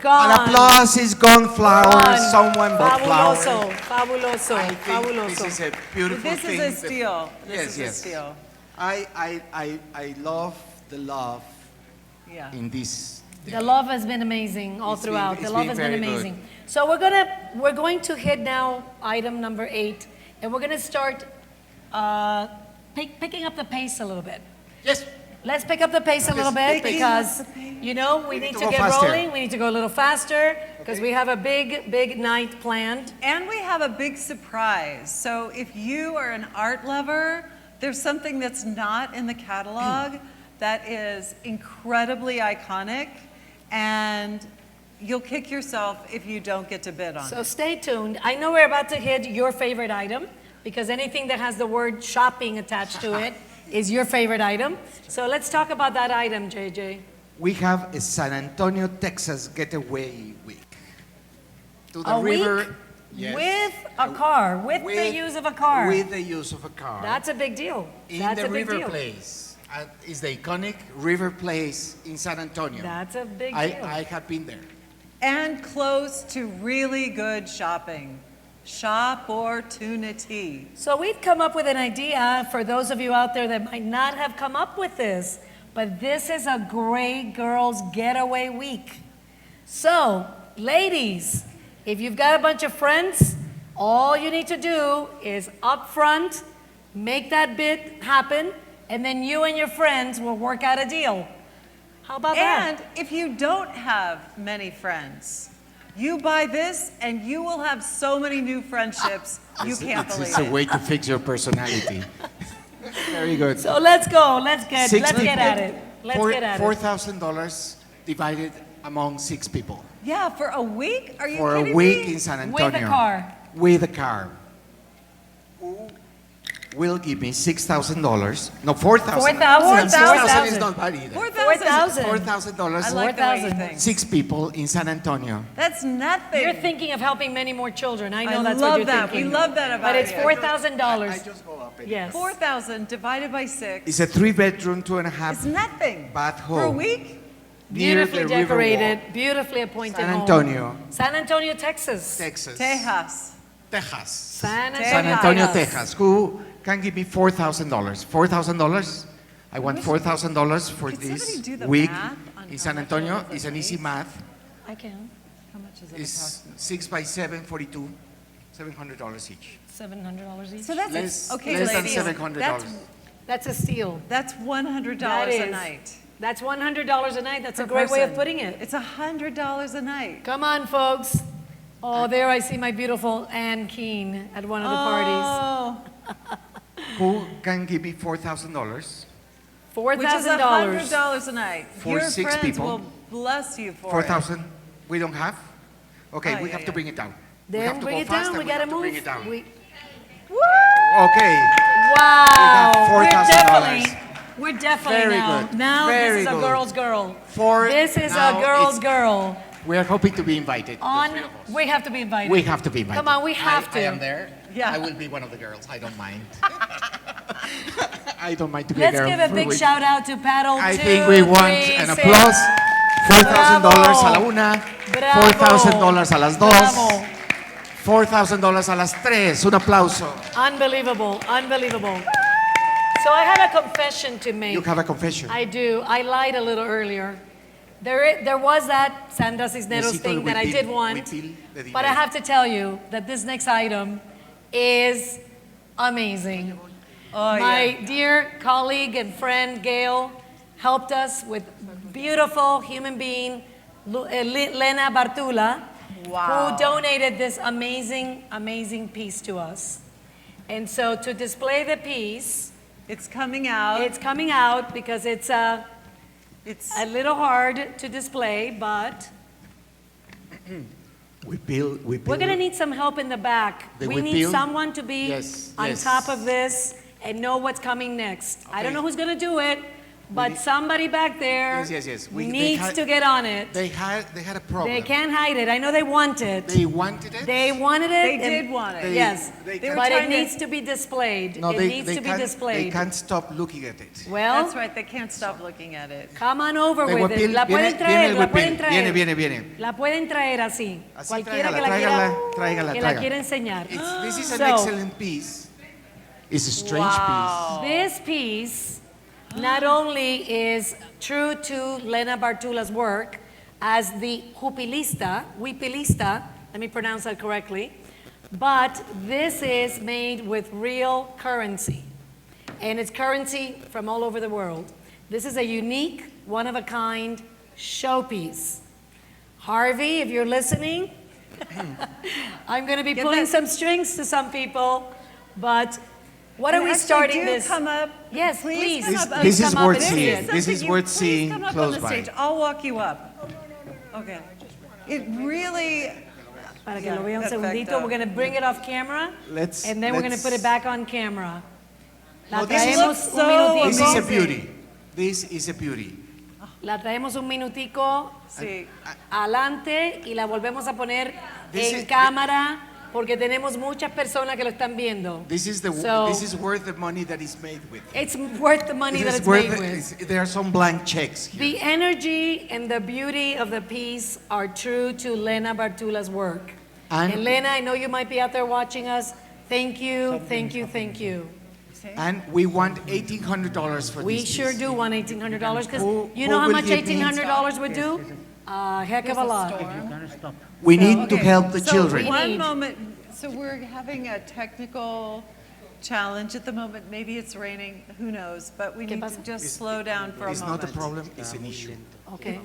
Gone. An applause is gone flowers. Gone. Someone bought flowers. Fabuloso. I think this is a beautiful This thing. is a steal. Yes, yes. A steal. I love the love Yeah. in this. The love has been amazing all It's been- throughout. it's The love been has been very good. amazing. So we're going to hit now item number 8, and we're going to start picking up the pace a little bit. Yes. Let's pick up the pace a little bit because, you know, we need to go get faster. rolling. We need to go a little faster because we have a big night planned. And we have a big surprise. So if you are an art lover, there's something that's not in the catalog that is incredibly iconic, and you'll kick yourself if you don't get to bid on So it. stay tuned. I know we're about to hit your favorite item because anything that has the word shopping attached to it is your favorite item. So let's talk about that item, JJ. We have a San Antonio, Texas getaway week. To the A river. week Yes. with a car, with the use of a car. With the use of a car. That's a big deal. in That's the a big River deal. Place. Is the iconic River Place in San Antonio. That's a big deal. I have been there. And close to really good shopping. Shop-ortunity. So we've come up with an idea for those of you out there that might not have come up with this, but this is a great girls getaway week. So, ladies, if you've got a bunch of friends, all you need to do is up front, make that bid happen, and then you and your friends will work out a deal. How about that? And if you don't have many friends, you buy this and you will have so many new friendships, you can't believe It's a it. way to fix your personality. Very good. So let's go. Let's get at it. Let's get at it. $4,000 divided among 6 people. Yeah, for a week? Are you For a kidding week me? in San Antonio. With a car. With a car. Who will give me $6,000? No, $4,000. $4,000 is not bad either. $4,000. $4,000. I like the way you think. 6 people in San Antonio. That's nothing. You're thinking of helping many more children. I know I that's love what you're that. thinking. We love that about But it's you. $4,000. I just go up. Yes. 4,000 divided by 6. It's a 3-bedroom, 2.5 It's nothing. bath home. For a week? Near Beautifully the Riverwalk. decorated, beautifully appointed San home. Antonio. San Antonio, Texas. Texas. Texas. Texas. San San Antonio, Texas. Who can give me $4,000? $4,000? I want $4,000 for this somebody do the week math on in how San much Antonio. those It's an are easy math. I can. How much is it It's approximately? 6 by 7, 42, $700 each. $700 each. So that's Less- okay, less than ladies. $700. That's a steal. That's $100 That a is. night. That's $100 a night. That's a per great way of person. putting it. It's $100 a night. Come on, folks. Oh, there I see my beautiful Ann Keene at one of the parties. Oh, Who can give me $4,000? which is $4,000. $100 a night. For Your 6 friends people. will bless you for it. 4,000? We don't have? Okay, Oh, we yeah, have to yeah. bring it down. We Then have to bring go it fast down. and We gotta have to bring move. it down. We- Okay. Wow. We have $4,000. We're definitely Very now. good. Now Very this is a good. girl's girl. For This is now, a girl's it's- girl. We are hoping to be invited. the On, three of us. we have to be invited. We have to be invited. Come on, we have to. I am there. Yeah. I will be one of the girls. I don't mind. I don't mind to be Let's there. give a for big week. shout out to Paddle I 2, think we want 3, an 6. applause. $4,000 a la Bravo. una, Bravo. $4,000 a las dos, Bravo. $4,000 a las tres. Un aplauso. Unbelievable, unbelievable. So I have a confession to make. You have a confession. I do. I lied a little earlier. There was that Santa Cisneros Necesito thing that I el did huipil, want, huipil de but I dinero. have to tell you that this next item is amazing. Oh, My yeah. dear colleague and friend Gail helped us with beautiful human being Lena Bartula, Wow. who donated this amazing, amazing piece to us. And so to display the piece, It's coming out. it's coming out because it's a It's little hard to display, but We build. We're gonna need some help in the back. They We will need build- someone to be Yes, on yes. top of this and know what's coming next. I don't Okay. know who's gonna do it, but somebody back there Yes. needs to get on it. They had a problem. They can't hide it. I know they want it. They wanted it. They wanted it. They and- did want it. Yes, they but it trying to- needs to be displayed. No, It they, needs they to be can't. They displayed. can't stop looking at it. Well, That's right, they can't stop looking at it. come on over El with it. huipil La viene- pueden viene traer, el la huipil. pueden traer. Viene. La pueden traer así. Así, Cualquiera tráigala, que la quiera, tráigala, que la tráigala. quiera enseñar. This is an So, excellent piece. It's a strange This piece not only is true to Lena Bartula's work as the huipilista, let me pronounce that correctly, but this is made with real currency. And it's currency from all over the world. This is a unique, one-of-a-kind showpiece. Harvey, if you're listening, I'm going to be Get pulling that- some strings to some people, but what are And we actually, starting do this? come up. Yes, please. come This- up. this is come up worth and seeing. see it. This is Something worth please seeing come up close on the by. stage. I'll walk you up. Okay. It really. Para que Yeah, lo vea un perfecto. segundito, we're going to bring it off camera, Let's- and then we're going to let's- put it back on camera. La No, this is- traemos looks un so minutico. This is a amazing. beauty. This is a beauty. La traemos un minutico Sí. adelante y la volvemos a poner This en is- cámara porque tenemos muchas personas que lo están viendo. This is So- this is worth the money that is made with. It's worth the money This that is it's worth made the- with. there are some blank checks here. The energy and the beauty of the piece are true to Lena Bartula's work. And Lena, I know you might be out there watching us. Thank you, thank you, thank you. And we want $1,800 for We this sure piece. do want $1,800 because Who- you who know how will much give me- $1,800 would do? A heck of a lot. We need to Okay, help the so children. One moment. So we're having a technical challenge at the moment. Maybe it's raining. Who knows? But we need to just slow down for a It's moment. not a problem, it's an issue. Okay.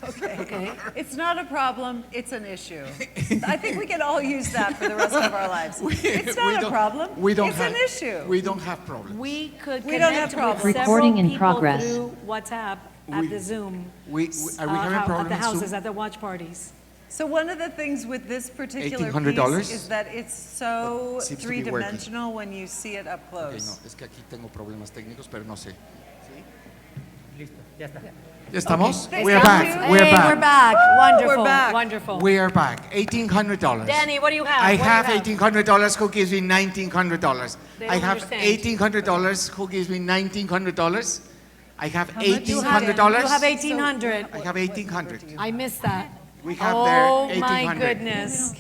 Okay. It's not a problem, it's an issue. I think we can all use that for the rest of our lives. It's we not a don't- problem. we don't it's have- an issue. We don't have problems. We could We don't connect have problems. with Recording several in people progress. through WhatsApp at We- the Zoom. Are we having at problems the in houses, Zoom? at the watch parties. So one of the things with this particular $1,800? piece is that it's so Seems to be working. three-dimensional when you see it up Ok, close. no, es que aquí tengo problemas técnicos, pero no sé. Listo, ya está. ¿Ya estamos? Okay. We're Thank back. you. We're Hey, back. we're back. Wonderful. We're back. Wonderful. We are back. $1,800. Danny, what do you have? I What do you have have? $1,800. Who gives me $1,900? They I don't have understand. $1,800. Who gives me $1,900? I have much you have? You $1,800. have 1,800. I have 1,800. I missed that. We have Oh there my 1,800. goodness.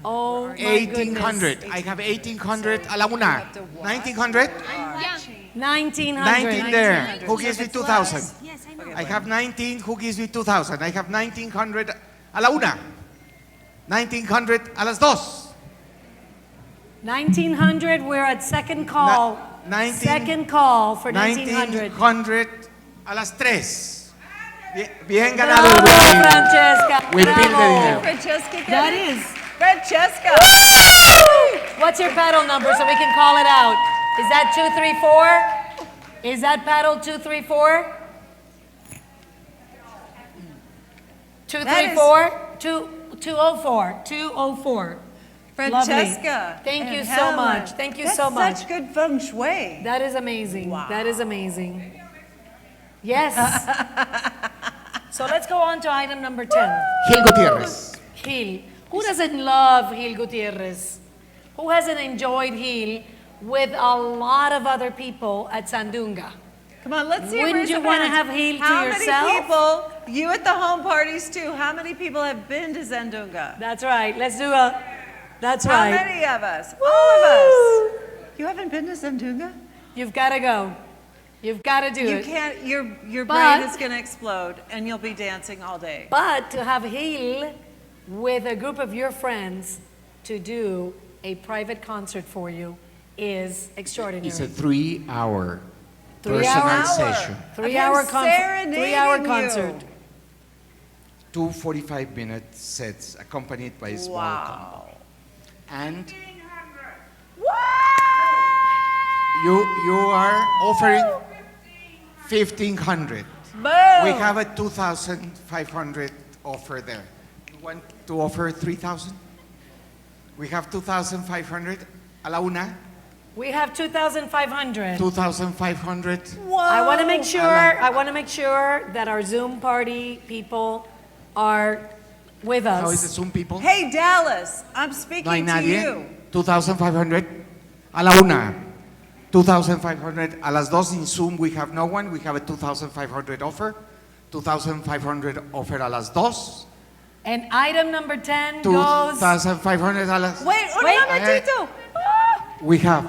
Oh my 1,800. goodness. I have 1,800 a la una. 1,900? 1900. 19 there. Who gives me 2,000? I have 19. Who gives me 2,000? I have 1,900 a la una. 1,900 a las dos. 1900, we're at second call. 19 Second call for 1900. 1,900 a las tres. Bien ganado Bravo, el huipil. Francesca. Huipil de Bravo. dinero. Francesca, That is. Francesca! What's your paddle number so we can call it out? Is that 234? Is that paddle 234? 234? 204. 204. Francesca. Thank you and so Helen. much. Thank you That's so much. such good feng shui. That is amazing. That is amazing. Yes. So let's go on to item number 10. Gil Gutierrez. Gil. Who doesn't love Gil Gutierrez? Who hasn't enjoyed Gil with a lot of other people at Sandunga? Come on, let's see. Wouldn't raise you of wanna hands. have Gil to How yourself? many people, you at the home parties too, how many people have been to Zandunga? That's right. Let's do a. That's How right. many of us? All of us. You haven't been to Zandunga? You've got to go. You've got to do You it. can't, your But- brain is going to explode and you'll be dancing all day. But to have Gil with a group of your friends to do a private concert for you is extraordinary. It's a 3-hour 3 personal hour session. 3 hour serenading 3 hour you. concert. 2 45-minute sets accompanied by a small combo. And you are offering 1,500. Boom. We have a 2,500 offer there. Want to offer 3,000? We have 2,500 a la una. We have 2,500. 2,500. I want to make sure that our Zoom party people are with us. How is the Zoom people? Hey, Dallas, I'm No hay speaking to nadie. you. 2,500 a la una. 2,500 a las dos in Zoom. We have no one. We have a 2,500 offer. 2,500 offer a las dos. And item number 10 goes. 2,500 a las. Wait, un momentito. We have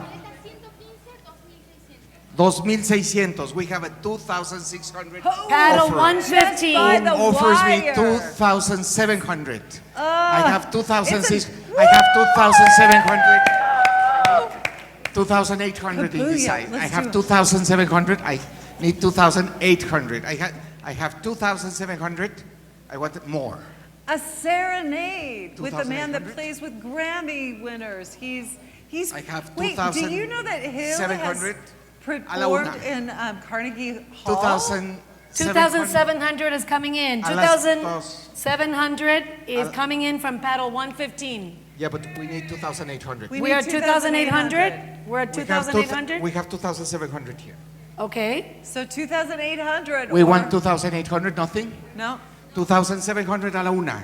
2,600. We have a 2,600 Paddle offer. 115. By the Offers me wire. 2,700. I have 2,600. I have 2,700. 2,800 in this side. I have 2,700. I need 2,800. I have 2,700. I want more. A serenade with a man that 2,800? plays with Grammy winners. He's. I have Wait, do you know that Hill has 2,700 a la performed una. in Carnegie Hall? 2,700 is coming in. A las 2,700 is coming in from paddle 115. Yeah, but we need 2,800. We are 2,800. We're at 2,800. We have 2,700 here. Okay. So 2,800. We or- want 2,800, nothing? No. 2,700 a la una.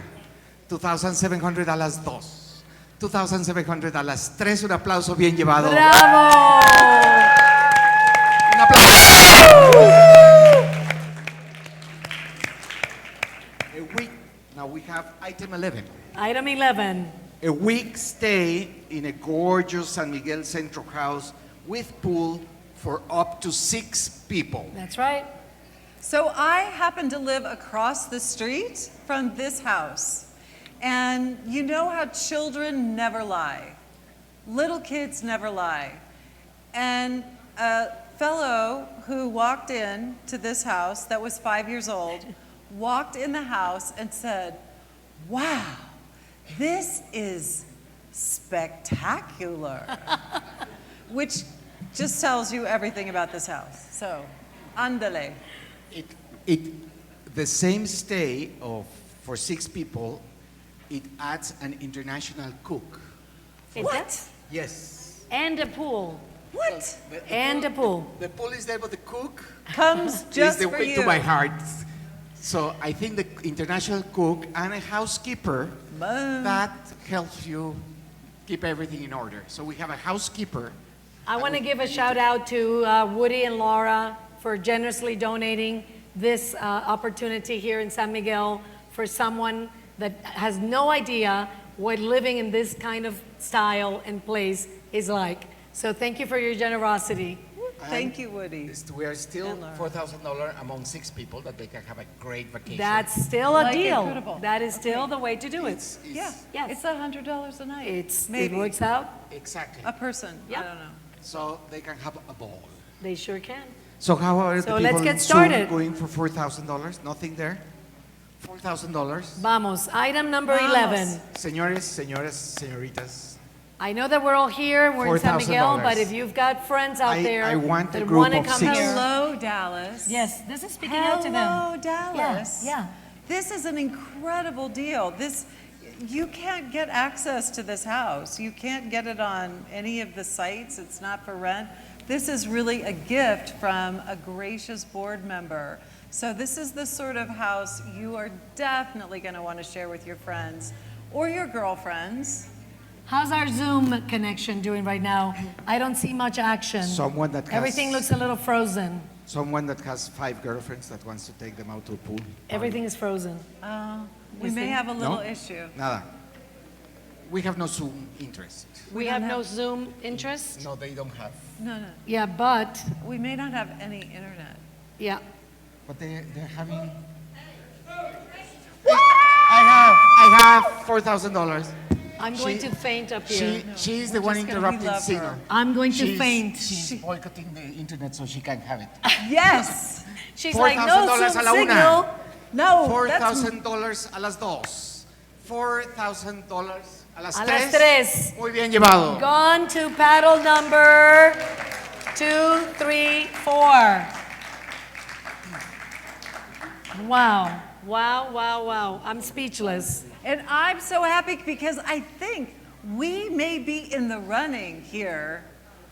2,700 a las dos. 2,700 a las tres. Un aplauso bien llevado. ¡Bravo! Un aplauso. A week. Now we have item 11. Item 11. A week stay in a gorgeous San Miguel Central house with pool for up to 6 people. That's right. So I happen to live across the street from this house. And you know how children never lie. Little kids never lie. And a fellow who walked in to this house that was 5 years old walked in the house and said, "Wow, this is spectacular." Which just tells you everything about this house. So, andale. The same stay for 6 people, it adds an international cook. What? Yes. And a pool. What? And a pool. The pool is there, but the cook comes just is the for way you. to my heart. So I think the international cook and a housekeeper that helps you keep everything in order. So we have a housekeeper. I want to give a shout out to Woody and Laura for generously donating this opportunity here in San Miguel for someone that has no idea what living in this kind of style and place is like. So thank you for your generosity. Thank you, Woody. We are still $4,000 among 6 people that they can have a great vacation. That's still a Like deal. incredible. That is still the way to do it. Yeah, Yes. it's $100 a night. It maybe works out. Exactly. a person. Yeah. I don't know. So they can have a ball. They sure can. So how are So the let's people get in started. Zoom going for $4,000? Nothing there? $4,000? Vamos, item number 11. Señores, señoritas. I know that we're all here, we're in San Miguel, $4,000. but if you've got friends out there I want a that group want to of come 6. here. Hello, Dallas. Yes, this is speaking out to them. Hello, Dallas. Yeah. This is an incredible deal. You can't get access to this house. You can't get it on any of the sites. It's not for rent. This is really a gift from a gracious board member. So this is the sort of house you are definitely going to want to share with your friends or your girlfriends. How's our Zoom connection doing right now? I don't see much action. Someone that has- Everything looks a little frozen. Someone that has 5 girlfriends that wants to take them out to a pool. Everything is frozen. We You may see? have a little No? issue. Nada. We have no Zoom interest. We have no Zoom interest? No, they don't have. No. Yeah, but, We may not have any internet. yeah. But they're having. I have $4,000. I'm going to faint up here. She's the one interrupting signal. I'm going to She's- faint. She's boycotting the internet so she can have it. Yes. She's like, no $4,000 Zoom a la una. signal. No, $4,000 a las dos. $4,000 a las A tres. las tres. Muy bien llevado. Gone to paddle number 2, 3, 4. Wow. Wow, wow, wow. I'm speechless. And I'm so happy because I think we may be in the running here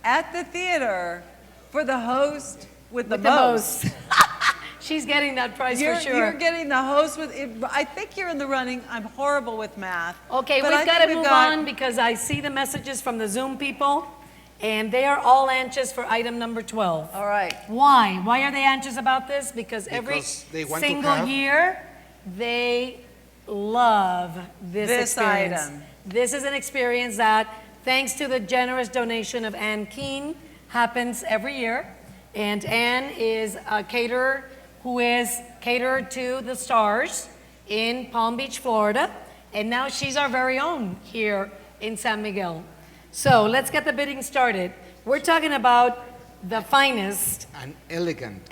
at the theater for the host with the most. She's getting that prize You're, for sure. You're getting the host with, I think you're in the running. I'm horrible with math. Okay, but we've I got think to move on because I see the messages from the Zoom people, and they are all anxious for item number 12. All right. Why? Why are they anxious about this? Because every Because they want to single have- year, they love this experience. item. This is an experience that, thanks to the generous donation of Ann Keene, happens every year. And Ann is a caterer who is catered to the stars in Palm Beach, Florida. And now she's our very own here in San Miguel. So let's get the bidding started. We're talking about the finest. An elegant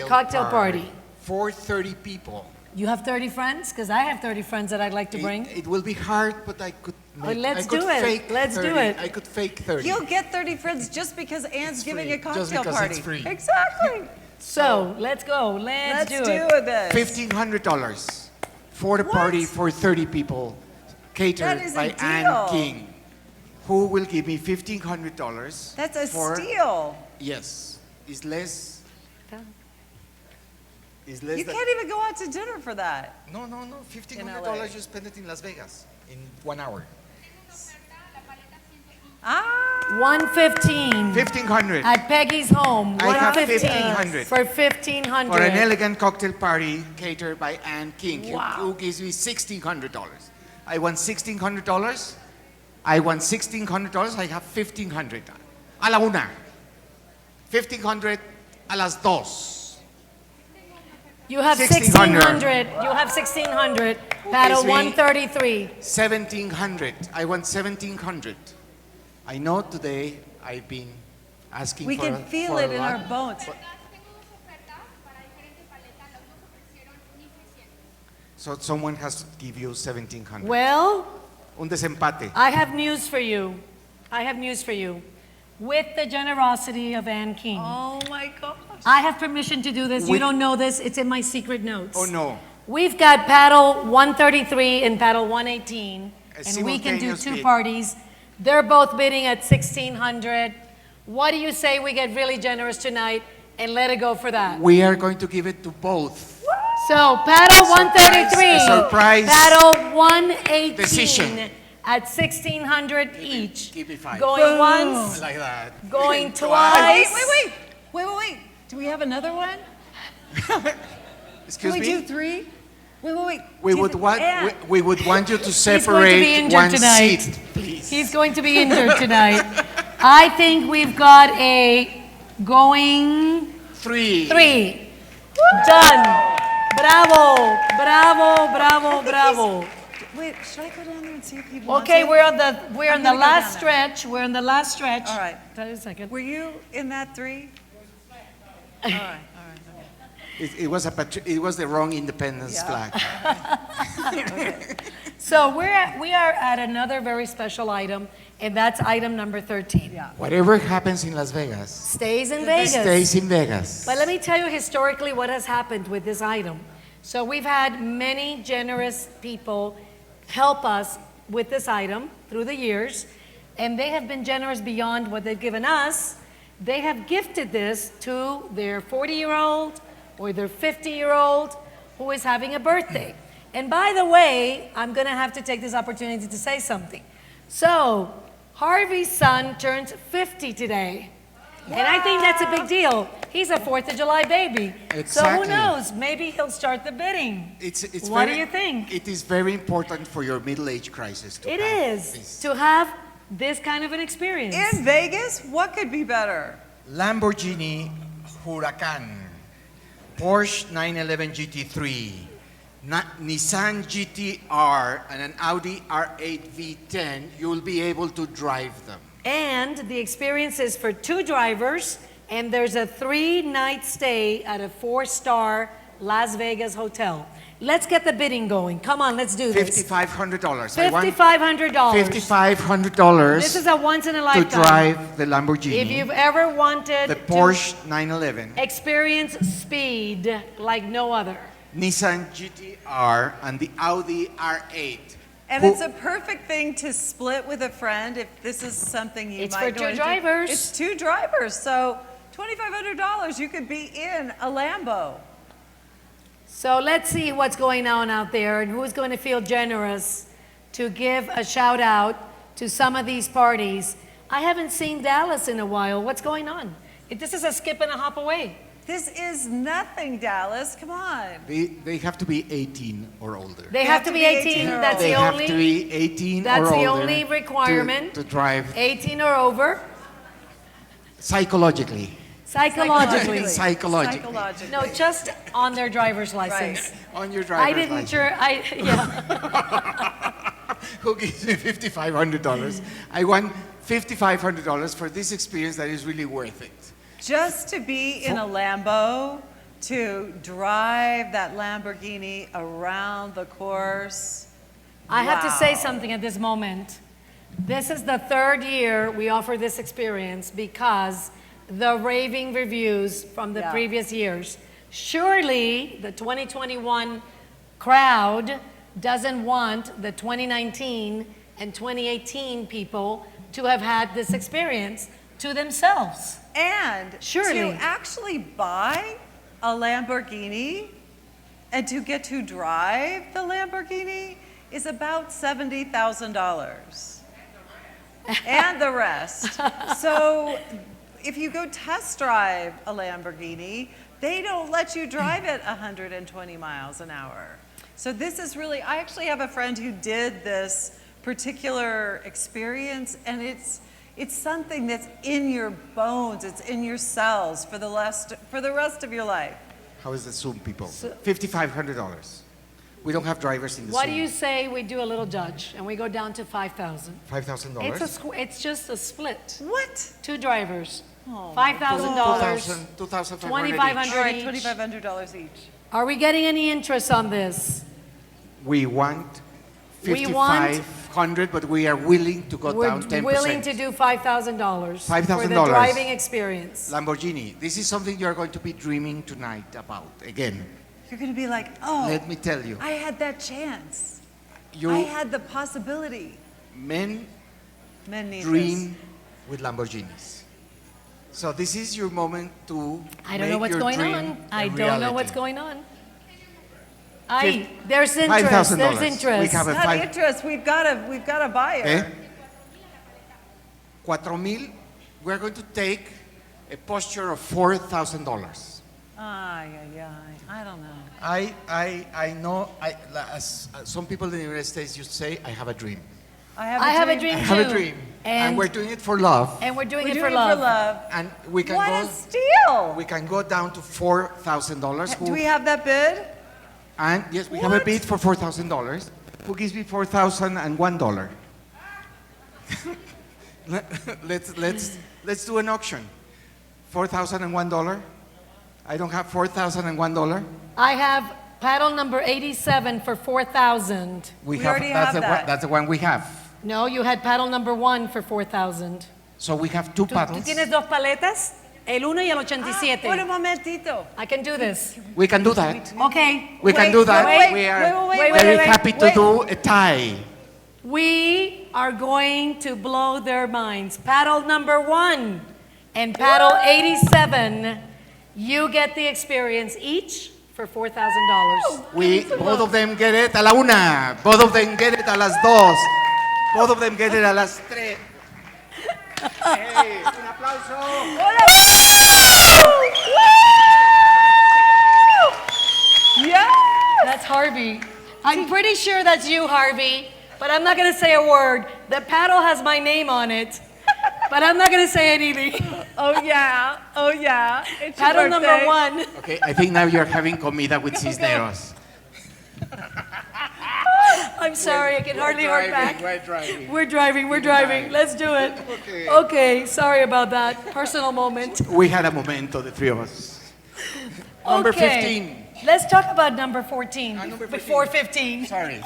cocktail party. For 30 people. You have 30 friends? Because I have 30 friends that I'd like to bring. It will be hard, but I could But make, let's I could do it. fake Let's do 30. it. I could fake 30. You'll get 30 friends just because Ann's giving a free. Just cocktail because party. it's free. Exactly. So let's go. Let's do it. this. $1,500 for the party for 30 people, catered That is a by deal. Ann King, who will give me $1,500. That's a for, steal. Yes, it's less. It's less You than, can't even go out to dinner for that. No, In LA. $1,500 you spend it in Las Vegas in 1 hour. Ah. 115. 1,500. At Peggy's home. I have 115 1,500. for 1,500. For an elegant cocktail party catered by Ann King, Wow. who gives me $1,600. I want $1,600. I want $1,600. I have $1,500. A la una. $1,500 a las dos. You have 1,600. 1,600. You have 1,600. Paddle Gives me 133. 1,700. I want 1,700. I know today I've been asking We for can a- feel for a it in lot, our bones. So someone has to give you 1,700. Well, Un desempate. I have news for you. I have news for you. With the generosity of Ann King. Oh my gosh. I have permission to do this. You We- don't know this. It's in my secret notes. Oh no. We've got paddle 133 and paddle 118, and we can do simultaneous two bid. parties. They're both bidding at 1,600. What do you say we get really generous tonight and let it go for that? We are going to give it to both. So paddle 133, surprise paddle 118 decision. at 1,600 each. Give me 5. Going Boom. once, Like that. going Wait, twice. wait. Do we have another one? Excuse Can we me? do 3? Wait. We Do you would thi- want Ann. we would want you to He's going to be separate injured one tonight. seat, please. He's going to be injured tonight. I think we've got a going 3. 3. Done. Bravo. Wait, should I go down there and see if he wants Okay, it? we're on I'm the gonna go last down there. stretch. We're in the last stretch. All right. Hold on a second. Were you in that 3? All right. It was it was the wrong independence flag. So we are at another very special item, and that's item number 13. Yeah. Whatever happens in Las Vegas Stays in Vegas. stays in Vegas. But let me tell you historically what has happened with this item. So we've had many generous people help us with this item through the years, and they have been generous beyond what they've given us. They have gifted this to their 40-year-old or their 50-year-old who is having a birthday. And by the way, I'm going to have to take this opportunity to say something. So Harvey's son turns 50 today. And I think that's a big deal. He's a 4th of July baby. So who Exactly. knows? Maybe he'll start the bidding. It's What very, do you think? It is very important for your middle-age crisis to It have is this. to have this kind of an experience. In Vegas? What could be better? Lamborghini Huracan, Porsche 911 GT3, Nissan GT-R, and an Audi R8 V10, you'll be able to drive them. And the experience is for 2 drivers, and there's a 3-night stay at a 4-star Las Vegas hotel. Let's get the bidding going. Come on, let's do this. $5,500. $5,500. $5,500 This is a once in a to lifetime. drive the Lamborghini, If you've ever wanted the to Porsche 911. experience speed like no other, Nissan GT-R, and the Audi R8. And it's a perfect thing to split with a friend if this is something you It's might for two want to- drivers. It's two drivers, so $2,500, you could be in a Lambo. So let's see what's going on out there and who's going to feel generous to give a shout out to some of these parties. I haven't seen Dallas in a while. What's going on? This is a skip and a hop away. This is nothing, Dallas. Come on. They have to be 18 or older. They have to be 18. That's They the have only. to be 18 That's or the older only requirement. to drive 18 or over. psychologically. Psychologically. Psychologically. No, just on their driver's license. On your driver's I didn't license. yeah. Who gives me $5,500? I want $5,500 for this experience that is really worth it. Just to be in a Lambo, to drive that Lamborghini around the course. I have to say Wow. something at this moment. This is the third year we offer this experience because the raving reviews from the Yeah. previous years. Surely the 2021 crowd doesn't want the 2019 and 2018 people to have had this experience to themselves. And Surely. to actually buy a Lamborghini and to get to drive the Lamborghini is about $70,000. And the rest. So if you go test drive a Lamborghini, they don't let you drive it 120 miles an hour. So this is really, I actually have a friend who did this particular experience, and it's something that's in your bones, it's in your cells for the rest of your life. How is the Zoom, people? $5,500. We don't have drivers in the What Zoom. do you say we do a little judge and we go down to 5,000? $5,000? It's just a split. What? Two drivers. Oh, $5,000. $2,500 $2,500 All right, each. $2,500 each. Are we getting any interest on this? We want We want- $5,500, but we are willing to go down 10%. We're willing to do $5,000 for the $5,000. driving experience. Lamborghini, this is something you're going to be dreaming tonight about. Again, You're going to be like, oh, let me tell you, I had that chance. you I had the possibility. men Men need dream with Lamborghinis. So this is your moment to I don't know make what's your going dream on. a I don't know reality. what's going on. There's interest. $5,000. There's We interest. have a Not interest. We've got a buyer. Eh? 4,000, we're going to take a posture of $4,000. Ay, ay, ay. I don't know. I know, as some people in the United States used to say, I have a dream. I I have a dream I too. have a dream. And we're doing it for love. And we're doing We're it doing for love. And we can What go a steal! we can go down to $4,000. Do we have that bid? And yes, we have a bid for $4,000. Who gives me $4,001? Let's do an auction. $4,001. I don't have $4,001. I have paddle number 87 for 4,000. We already have that. That's the one we have. No, you had paddle number 1 for 4,000. So we have two ¿Tú paddles. tienes dos paletas? El 1 y el 87. Un momentito. I can do this. We can do that. Okay. We can do that. wait, We are wait, very wait, happy to wait. do a tie. We are going to blow their minds. Paddle number 1 and paddle 87. You get the experience each for $4,000. Both of them get it a la una. Both of them get it a las dos. Both of them get it a las tres. Hey, un aplauso. Yes! That's Harvey. I'm pretty sure that's you, Harvey, but I'm not going to say a word. The paddle has my name on it, but I'm not going to say anything. Oh, yeah. Oh, yeah. It's your Paddle number birthday. 1. Okay, I think now you're having comida with Cisneros. I'm sorry, I can hardly hold back. We're driving. We're driving. Let's do it. Okay, sorry about that. Personal moment. We had a momento, the three of us. Number Okay. 15. Let's talk about number 14 number 15. before 15. Sorry.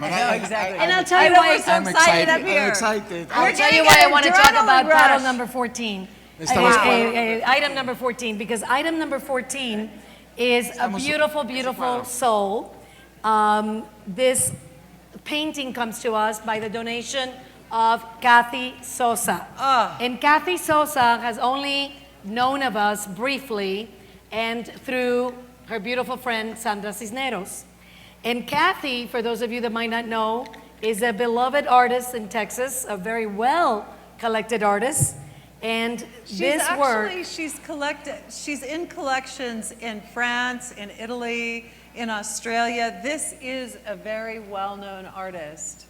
But No, exactly. And I'll tell you I know why we're so excited up here. I'm excited. I'll tell you getting why I an want to talk adrenaline about rush. paddle number 14. Estamos- Item number 14, because item number 14 is a Estamos beautiful, súper beautiful cuadrados. soul. This painting comes to us by the donation of Kathy Sosa. And Kathy Sosa has only known of us briefly and through her beautiful friend Sandra Cisneros. And Kathy, for those of you that might not know, is a beloved artist in Texas, a very well collected artist. And this work, she's in collections in France, in Italy, in Australia. This is a very well-known artist.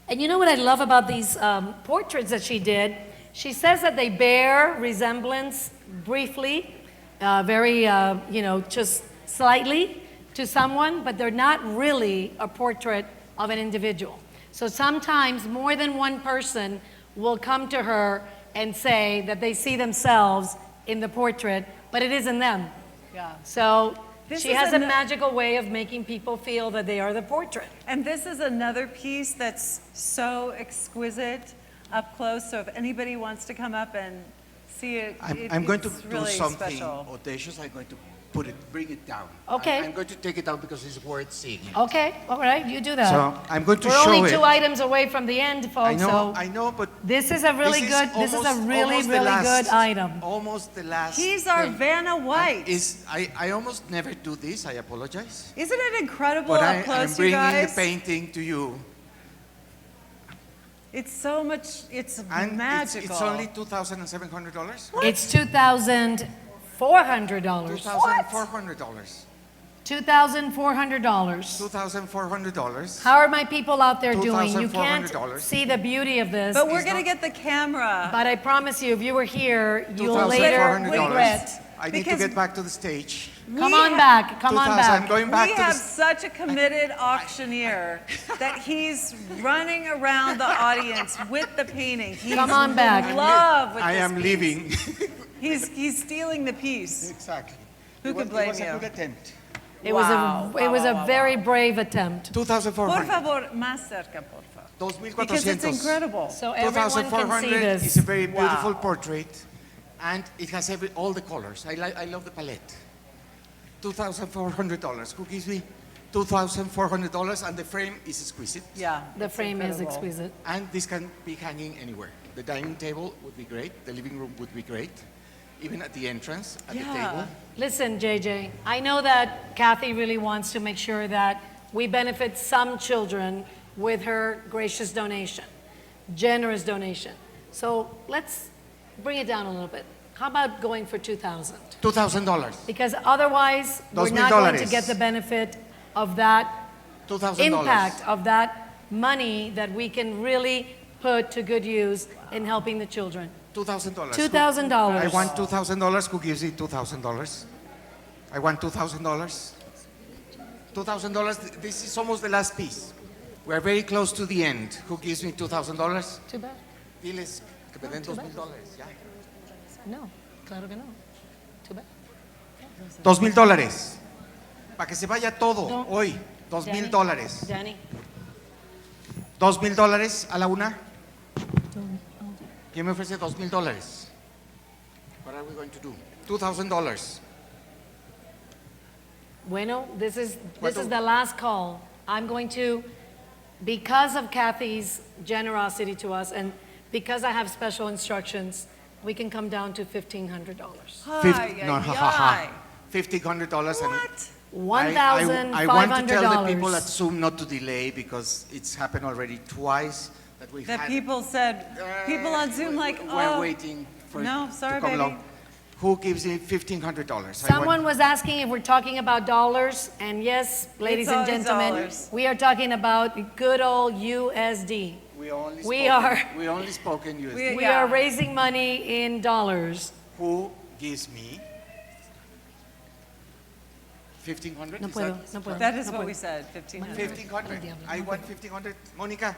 and you know what I love about these portraits that she did? She says that they bear resemblance briefly, very, just slightly to someone, but they're not really a portrait of an individual. So sometimes more than one person will come to her and say that they see themselves in the portrait, but it isn't them. Yeah. So This she is has a ano- magical way of making people feel that they are the portrait. And this is another piece that's so exquisite up close. So if anybody wants to come up and see it, I'm going to it's do really something special. audacious. I'm going to bring it down. Okay. I'm going to take it down because it's worth seeing. Okay, all right, you do that. So I'm going to We're show only it. 2 items away from the end, folks. I know, but this is a really this is good. This is a almost- really, almost the really last- good item. Almost the last. He's our thing. Vanna White. I almost never do this. I apologize. Isn't it incredible But up I'm close, you bringing guys? the painting to you. It's so much, it's And magical. it's only $2,700. It's $2,400. $2,400. $2,400. $2,400. How are my people out there doing? You can't $2,400. see the beauty of this. But we're going to get the camera. But I promise you, if you were here, you'll later regret. I need to get back to the stage. Come on back. Come on 2,000. back. I'm going back We to have the such a committed auctioneer that he's running around the audience with the painting. He's Come on back. in love with I this am piece. leaving. He's stealing the piece. Exactly. Who It could was- blame It was you? a good attempt. It was Wow. a very brave attempt. Por 2,400. favor, más cerca, por favor. 2,400. Because it's incredible. So everyone can see 2,400 this. is a very beautiful Wow. portrait, and it has all the colors. I love the palette. $2,400. Who gives me $2,400? And the frame is exquisite. Yeah. The it's frame is incredible. exquisite. And this can be hanging anywhere. The dining table would be great. The living room would be great. Even at the entrance, at the table. Listen, JJ, I know that Kathy really wants to make sure that we benefit some children with her gracious donation, generous donation. So let's bring it down a little bit. How about going for $2,000? $2,000. Because otherwise, we're not going to $2,000. get the benefit of that $2,000. impact, of that money that we can really put to good use in helping the children. $2,000. $2,000. I want $2,000. Who gives me $2,000? I want $2,000. $2,000. This is almost the last piece. We're very close to the end. Who gives me $2,000? Too bad. Diles que me den too bad. $2,000. Ya. No, claro que no. Too bad. $2,000. Para que se vaya todo No. hoy. $2,000. Danny. $2,000 a la una. ¿Quién me ofrece $2,000? What are we going to do? $2,000. Bueno, this is the last call. I'm going to, because of Kathy's generosity to us and because I have special instructions, we can come down to $1,500. $1,500. What? I want to tell the people $1,500. at Zoom not to delay because it's happened already twice that we've That had. people said, people on Zoom like, We're oh. waiting for No, it sorry, to come baby. along. Who gives me $1,500? Someone was asking if we're talking about dollars, and yes, ladies and always gentlemen, dollars. we are talking about good old USD. We only We spoke are- We only spoke in USD. We are raising money in dollars. Who gives me $1,500? No Is puedo, that- no puedo. That is no what puedo. we said, 1,500. 1,500. I want 1,500. Monica,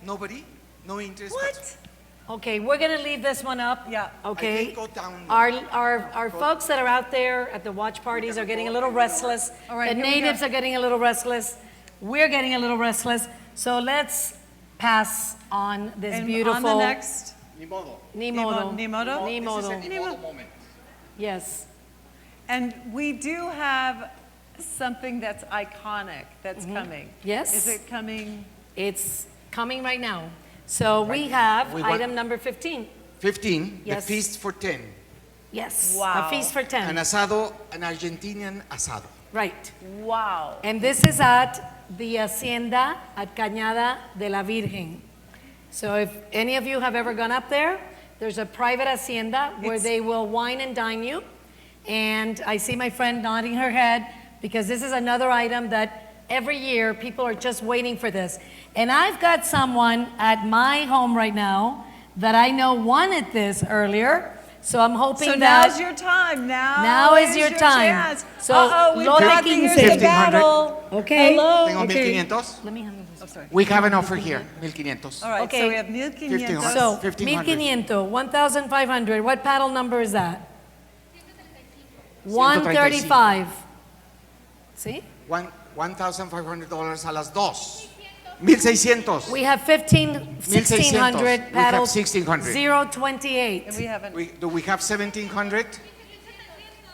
nobody? No interest? What? Okay, we're gonna leave this one up. Yeah. Okay. I can go down. Our folks that are out there at the watch parties are getting a little restless. All right, The here we go. natives are getting a little restless. We're getting a little restless. So let's pass on this And beautiful. on the next, Ni modo. Ni modo. Ni modo? Ni This is modo. a ni modo moment. Yes. And we do have something that's iconic that's coming. Yes. Is it coming? It's coming right now. So we have We want- item number 15. 15, Yes. the feast for 10. Yes, Wow. a feast for 10. An asado, an Argentinian asado. Right. Wow. And this is at the Hacienda at Cañada de la Virgen. So if any of you have ever gone up there, there's a private hacienda where they will wine and dine you. And I see my friend nodding her head because this is another item that every year people are just waiting for this. And I've got someone at my home right now that I know wanted this earlier. So I'm hoping So that now's your time. Now is your time. Chance. So, Uh-oh, we've Lote got the, here's the 1500. battle. Okay. Hello. Tengo Okay. 1500. Let me handle this. Oh, sorry. We have an offer here, 1500. All right, Okay. so we have 1,500. So, 1500. 1500, 1,500. What paddle number is that? 135. 135. See? $1,500 a las dos. 1,600. We have 1,600 We have paddles. 1,600. 028. And we haven't. Do we have 1,700?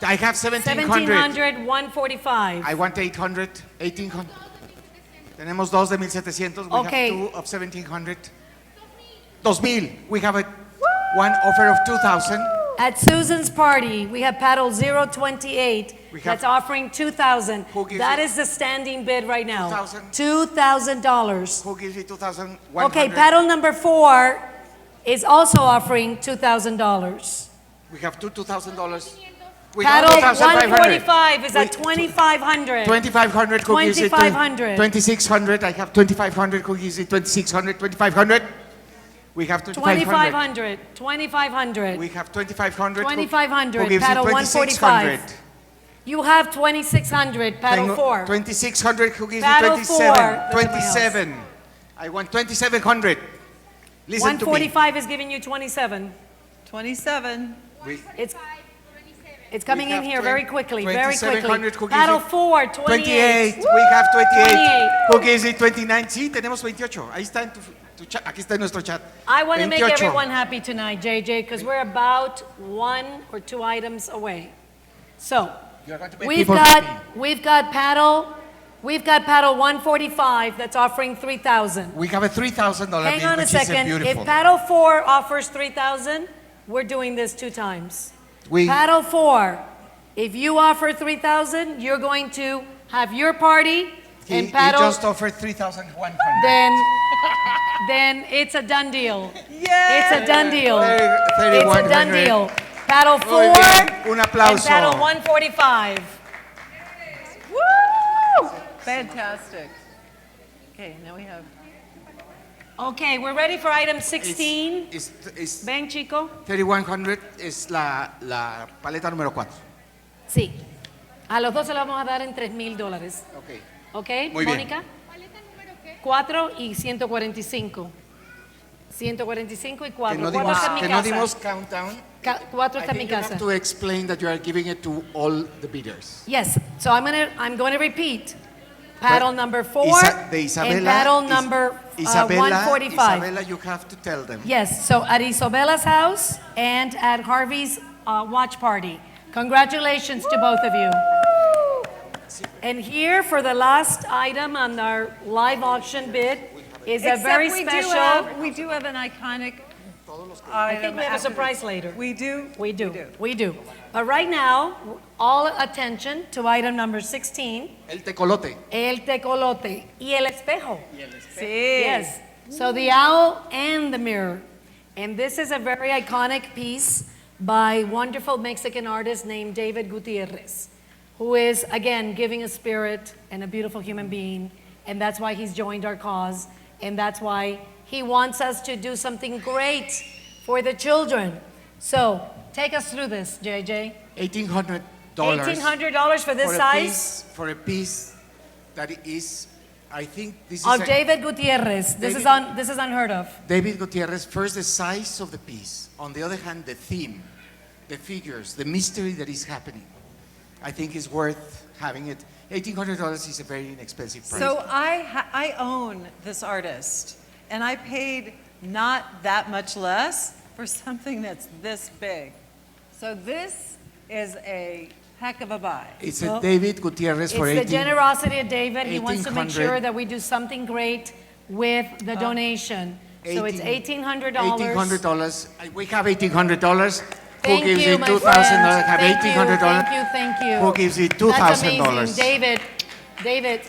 I have 1,700. 1,700, 145. I want 800, 1,800. Tenemos dos de 1,700. We Okay. have two of 1,700. 2,000. We have one offer of 2,000. At Susan's party, we have paddle 028 We have- that's offering 2,000. Who gives That it? is the standing bid right now. 2,000? $2,000. Who gives me 2,000? Okay, paddle number 4 is also offering $2,000. We have $2,000. We Paddle have 2,500. 145 is at 2,500. 2,500. Who gives it? 2,500. 2,600. I have 2,500. Who gives it? 2,600. 2,500. We have 2,500. 2,500. 2,500. We have 2,500. 2,500. Who gives it? Paddle 2,600. 145. You have 2,600. Paddle Tengo 4. 2,600. Who gives Paddle me 27? 4. 27. I want 2,700. Listen to me. 145 is giving you 27. 27. It's coming in here very quickly, very quickly. 2,700. Who gives Paddle it? 4, 28. 28. We have 28. 28. Who gives it? 29. Sí, tenemos 28. Ahí está en tu chat. Aquí está en nuestro chat. I want to make 28. everyone happy tonight, JJ, because we're about 1 or 2 items away. So, You're going to make we've people got happy. we've got paddle 145 that's offering 3,000. We have a $3,000 Hang bid, on a which is second. beautiful. If paddle 4 offers 3,000, we're doing this 2 times. We- Paddle 4, if you offer 3,000, you're going to have your party he and paddle. just offered 3,100. Then it's a done deal. Yay! It's a done deal. It's a 3,100. done deal. Paddle 4 Muy bien. Un and aplauso. paddle 145. Woo! Fantastic. Okay, now we have. Okay, we're ready for item 16. It's Ven, chico. 3,100 es la paleta número 4. Sí. A los dos se lo vamos a dar en $3,000. Okay. ¿Ok, Muy bien. Mónica? 4 y 145. 145 y 4. Que no 4 está en mi que no casa. dimos countdown. 4 I está en mi think you casa. have to explain that you are giving it to all the bidders. Yes, so I'm going to repeat. Paddle number 4 De Isabela, and paddle number Isabela, 145. Isabela, you have to tell them. Yes, so at Isabella's house and at Harvey's watch party. Congratulations to both of you. And here for the last item on our live auction bid is a Except very we special. we do have an iconic. I think we have a after surprise this. later. We do. We do. But right now, all attention to item number 16. El tecolote. El tecolote y el espejo. Sí. Yes. So the owl and the mirror. And this is a very iconic piece by wonderful Mexican artist named David Gutierrez, who is, again, giving a spirit and a beautiful human being. And that's why he's joined our cause. And that's why he wants us to do something great for the children. So take us through this, JJ. $1,800. $1,800 for this size? For a piece that is, I think this is Of David Gutierrez. This is unheard of. David Gutierrez, first the size of the piece. On the other hand, the theme, the figures, the mystery that is happening. I think is worth having it. $1,800 is a very inexpensive price. So I own this artist, and I paid not that much less for something that's this big. So this is a heck of a buy. It's a David Gutierrez for It's the 18. generosity of David. He wants to make 1800. sure that we do something great with the donation. So it's $1,800. $1,800. We have $1,800. Thank Who gives you, you my $2,000? friend. Have Thank you, $1,800. Thank you. Who gives you That's $2,000? amazing.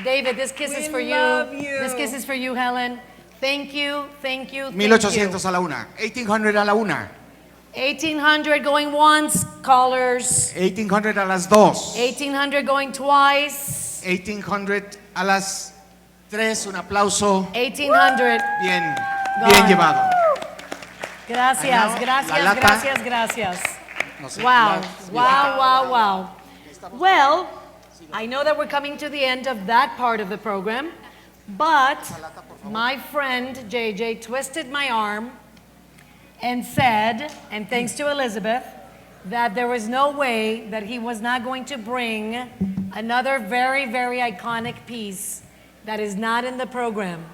David, this kiss is for you. love you. This kiss is for you, Helen. Thank you, thank you, thank 1,800 you. a la una. 1,800 a la una. 1,800 going once, callers. 1,800 a las dos. 1,800 going twice. 1,800 a las tres. Un aplauso. 1,800. Bien, Gone. bien llevado. Gracias, Ay, no, gracias, la lata. gracias, gracias. No sé, Wow, la- wow, wow, wow. Well, I know that we're coming to the end of that part of the program, but my friend JJ twisted my arm and said, and thanks to Elizabeth, that there was no way that he was not going to bring another very, very iconic piece that is not in the program.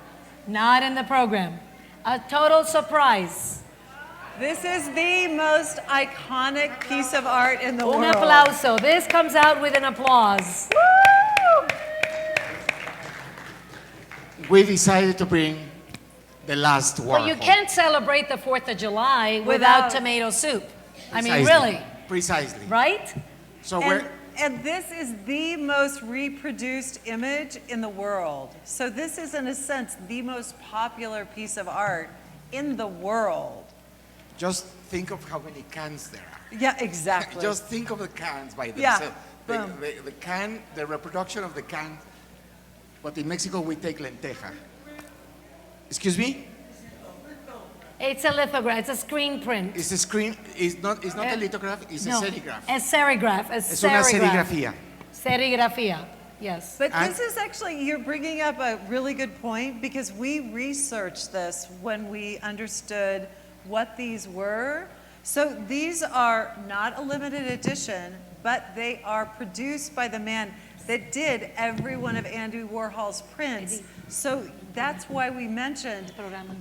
Not in the program. A total surprise. This is the most iconic piece of art in the Un world. aplauso. This comes out with an applause. We decided to bring the last Warhol. But you can't celebrate the 4th of July without tomato soup. I mean, Precisely. really, Precisely. right? So we're And this is the most reproduced image in the world. So this is, in a sense, the most popular piece of art in the world. just think of how many cans there are. Yeah, exactly. Just think of the cans by Yeah, themselves. boom. The can, the reproduction of the can. But in Mexico we take lenteja. Excuse me? It's a lithograph. It's a screen print. It's a screen. It's not a lithograph. It's No, a serigraph. a serigraph. A Es una serigraph. serigrafía. Serigrafía. Yes. But this is actually, you're bringing up a really good point because we researched this when we understood what these were. So these are not a limited edition, but they are produced by the man that did every one of Andy Warhol's prints. So that's why we mentioned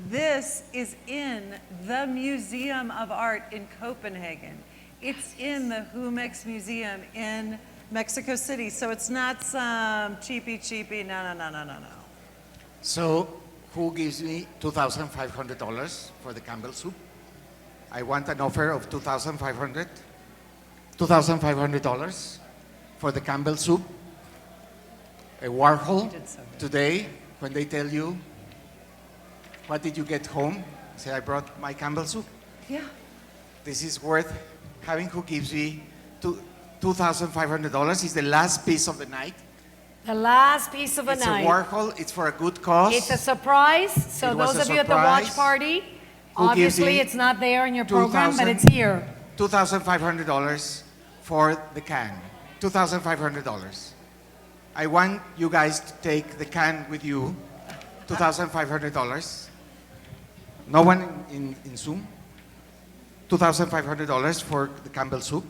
this is in the Museum of Art in Copenhagen. It's in the Humex Museum in Mexico City. So it's not some cheapy, no. So who gives me $2,500 for the Campbell soup? I want an offer of $2,500 for the Campbell soup. A Warhol today, when they tell you, what did you get home? Say, I brought my Campbell soup. Yeah. This is worth having. Who gives me $2,500? It's the last piece of the night. The last piece of the It's night. a Warhol. It's for a good cause. It's a surprise. So It was those a of you at the watch surprise. party, Who gives obviously me it's not there in your program, but 2,000 it's here. $2,500 for the can. $2,500. I want you guys to take the can with you. $2,500. No one in Zoom? $2,500 for the Campbell soup.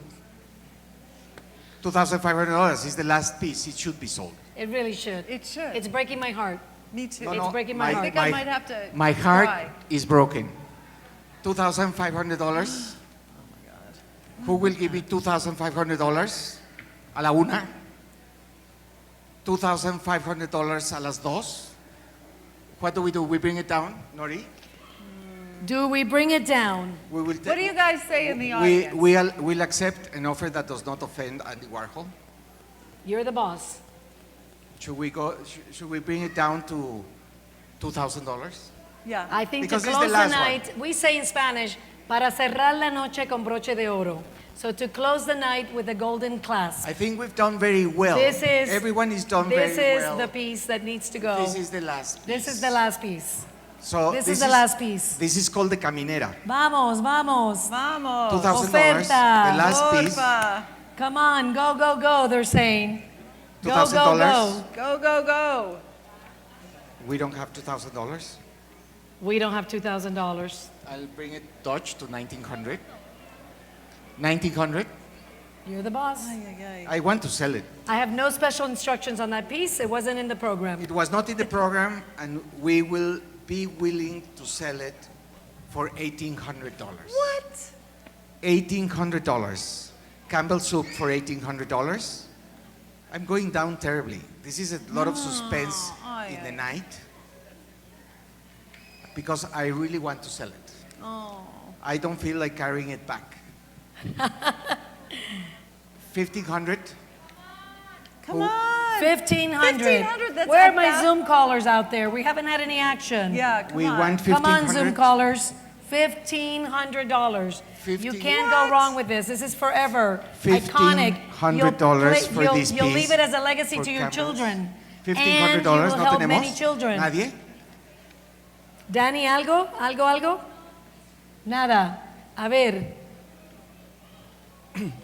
$2,500 is the last piece. It should be sold. It really should. It should. It's breaking my heart. Me too. It's breaking my I heart. think I might have to My heart cry. is broken. $2,500. Who will give me $2,500 a la una? $2,500 a las dos? What do? We bring it down, Nori? Do we bring it down? We will What do you guys say in the audience? we'll accept an offer that does not offend Andy Warhol. You're the boss. Should we bring it down to $2,000? Yeah. I think Because to it's close the the, last one. night, we say in Spanish, para cerrar la noche con broche de oro. So to close the night with a golden clasp. I think we've done very well. Everyone is done very This well. is the piece that needs to go. This is the last This is the last piece. So This is the last piece. This is called the Caminera. Vamos, vamos. Vamos. $2,000, Oferta. the last piece. Porfa. Come on, go, go, go, they're saying. Go, go, $2,000. go. Go, go, go. We don't have $2,000. We don't have $2,000. I'll bring it Dutch to 1900. 1900. You're the boss. I want to sell it. I have no special instructions on that piece. It wasn't in the program. It was not in the program, and we will be willing to sell it for $1,800. What? $1,800. Campbell soup for $1,800. I'm going down terribly. This is a lot of suspense in the night because I really want to sell it. I don't feel like carrying it back. 1,500. Come on. 1,500. That's Where are not my bad. Zoom callers out there? We haven't had any action. Yeah, come We on. want Come on, Zoom 1,500. callers. $1,500. You can't go wrong with this. This is forever. Iconic. $1,500 for this You'll piece leave it as a legacy for to your Campbell's. children. $1,500, And you will ¿no help tenemos? many children. Nadie? Dani, ¿algo? ¿Algo? Nada. A ver.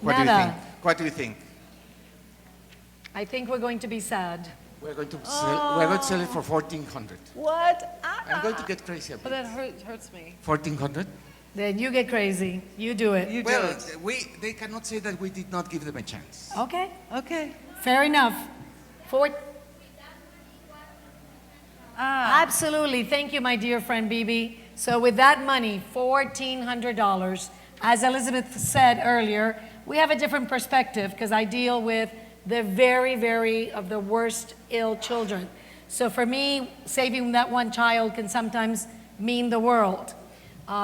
What do you Nada. think? What do you think? I think we're going to be sad. We're going to sell it for 1,400. What? I'm going to get crazy But about that it. hurts me. 1,400? Then you get crazy. You do it. You do Well, it. they cannot say that we did not give them a chance. Okay. Okay. Fair enough. Absolutely. Thank you, my dear friend Bibi. So with that money, $1,400, as Elizabeth said earlier, we have a different perspective because I deal with the very of the worst ill children. So for me, saving that one child can sometimes mean the world.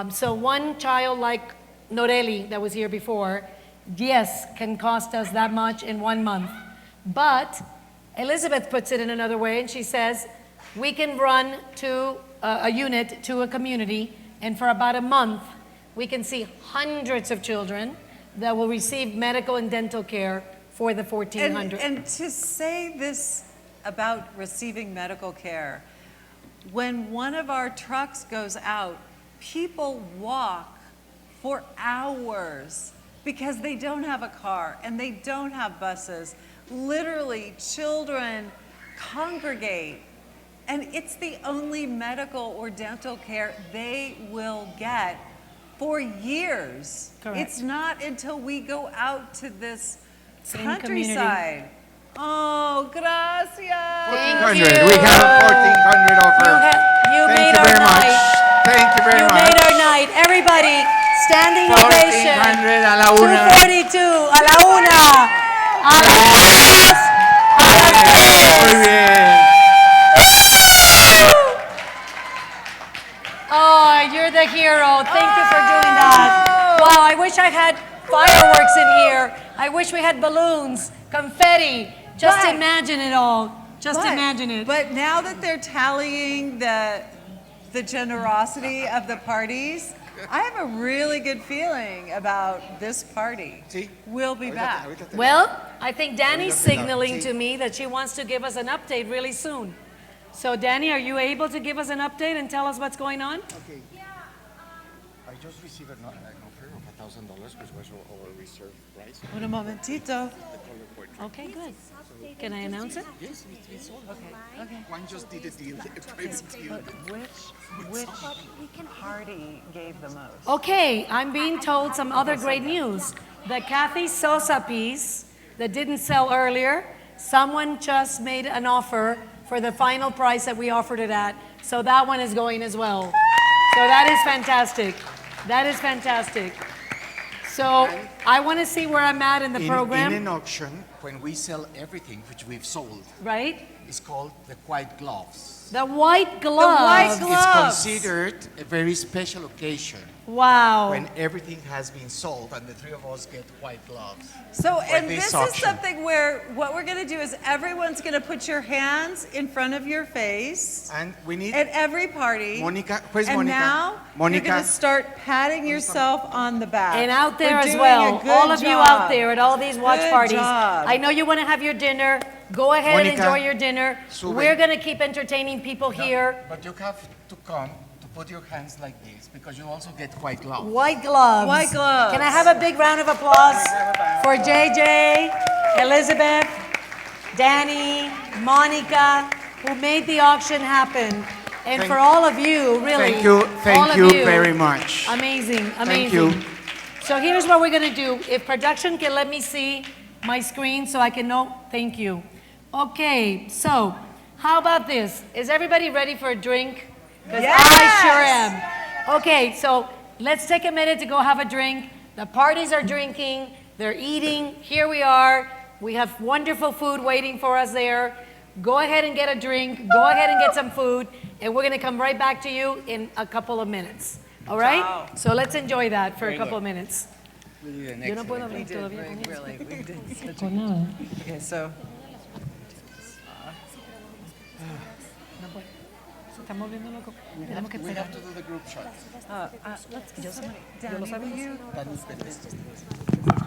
So one child like Noreli that was here before, yes, can cost us that much in 1 month. But Elizabeth puts it in another way and she says, we can run to a unit, to a community, and for about a month, we can see hundreds of children that will receive medical and dental care for the $1,400. And to say this about receiving medical care, when one of our trucks goes out, people walk for hours because they don't have a car and they don't have buses. Literally, children congregate, and it's the only medical or dental care they will get for years. Correct. It's not until we go out to this Same countryside. Oh, gracias. Thank 1,400. you. We have 1,400 offer. You Thank made you our very much. night. Thank you very You much. made our night. Everybody, standing ovation. 1,400 a la una. 2:42, a la una, a las dos, a las tres. Muy bien. Oh, you're the hero. Thank you for doing that. Wow, I wish I had fireworks in here. I wish we had balloons, confetti. Just But- imagine it all. Just But- imagine it. But now that they're tallying the generosity of the parties, I have a really good feeling about this party. We'll be back. Well, I think Danny's signaling to me that she wants to give us an update really soon. So Danny, are you able to give us an update and tell us what's going on? Okay. I just received an offer of $1,000, which was our reserve price. Un momentito. Okay, good. Can I announce it? Yes, it's all. Okay. One just did a deal, a private deal. Which party gave the most? Okay, I'm being told some other great news. The Kathy Sosa piece that didn't sell earlier, someone just made an offer for the final price that we offered it at. So that one is going as well. So that is fantastic. That is fantastic. So I want to see where I'm at in the program. In an auction, when we sell everything which we've sold, Right? it's called the white gloves. The white gloves. It's considered a very special occasion. Wow. When everything has been sold and the three of us get white gloves. So, for and this this is auction. something where what we're going to do is everyone's going to put your hands in front of your face And we need at every party. Monica. Where's and Monica? now Monica. you're going to start patting yourself on the back. And out there We're as doing well, a good all of you job. out there at all these watch Good parties. job. I know you want to have your dinner. Go ahead and Monica, enjoy your dinner. sube. We're going to keep entertaining people here. But you have to come to put your hands like this because you also get white gloves. White gloves. White gloves. Can I have a big round of applause for JJ, Elizabeth, Danny, Monica, who made the auction happen. And for all of you, really. Thank you, all thank of you very much. Amazing, amazing. Thank you. So here's what we're gonna do. If production can let me see my screen so I can know, thank you. Okay, so how about this? Is everybody ready for a drink? Because I sure am. Okay, so let's take a minute to go have a drink. The parties are drinking. They're eating. Here we are. We have wonderful food waiting for us there. Go ahead and get a drink. Go ahead and get some food. And we're going to come right back to you in a couple of minutes. All right? Wow. So let's enjoy that for Very a couple good. of minutes. Really Yo no puedo We hablar did, todavía con ellos. really, we did. such Por a- nada. Okay, so, Se está volviendo loco. Tenemos que We esperar. have to do the group shot. Yo sé. Dan, Yo lo sabía. will you- Dani's Pérez.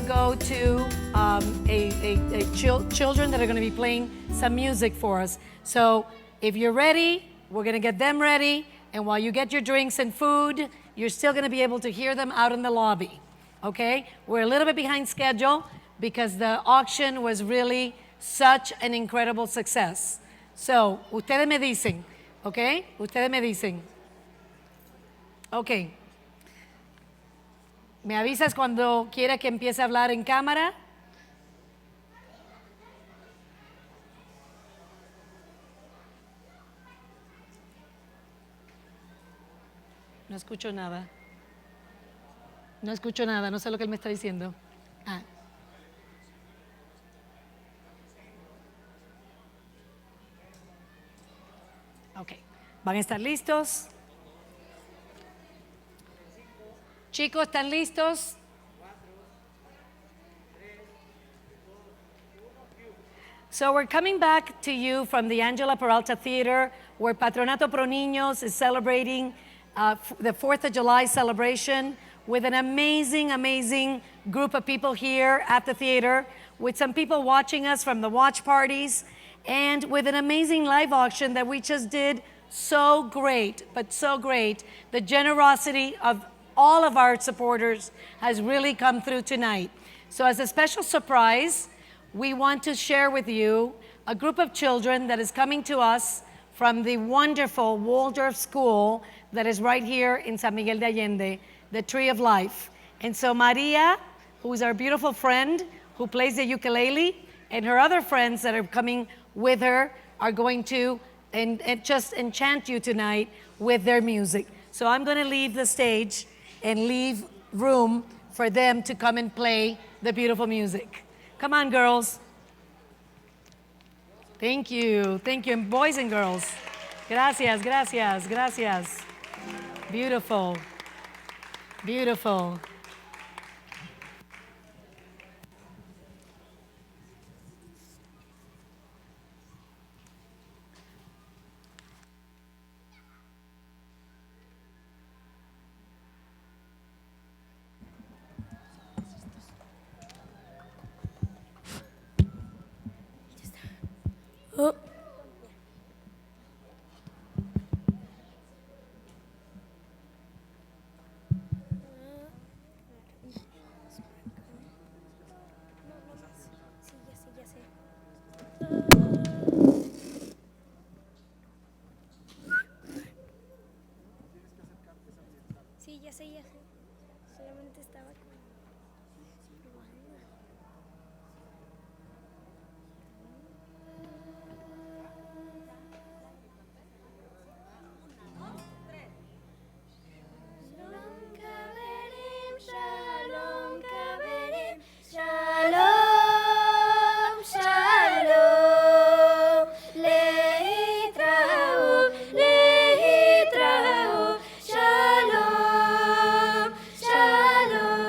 go to children that are going to be playing some music for us. So if you're ready, we're going to get them ready. And while you get your drinks and food, you're still going to be able to hear them out in the lobby. Okay? We're a little bit behind schedule because the auction was really such an incredible success. So, ustedes me dicen, okay? Ustedes me dicen. Okay. ¿Me avisas cuando quiera que empiece a hablar en cámara? No escucho nada. No escucho nada, no sé lo que él me está diciendo. Ah. Ok. ¿Van a estar listos? Chicos, ¿están listos? So we're coming back to you from the Angela Peralta Theater, where Patronato Pro Niños is celebrating the 4th of July celebration with an amazing, amazing group of people here at the theater, with some people watching us from the watch parties, and with an amazing live auction that we just did. So great, but so great. The generosity of all of our supporters has really come through tonight. So as a special surprise, we want to share with you a group of children that is coming to us from the wonderful Waldorf School that is right here in San Miguel de Allende, the Tree of Life. And so Maria, who is our beautiful friend who plays the ukulele, and her other friends that are coming with her are going to and just enchant you tonight with their music. So I'm going to leave the stage and leave room for them to come and play the beautiful music. Come on, girls. Thank you. Thank you. And boys and girls. Gracias, gracias, gracias. Beautiful. Beautiful. Oh. Sí, ya sé. Solamente estaba probando. Shalom, kaverim, shalom, shalom, leitrao, shalom, shalom,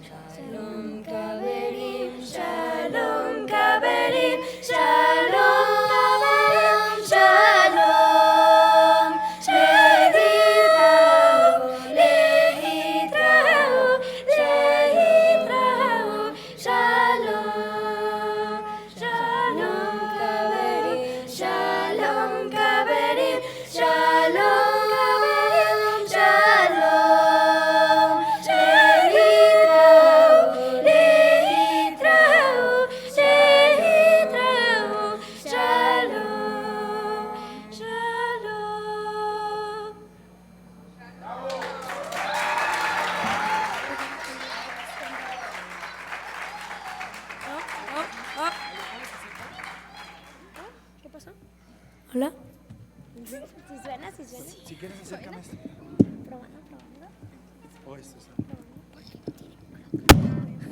shalom, kaverim, shalom, kaverim, shalom, shalom, ¿Qué pasó? Hola. Si suena. Si quieres, acércame esto. Probando. O esto, sí.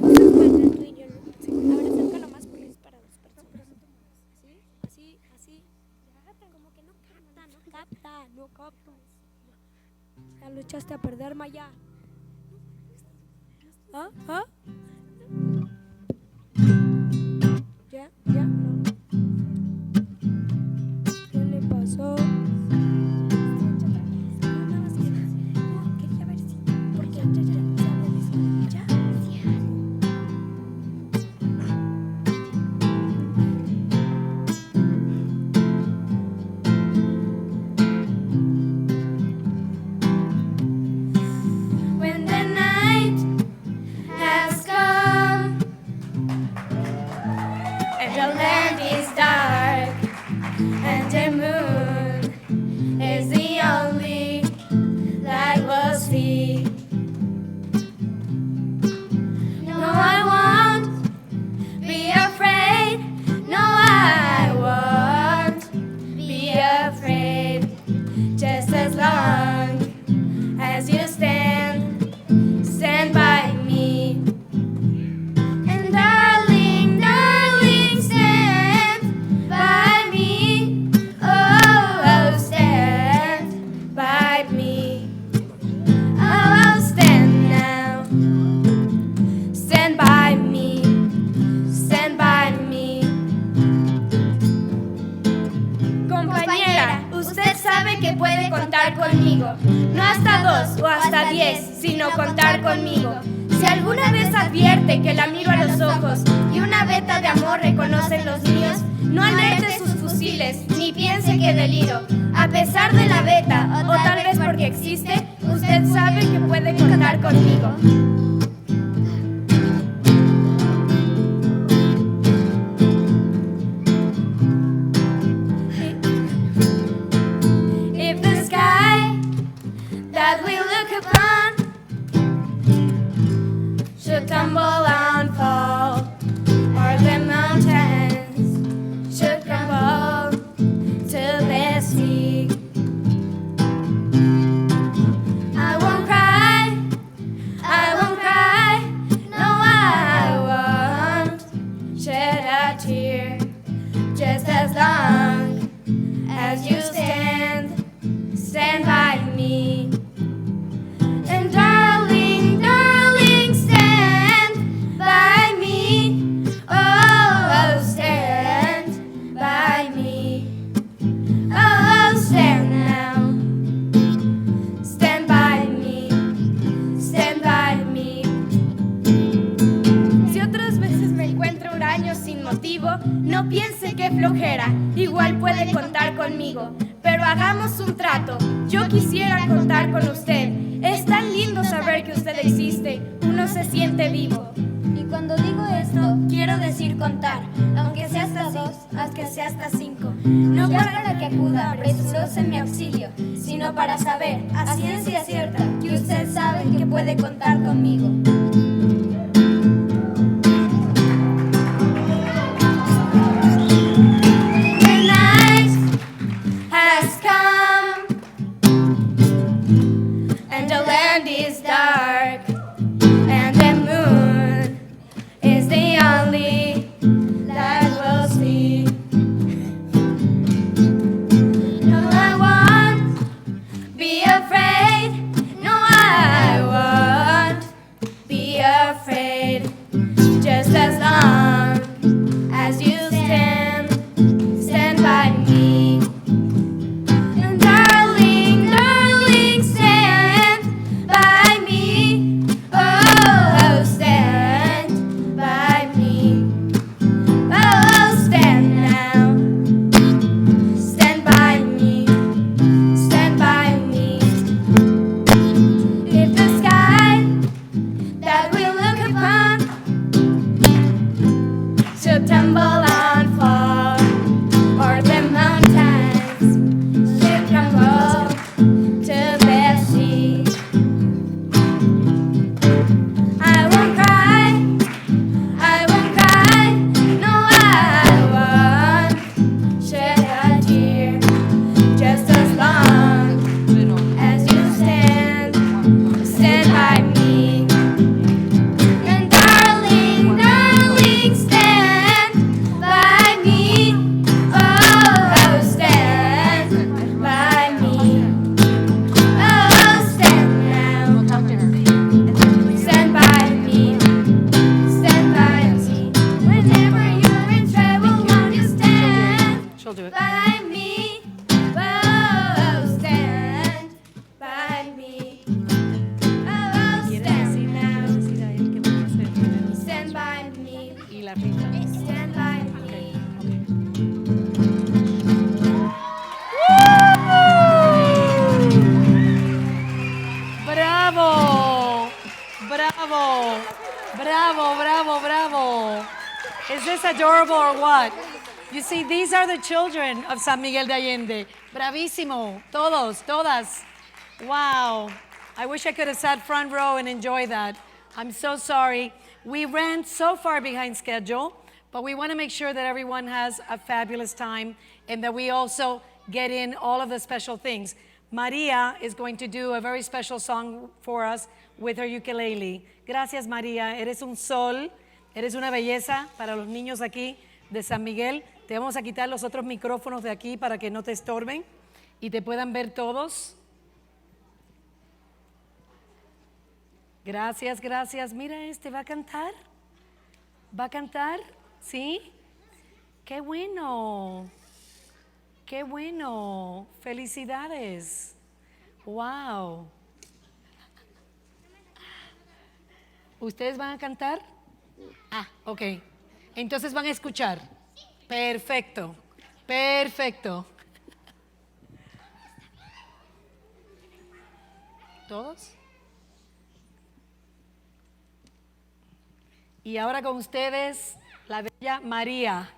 Ahora acércalo más porque es para dos personas. Así. Como que no capta. Ya lo echaste a perder, Maya. ¿Ah? Ya, no. ¿Qué le pasó? Quería ver si. Porque ya. When the night has come and the land is dark and the moon is the only light we'll see. No, I won't be afraid. No, I won't be afraid. Just as long as you stand by me. And darling, stand by me. Oh, stand by me. Oh, stand now. Stand by me. Stand by me. Compañera, usted sabe que puede contar conmigo. No hasta 2 o hasta 10, sino contar conmigo. Si alguna vez advierte que la miro a los ojos y una veta de amor reconoce los míos, no alerte sus fusiles, ni piense que deliro. A pesar de la veta, o tal vez porque existe, usted sabe que puede contar conmigo. upon should tumble and fall, or the mountains should crumble to the sea. I won't cry, no, I won't shed a tear, just as long as you stand by me. And darling, stand by me. Oh, stand by me. Oh, stand now. Stand by me. Stand by me. Si otras veces me encuentro huraño sin motivo, no piense que flojera, igual puede contar conmigo. Pero hagamos un trato, yo quisiera contar con usted. Es tan lindo saber que usted existe, uno se siente vivo. Y cuando digo esto, quiero decir contar, aunque sea hasta 2, aunque sea hasta 5. No para que acuda presuroso en mi auxilio, sino para saber, a ciencia cierta, que usted sabe que puede contar conmigo. Has come and the land is dark and the moon is the only that we'll see. No, I won't be afraid. No, I won't be afraid. Just as long as you stand by me. Darling, stand by me. Oh, stand by me. Oh, stand now. Stand by me. Stand by me. If the sky that we look upon should tumble and fall, or the mountains should crumble to the sea, I won't cry, no, I won't shed a tear, just as long as you stand by me. And darling, stand by me. Oh, stand by me. Oh, stand now. Stand by me. Stand by me. Whenever you're in trouble, won't you stand She'll do it. by me? Oh, stand by me. Oh, stand now. Stand by me. Y la risa. Stand by me. Bravo! Bravo! Bravo, bravo, bravo. Is this adorable or what? You see, these are the children of San Miguel de Allende. Bravísimo. Todos, todas. Wow. I wish I could have sat front row and enjoyed that. I'm so sorry. We ran so far behind schedule, but we want to make sure that everyone has a fabulous time and that we also get in all of the special things. Maria is going to do a very special song for us with her ukulele. Gracias, María. Eres un sol, eres una belleza para los niños aquí de San Miguel. Te vamos a quitar los otros micrófonos de aquí para que no te estorben y te puedan ver todos. Gracias, gracias. Mira, ¿va a cantar? ¿Va a cantar? ¿Sí? ¡Qué bueno! ¡Qué bueno! ¡Felicidades! ¡Wow! ¿Ustedes van a cantar? Ah, ok. Entonces van a escuchar. Perfecto. Perfecto. ¿Todos? Y ahora con ustedes, la bella María.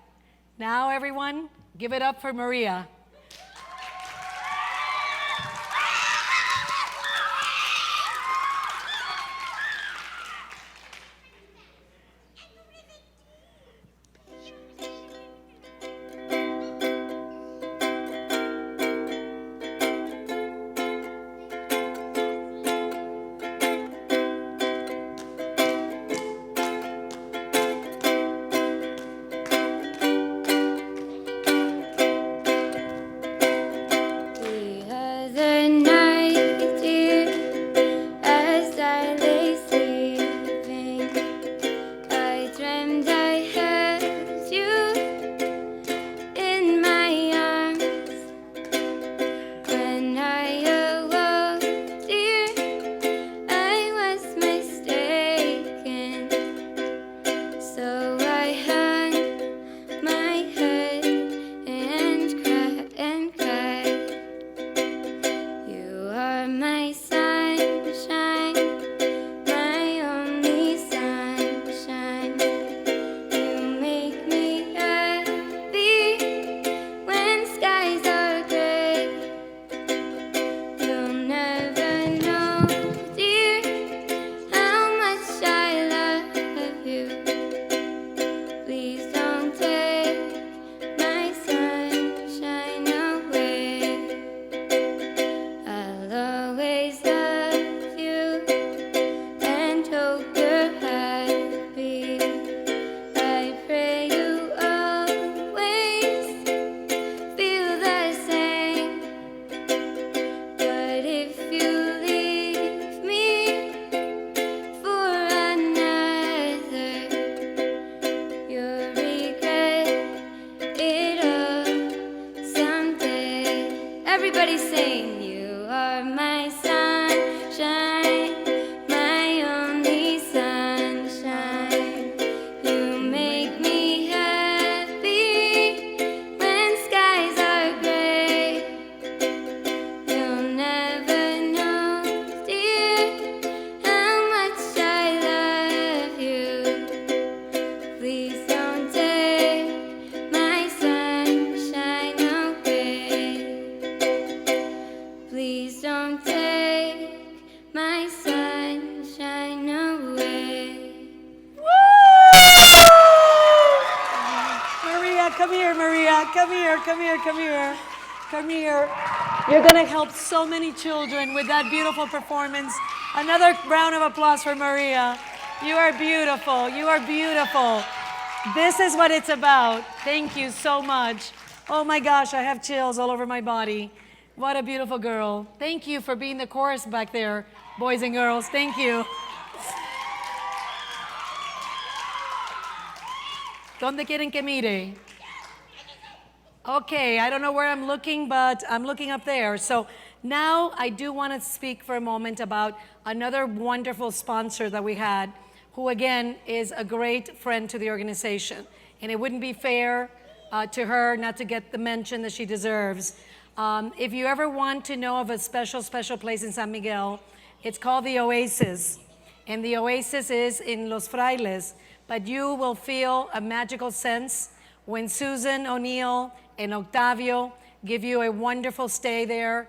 Now everyone, give it up for Maria. my sunshine away. Maria, come here, Maria. Come here, come here, come here. Come here. You're going to help so many children with that beautiful performance. Another round of applause for Maria. You are beautiful. You are beautiful. This is what it's about. Thank you so much. Oh my gosh, I have chills all over my body. What a beautiful girl. Thank you for being the chorus back there, boys and girls. Thank you. ¿Dónde quieren que mire? Okay, I don't know where I'm looking, but I'm looking up there. So now I do want to speak for a moment about another wonderful sponsor that we had, who again is a great friend to the organization. And it wouldn't be fair to her not to get the mention that she deserves. If you ever want to know of a special, special place in San Miguel, it's called the Oasis. And the Oasis is in Los Frailes. But you will feel a magical sense when Susan O'Neill and Octavio give you a wonderful stay there.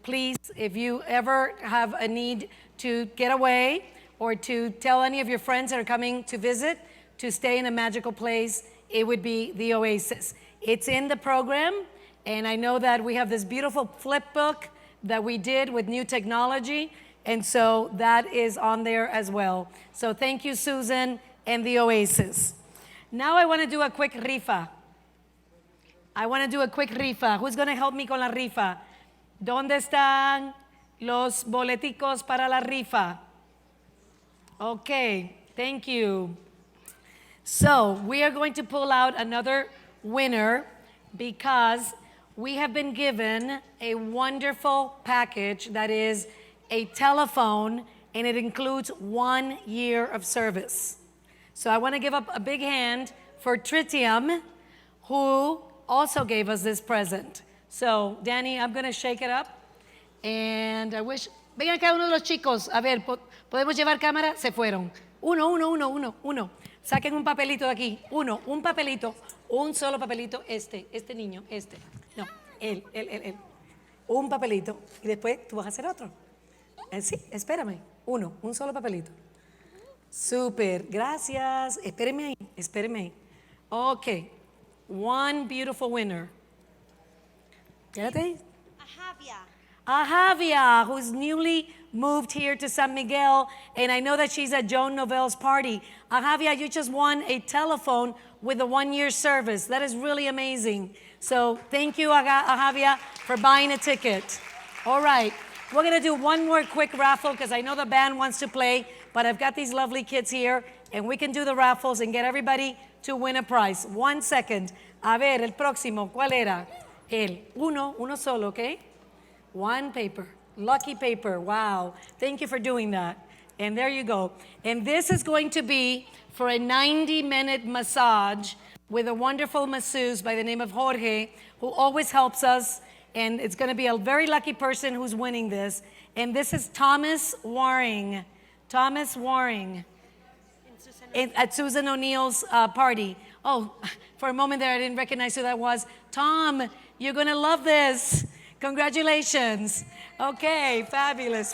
Please, if you ever have a need to get away or to tell any of your friends that are coming to visit to stay in a magical place, it would be the Oasis. It's in the program, and I know that we have this beautiful flip book that we did with new technology, and so that is on there as well. So thank you, Susan and the Oasis. Now I want to do a quick rifa. Who's going to help me con la rifa? ¿Dónde están los boleticos para la rifa? Okay, thank you. So we are going to pull out another winner because we have been given a wonderful package that is a telephone, and it includes 1 year of service. So I want to give up a big hand for Tritium, who also gave us this present. So, Danny, I'm going to shake it up. And I wish... Vengan cada uno de los chicos. A ver, ¿podemos llevar cámara? Se fueron. Uno. Saquen un papelito de aquí. Un papelito. Un solo papelito. Este niño, este. No, él. Un papelito. Y después tú vas a hacer otro. Sí, espérame. Un solo papelito. Super, gracias. Espéreme ahí. Okay, one beautiful winner. Quédate. Ahavia, who's newly moved here to San Miguel, and I know that she's at Joan Novel's party. Ahavia, you just won a telephone with a 1 year service. That is really amazing. So thank you, Ahavia, for buying a ticket. All right, we're gonna do one more quick raffle because I know the band wants to play, but I've got these lovely kids here, and we can do the raffles and get everybody to win a prize. 1 second. A ver, el próximo, ¿cuál era? Uno solo, okay? One paper, lucky paper, wow. Thank you for doing that. And there you go. And this is going to be for a 90-minute massage with a wonderful masseuse by the name of Jorge, who always helps us. And it's going to be a very lucky person who's winning this. And this is Thomas Waring. At Susan O'Neill's party. Oh, for a moment there, I didn't recognize who that was. Tom, you're going to love this. Congratulations. Okay, fabulous.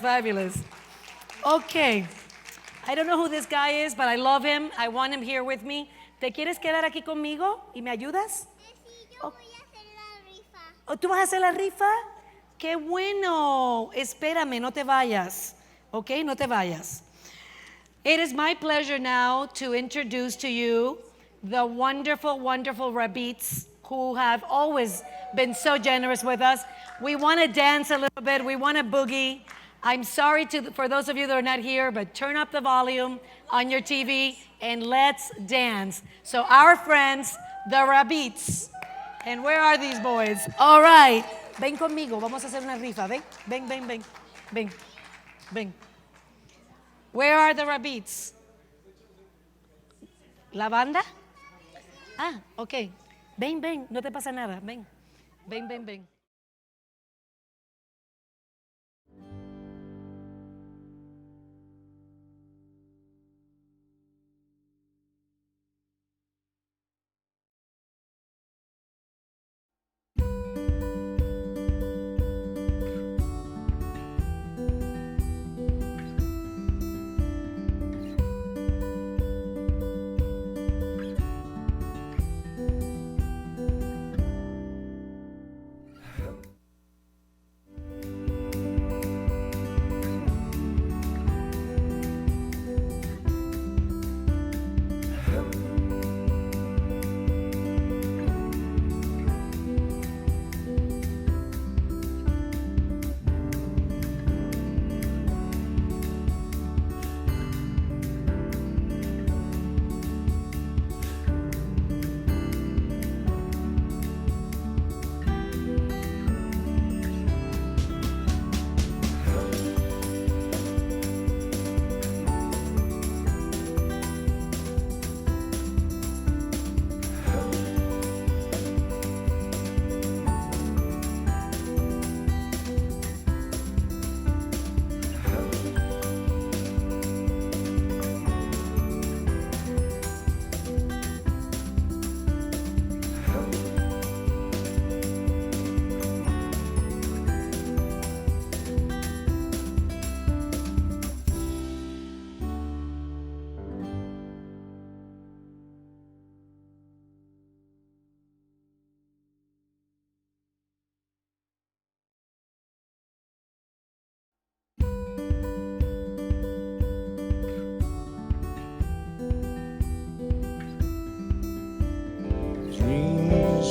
Okay, I don't know who this guy is, but I love him. I want him here with me. ¿Te quieres quedar aquí conmigo y me ayudas? Sí, yo voy a hacer la rifa. ¿Oh, ¿tú vas a hacer la rifa? ¡Qué bueno! Espérame, no te vayas. Okay, no te vayas. It is my pleasure now to introduce to you the wonderful, wonderful Rabits who have always been so generous with us. We want to dance a little bit. We want to boogie. I'm sorry for those of you that are not here, but turn up the volume on your TV and let's dance. So our friends, the Rabits. And where are these boys? All right. Ven conmigo. Vamos a hacer una rifa. Ven. Where are the Rabits? ¿La banda? Ah, okay. Ven. No te pasa nada. Ven.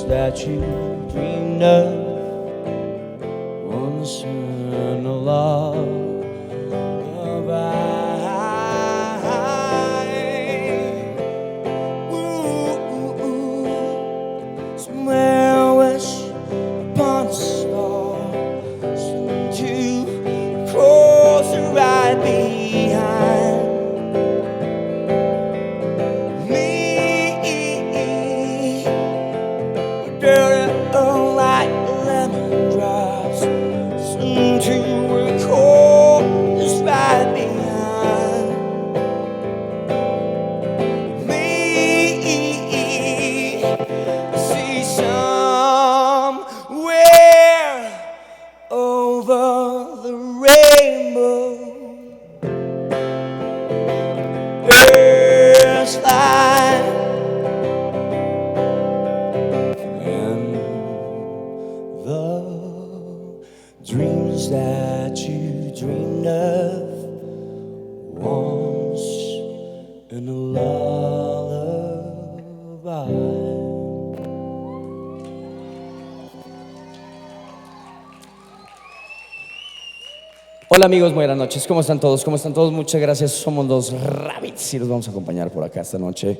that you dreamed of once in a lullaby. Somewhere I wish upon a star, soon to cross and right behind me. Dirty like lemon drops, soon to recall just right behind me. See somewhere over the rainbow, there's light, and the dreams that you dreamed of once in a lullaby. Hola amigos, buenas noches. ¿Cómo están todos? ¿Cómo están todos? Muchas gracias. Somos los Rabbits y los vamos a acompañar por acá esta noche.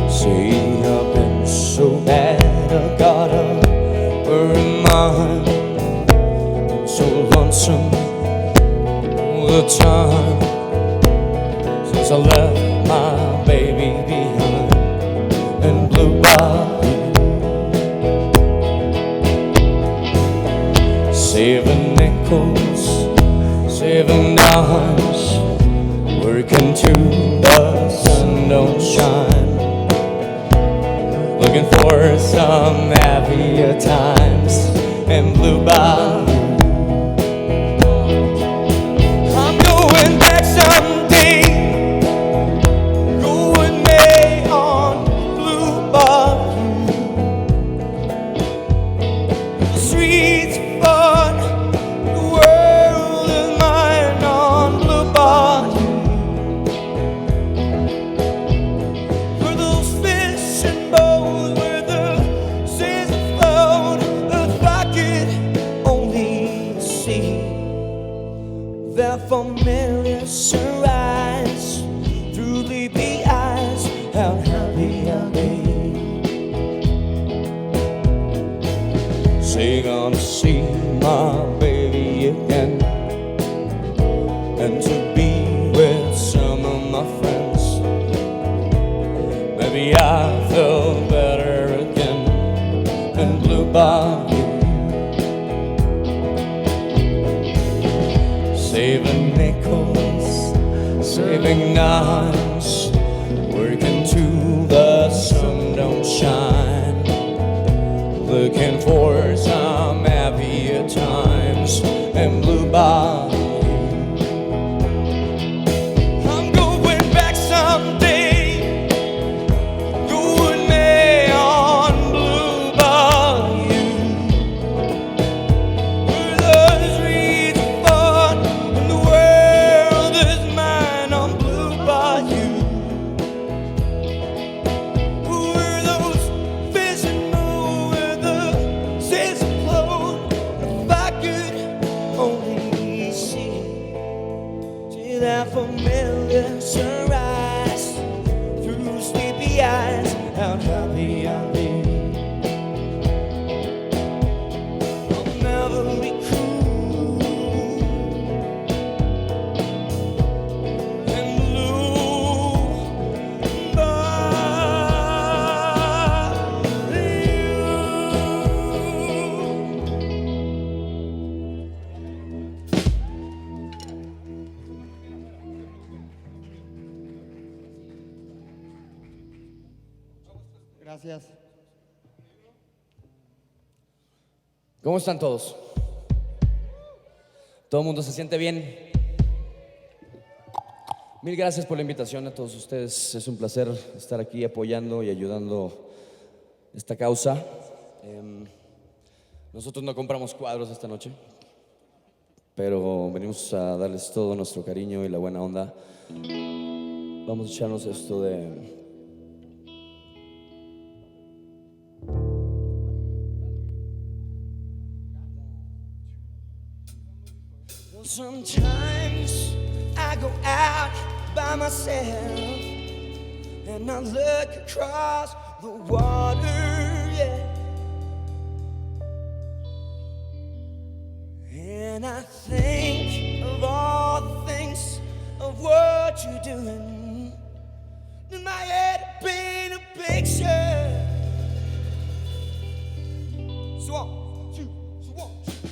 Say I've been so bad, I got up in mind, so lonesome all the time since I left my baby behind in Blue Bayou. Saving nickels, saving dimes, working till the sun don't shine, looking for some happier times in Blue Bayou. I'm going back someday, go with me on Blue Bayou. The streets are fun, the world is mine on Blue Bayou. Where those fishing boats, where the seas afloat, if I could only see that familiar sunrise through sleepy eyes, how happy I'll be. Say gonna see my baby again, and to be with some of my friends. Maybe I feel better again in Blue Bayou. Saving nickels, saving dimes, working till the sun don't shine, looking for some happier times in Blue Bayou. I'm going back someday, go with me on Blue Bayou. Where the streets are fun and the world is mine on Blue Bayou. Where those fishing boats, where the seas afloat, if I could only see that familiar sunrise through sleepy eyes, how happy I'll be. I'll never be cool and blue Gracias. ¿Cómo están todos? ¿Todo el mundo se siente bien? Mil gracias por la invitación a todos ustedes. Es un placer estar aquí apoyando y ayudando esta causa. Nosotros no compramos cuadros esta noche, pero venimos a darles todo nuestro cariño y la buena onda. Vamos a echarnos esto de... Sometimes I go out by myself and I look across the water, yeah. And I think of all the things of what you're doing. In my head, I paint a picture. So 1, 2, so 1, 2.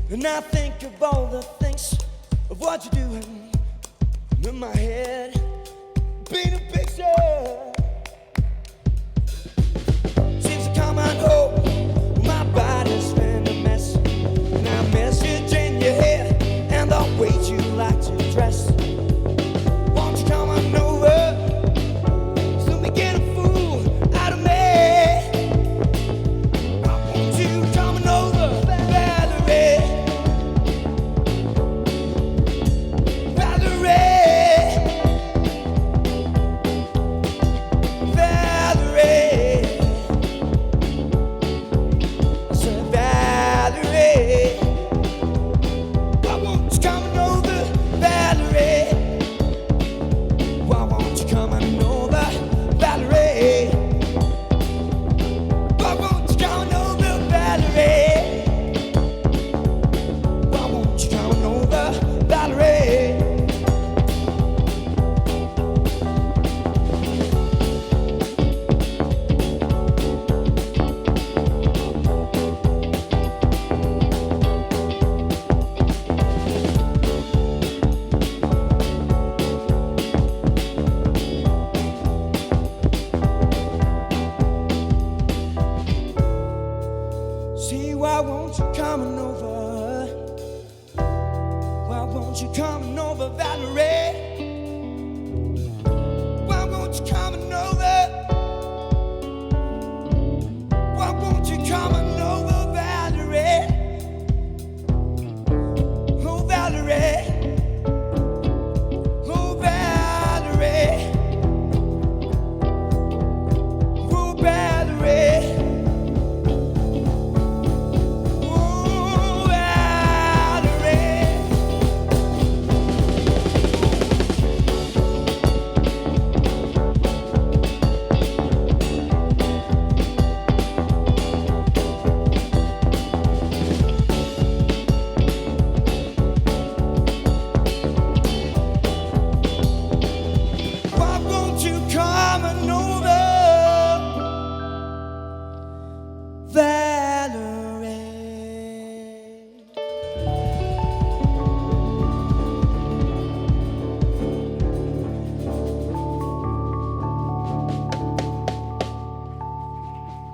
And I think of all the things of what you're doing. In my head, paint a picture. Seems to come on home, my body's been a mess. And I message in your head, and the way you like to dress. Won't you come on over? Still me get a fool out of me. I want you coming over, Valerie. Valerie.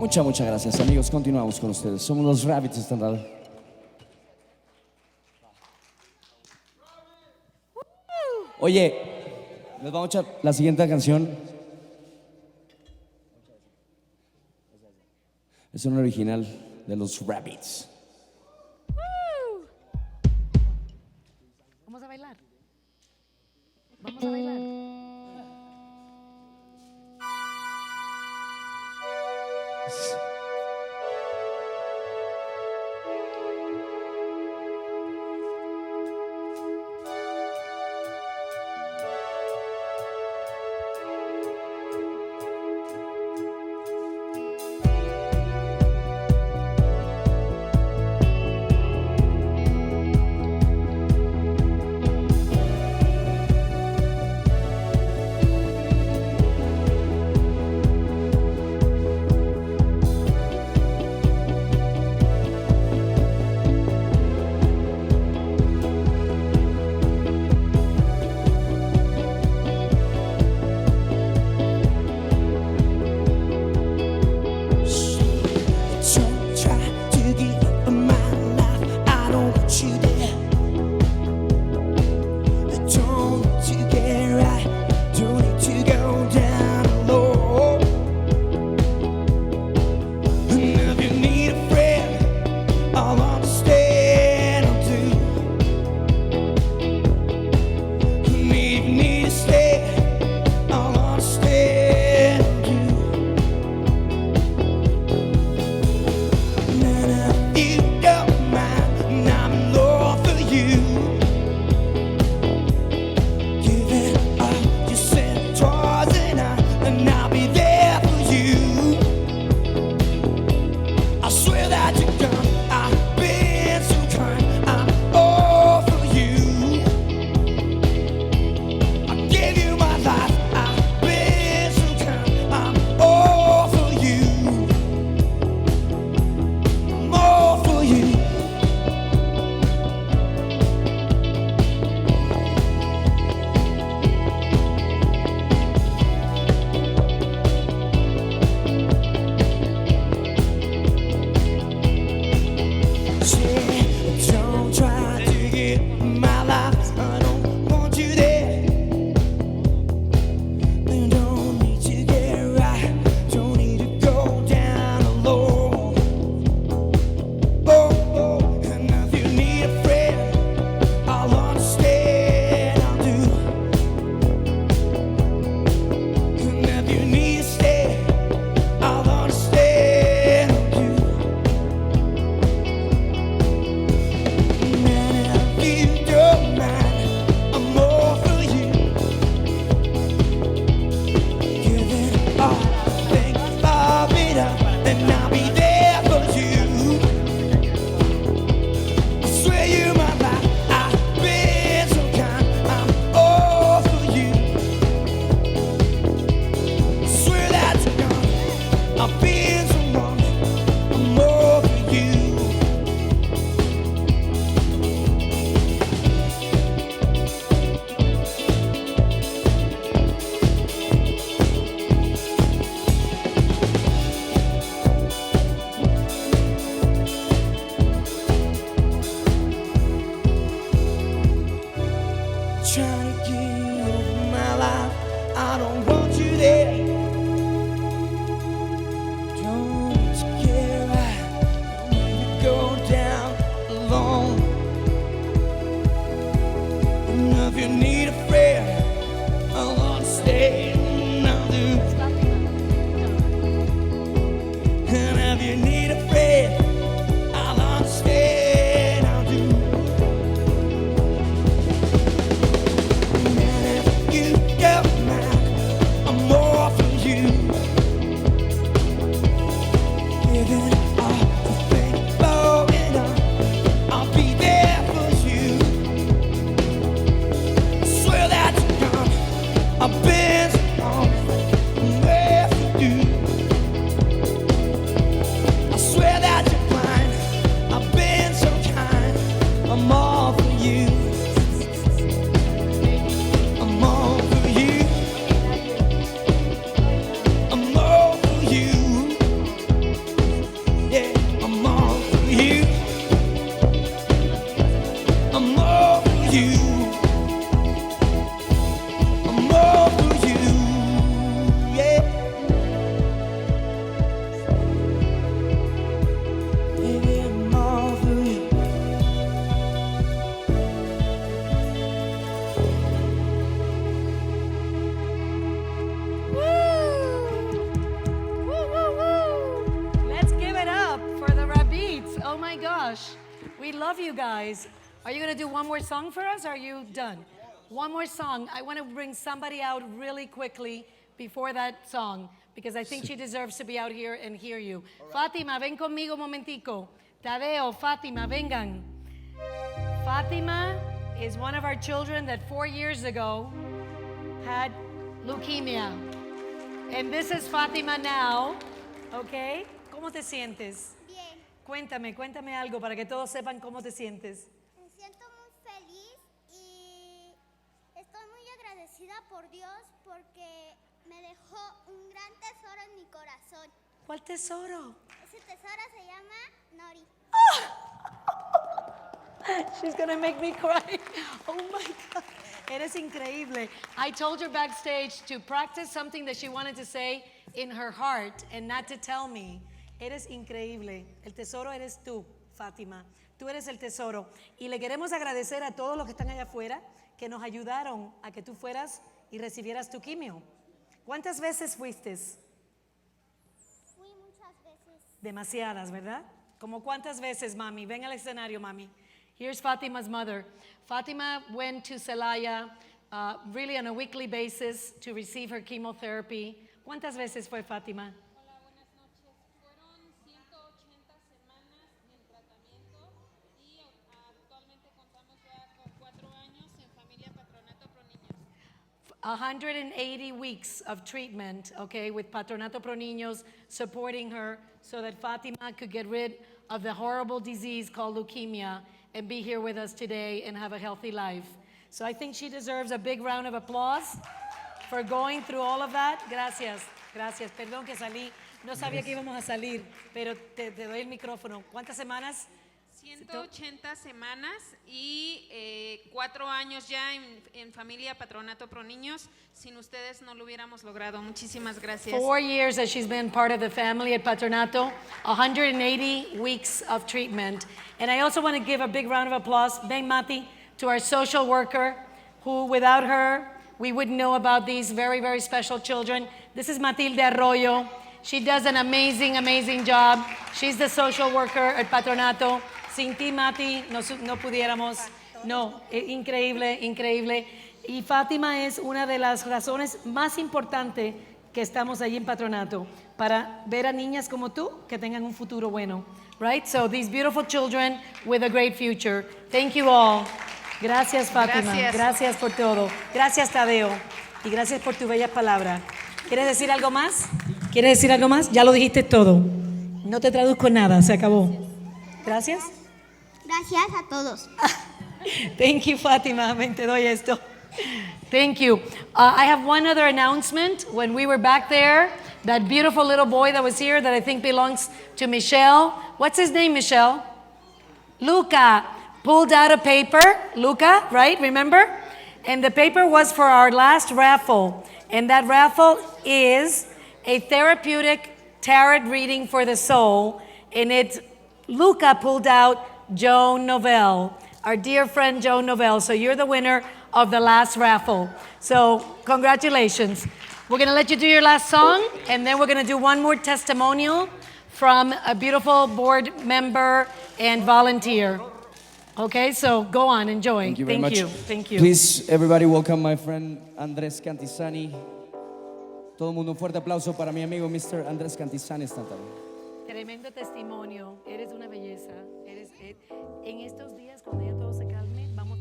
Muchas gracias, amigos. Continuamos con ustedes. Somos los Rabbits Standard. Oye, les vamos a echar la siguiente canción. Es un original de los Rabbits. Vamos a bailar. Vamos a bailar. I've been gosh. We love you guys. Are you going to do one more song for us? Or are you done? One more song. I want to bring somebody out really quickly before that song because I think she deserves to be out here and hear you. Fátima, ven conmigo un momentico. Tadeo, Fátima, vengan. Fátima is one of our children that 4 years ago had leukemia. And this is Fátima now, okay? ¿Cómo te sientes? Bien. Cuéntame algo para que todos sepan cómo te sientes. Me siento muy feliz y estoy muy agradecida por Dios porque me dejó un gran tesoro en mi corazón. ¿Cuál tesoro? Ese tesoro se llama Nori. She's gonna make me cry. Oh my God. Eres increíble. I told her backstage to practice something that she wanted to say in her heart and not to tell me. Eres increíble. El tesoro eres tú, Fátima. Tú eres el tesoro. Y le queremos agradecer a todos los que están allá afuera que nos ayudaron a que tú fueras y recibieras tu quimio. ¿Cuántas veces fuiste? Fui muchas veces. Demasiadas, ¿verdad? ¿Como cuántas veces, mami? Ven al escenario, mami. Here's Fatima's mother. Fatima went to Celaya really on a weekly basis to receive her chemotherapy. ¿Cuántas veces fue Fátima? Hola, buenas noches. Fueron 180 semanas en tratamiento y actualmente contamos ya con 4 años en Familia Patronato Pro Niños. 180 weeks of treatment, okay, with Patronato Pro Niños supporting her so that Fatima could get rid of the horrible disease called leukemia and be here with us today and have a healthy life. So I think she deserves a big round of applause for going through all of that. Gracias, gracias. Perdón que salí. No sabía que íbamos a salir, pero te doy el micrófono. ¿Cuántas semanas? 180 semanas y 4 años ya en Familia Patronato Pro Niños. Sin ustedes no lo hubiéramos logrado. Muchísimas gracias. 4 years that she's been part of the family at Patronato, 180 weeks of treatment. And I also want to give a big round of applause, Ben Mati, to our social worker, who without her, we wouldn't know about these very, very special children. This is Matilde Arroyo. She does an amazing, amazing job. She's the social worker at Patronato. Sin ti, Mati, no pudiéramos. No, increíble, increíble. Y Fátima es una de las razones más importantes que estamos allí en Patronato, para ver a niñas como tú que tengan un futuro bueno. Right? So these beautiful children with a great future. Thank you all. Gracias, Fátima. Gracias. Gracias por todo. Gracias, Tadeo. Y gracias por tu bella palabra. ¿Quieres decir algo más? ¿Quieres decir algo más? Ya lo dijiste todo. No te traduzco nada, se acabó. Gracias. Gracias a todos. Thank you, Fátima. Ven, te doy esto. Thank you. I have one other announcement. When we were back there, that beautiful little boy that was here that I think belongs to Michelle. What's his name, Michelle? Luca pulled out a paper. Luca, right? Remember? And the paper was for our last raffle. And that raffle is a therapeutic tarot reading for the soul. And Luca pulled out Joan Novell, our dear friend Joan Novell. So you're the winner of the last raffle. So congratulations. We're going to let you do your last song, and then we're going to do one more testimonial from a beautiful board member and volunteer. Okay, so go on, enjoy. Thank you very much. Thank you. Please, everybody, welcome my friend Andrés Cantisani. Todo el mundo, un fuerte aplauso para mi amigo Mr. Andrés Cantisani esta tarde. Tremendo testimonio. Eres una belleza. En estos días, cuando ya todo se calme, vamos.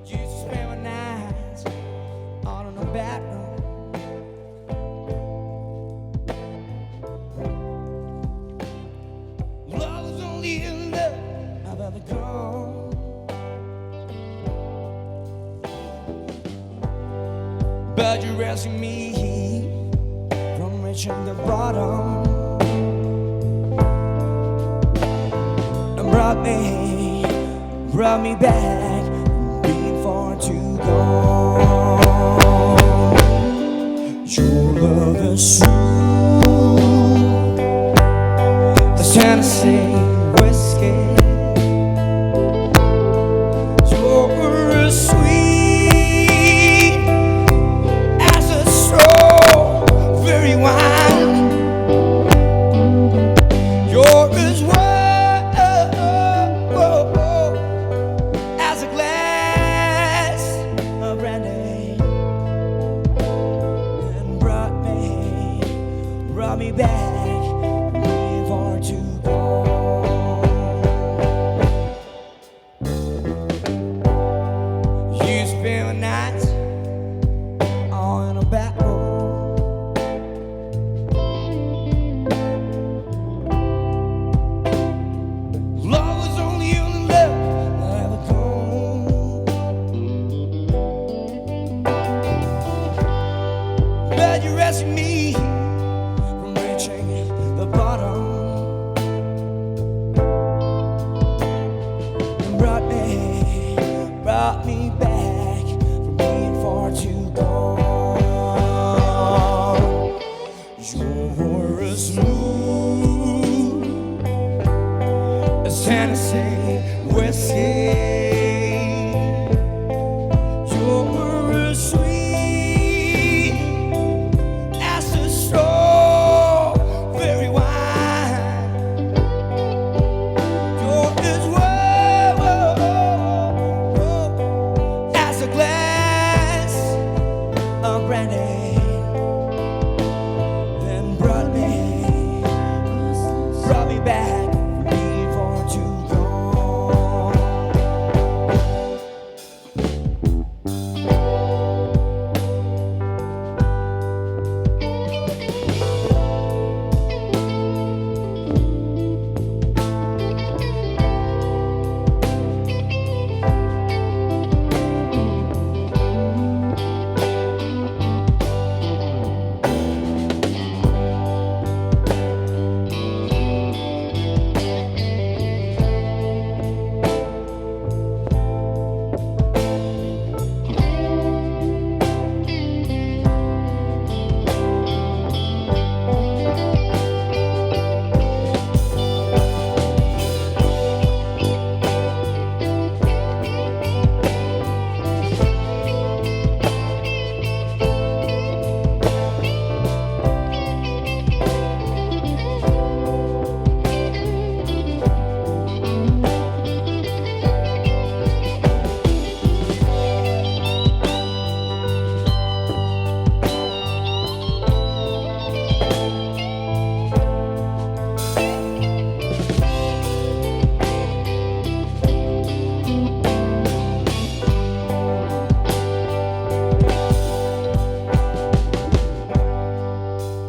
Used to spend my nights all in the back room. Love was only a love I've ever grown. But you're rescuing me from reaching the bottom. brought me back from being far too gone. Your love is smooth as Tennessee whiskey. You're as sweet as a strawberry wine. You're as warm as a glass of brandy, and brought me back from being far too gone. You spend the nights on a back road. Love was only only love I ever known. But you rescued me from reaching the bottom, and brought me back from being far too gone. You're as smooth as Tennessee whiskey. You're as sweet as the strawberry wine. You're as warm as a glass of brandy, and brought me back from being far too gone.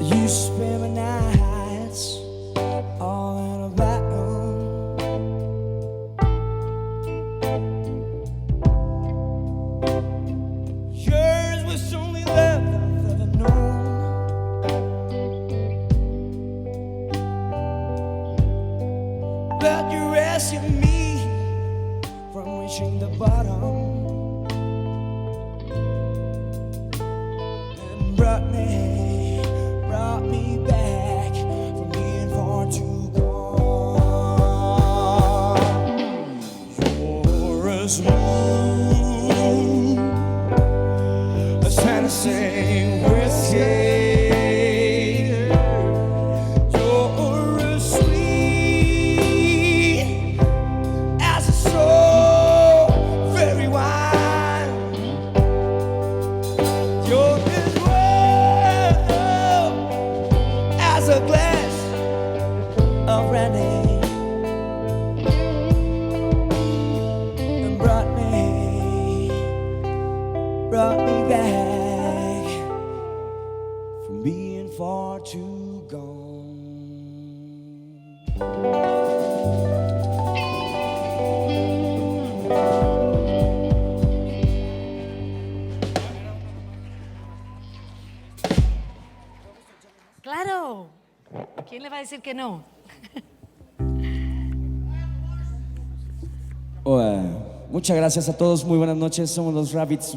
You spend my nights all in a back room. Yours was only love I've ever known. But you rescued me from reaching the bottom, and brought me back from being far too gone. You're as smooth as Tennessee whiskey. You're as sweet as a strawberry wine. You're as warm as a glass of brandy, and brought me back from being far too gone. Claro. ¿Quién le va a decir que no? Muchas gracias a todos, muy buenas noches, somos los Rabbits,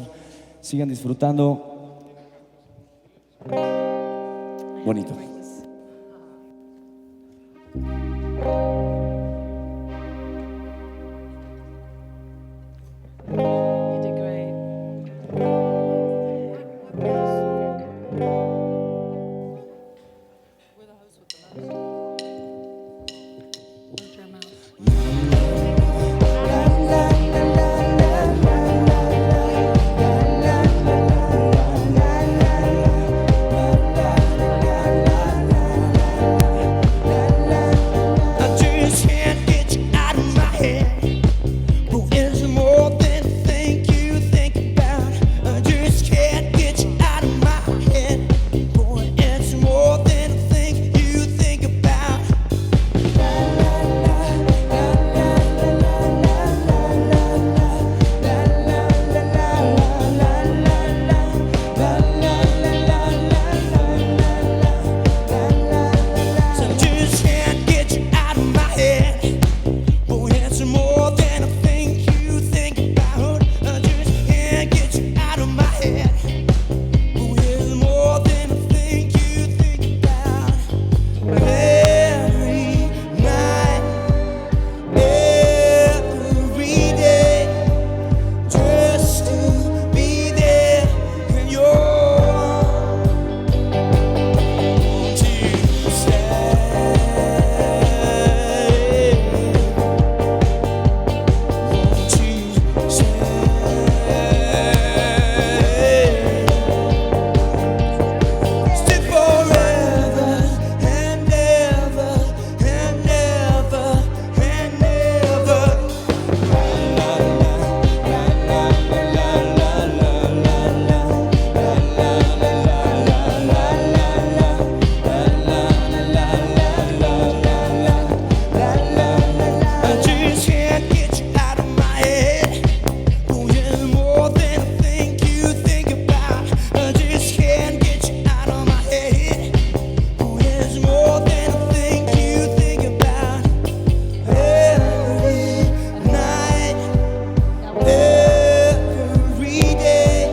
sigan disfrutando. Bonito. You did great. I just can't get you out of my head. Who is more than a thing you think about? I just can't get you out of my head. Boy, it's more than a thing you think about. So I just can't get you out of my head. Boy, it's more than a thing you think about. I just can't get you out of my head. Boy, it's more than a thing you think about. Every night, every day, just to be there in your arms. Won't you stay forever and ever and ever and ever. I just can't get you out of my head. Oh, you're more than a thing you think about. I just can't get you out of my head. Oh, there's more than a thing you think about. Every night, every day,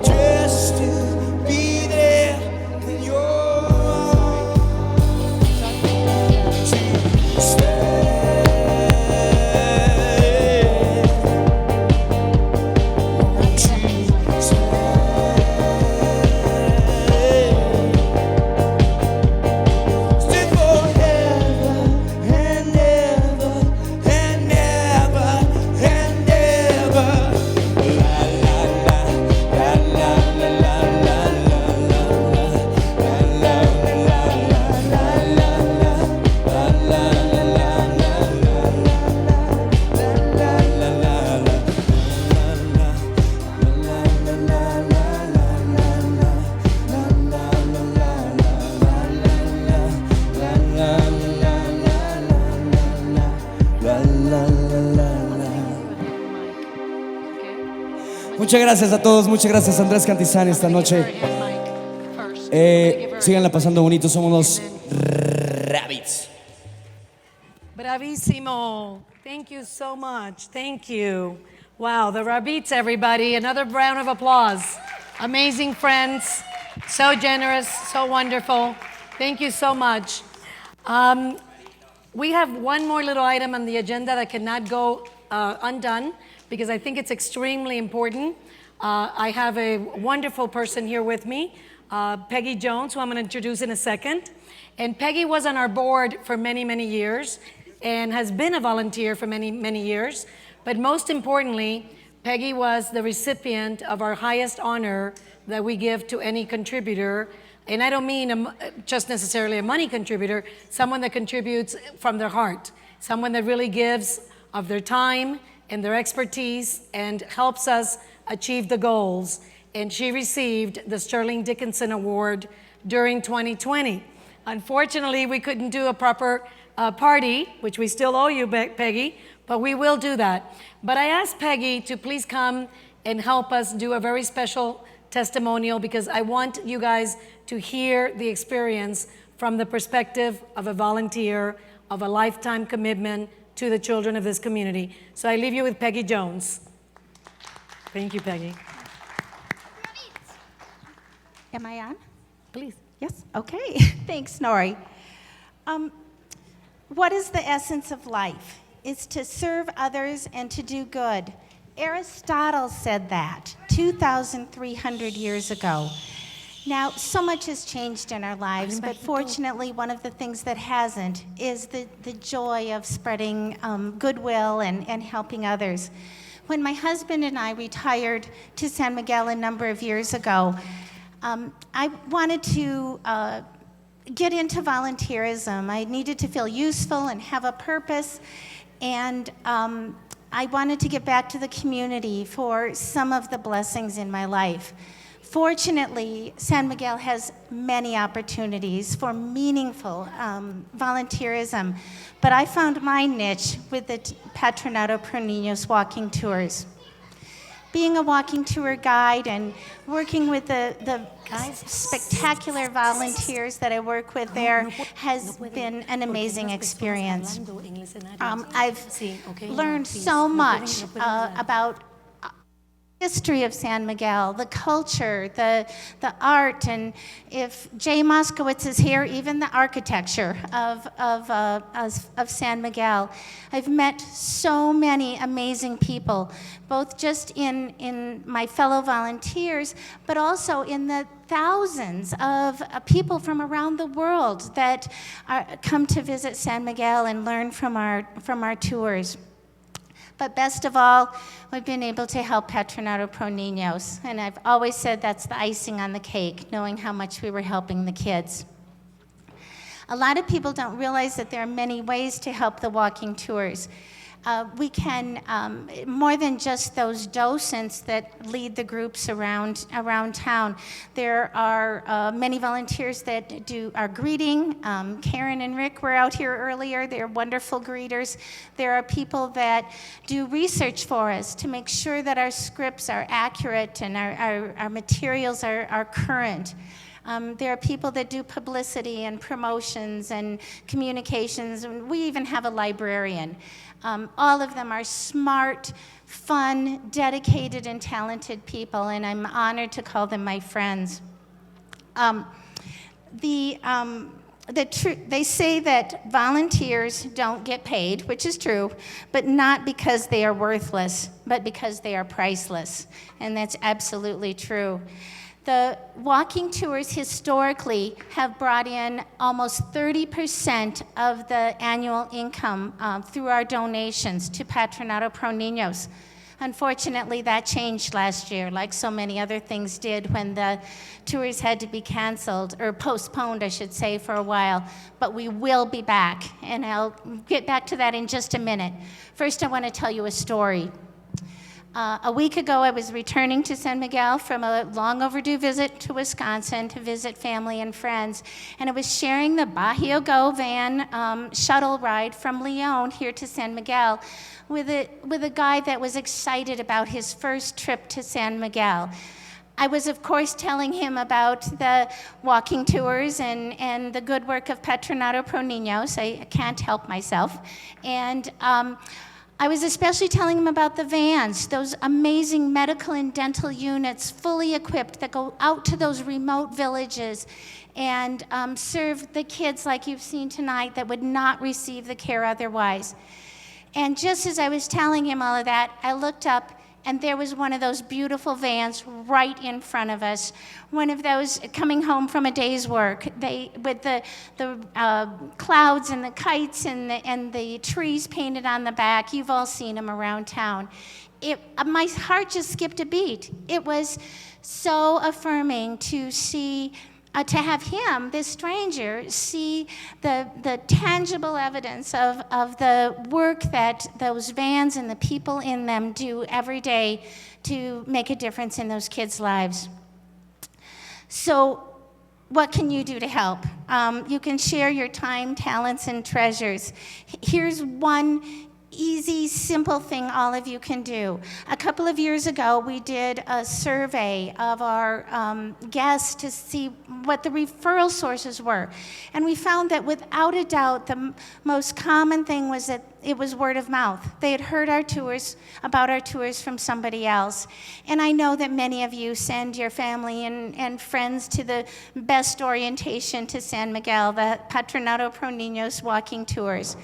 just to be there in your arms. To stay forever and ever and ever and ever. Muchas gracias a todos, muchas gracias a Andrés Cantizani esta noche. Síganla pasando bonito, somos los Rabbits. Bravissimo. Thank you so much. Thank you. Wow, the Rabbits, everybody. Another round of applause. Amazing friends. So generous, so wonderful. Thank you so much. We have one more little item on the agenda that cannot go undone because I think it's extremely important. I have a wonderful person here with me, Peggy Jones, who I'm going to introduce in a second. And Peggy was on our board for many, many years and has been a volunteer for many, many years. But most importantly, Peggy was the recipient of our highest honor that we give to any contributor. And I don't mean just necessarily a money contributor, someone that contributes from their heart, someone that really gives of their time and their expertise and helps us achieve the goals. And she received the Sterling Dickinson Award during 2020. Unfortunately, we couldn't do a proper party, which we still owe you, Peggy, but we will do that. But I asked Peggy to please come and help us do a very special testimonial because I want you guys to hear the experience from the perspective of a volunteer, of a lifetime commitment to the children of this community. So I leave you with Peggy Jones. Thank you, Peggy. Am I on? Please. Yes, okay. Thanks, Nori. What is the essence of life? It's to serve others and to do good. Aristotle said that 2,300 years ago. Now, so much has changed in our lives, but fortunately, one of the things that hasn't is the joy of spreading goodwill and helping others. When my husband and I retired to San Miguel a number of years ago, I wanted to get into volunteerism. I needed to feel useful and have a purpose, and I wanted to give back to the community for some of the blessings in my life. Fortunately, San Miguel has many opportunities for meaningful volunteerism, but I found my niche with the Patronato Pro Niños walking tours. Being a walking tour guide and working with the spectacular volunteers that I work with there has been an amazing experience. I've learned so much about history of San Miguel, the culture, the art, and if Jay Moskowitz is here, even the architecture of San Miguel. I've met so many amazing people, both just in my fellow volunteers, but also in the thousands of people from around the world that come to visit San Miguel and learn from our tours. But best of all, we've been able to help Patronato Pro Niños, and I've always said that's the icing on the cake, knowing how much we were helping the kids. A lot of people don't realize that there are many ways to help the walking tours. We can, more than just those docents that lead the groups around town, there are many volunteers that do our greeting. Karen and Rick were out here earlier. They're wonderful greeters. There are people that do research for us to make sure that our scripts are accurate and our materials are current. There are people that do publicity and promotions and communications, and we even have a librarian. All of them are smart, fun, dedicated, and talented people, and I'm honored to call them my friends. They say that volunteers don't get paid, which is true, but not because they are worthless, but because they are priceless, and that's absolutely true. The walking tours historically have brought in almost 30% of the annual income through our donations to Patronato Pro Niños. Unfortunately, that changed last year, like so many other things did when the tours had to be canceled, or postponed, I should say, for a while. But we will be back, and I'll get back to that in just a minute. First, I want to tell you a story. A week ago, I was returning to San Miguel from a long overdue visit to Wisconsin to visit family and friends, and I was sharing the Bajío Go van shuttle ride from León here to San Miguel with a guy that was excited about his first trip to San Miguel. I was, of course, telling him about the walking tours and the good work of Patronato Pro Niños. I can't help myself. And I was especially telling him about the vans, those amazing medical and dental units, fully equipped, that go out to those remote villages and serve the kids like you've seen tonight that would not receive the care otherwise. And just as I was telling him all of that, I looked up, and there was one of those beautiful vans right in front of us, one of those coming home from a day's work. With the clouds and the kites and the trees painted on the back. You've all seen them around town. My heart just skipped a beat. It was so affirming to see, to have him, this stranger, see the tangible evidence of the work that those vans and the people in them do every day to make a difference in those kids' lives. So what can you do to help? You can share your time, talents, and treasures. Here's one easy, simple thing all of you can do. A couple of years ago, we did a survey of our guests to see what the referral sources were. And we found that without a doubt, the most common thing was that it was word of mouth. They had heard our tours, about our tours from somebody else. And I know that many of you send your family and friends to the best orientation to San Miguel, the Patronato Pro Niños walking tours.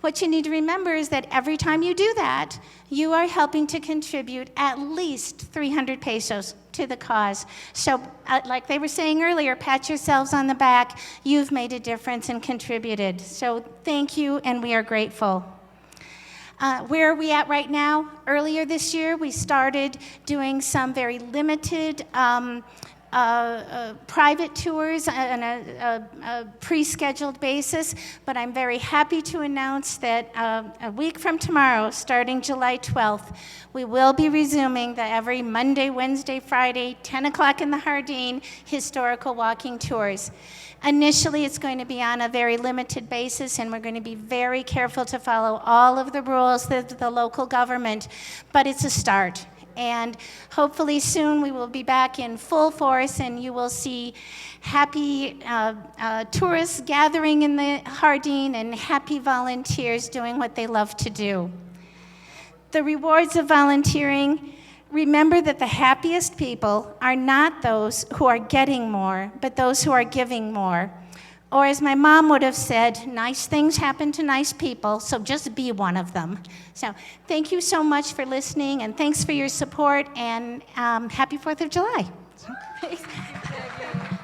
What you need to remember is that every time you do that, you are helping to contribute at least 300 pesos to the cause. So like they were saying earlier, pat yourselves on the back. You've made a difference and contributed. So thank you, and we are grateful. Where are we at right now? Earlier this year, we started doing some very limited private tours on a pre-scheduled basis, but I'm very happy to announce that a week from tomorrow, starting July 12th, we will be resuming the every Monday, Wednesday, Friday, 10 o'clock in the Jardín historical walking tours. Initially, it's going to be on a very limited basis, and we're going to be very careful to follow all of the rules of the local government, but it's a start. And hopefully soon we will be back in full force, and you will see happy tourists gathering in the Jardín and happy volunteers doing what they love to do. The rewards of volunteering: remember that the happiest people are not those who are getting more, but those who are giving more. Or as my mom would have said, nice things happen to nice people, so just be one of them. So thank you so much for listening, and thanks for your support, and happy 4th of July.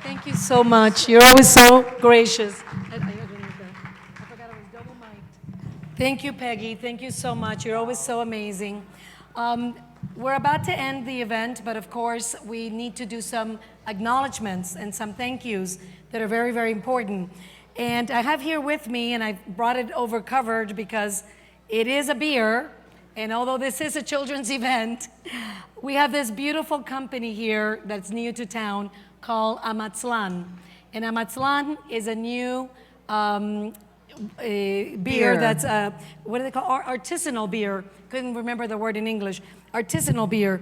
Thank you so much. You're always so gracious. I forgot I was double mic'd. Thank you, Peggy. Thank you so much. You're always so amazing. We're about to end the event, but of course, we need to do some acknowledgments and some thank yous that are very, very important. And I have here with me, and I brought it over covered because it is a beer, and although this is a children's event, we have this beautiful company here that's new to town called Amatzlan. And Amatzlan is a new beer that's, what do they call, artisanal beer. Couldn't remember the word in English. Artisanal beer.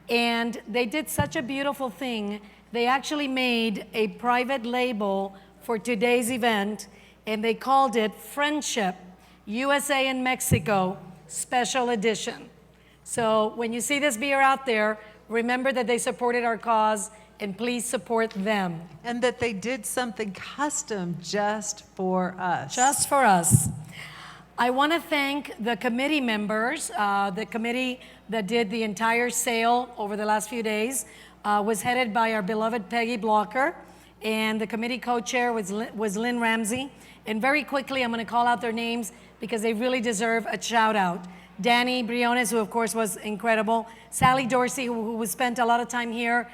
And they did such a beautiful thing. They actually made a private label for today's event, and they called it Friendship, USA and Mexico Special Edition. So when you see this beer out there, remember that they supported our cause, and please support them. And that they did something custom just for us. Just for us. I want to thank the committee members. The committee that did the entire sale over the last few days was headed by our beloved Peggy Blocker, and the committee co-chair was Lynn Ramsey. And very quickly, I'm going to call out their names because they really deserve a shout out. Danny Briones, who of course was incredible. Sally Dorsey, who spent a lot of time here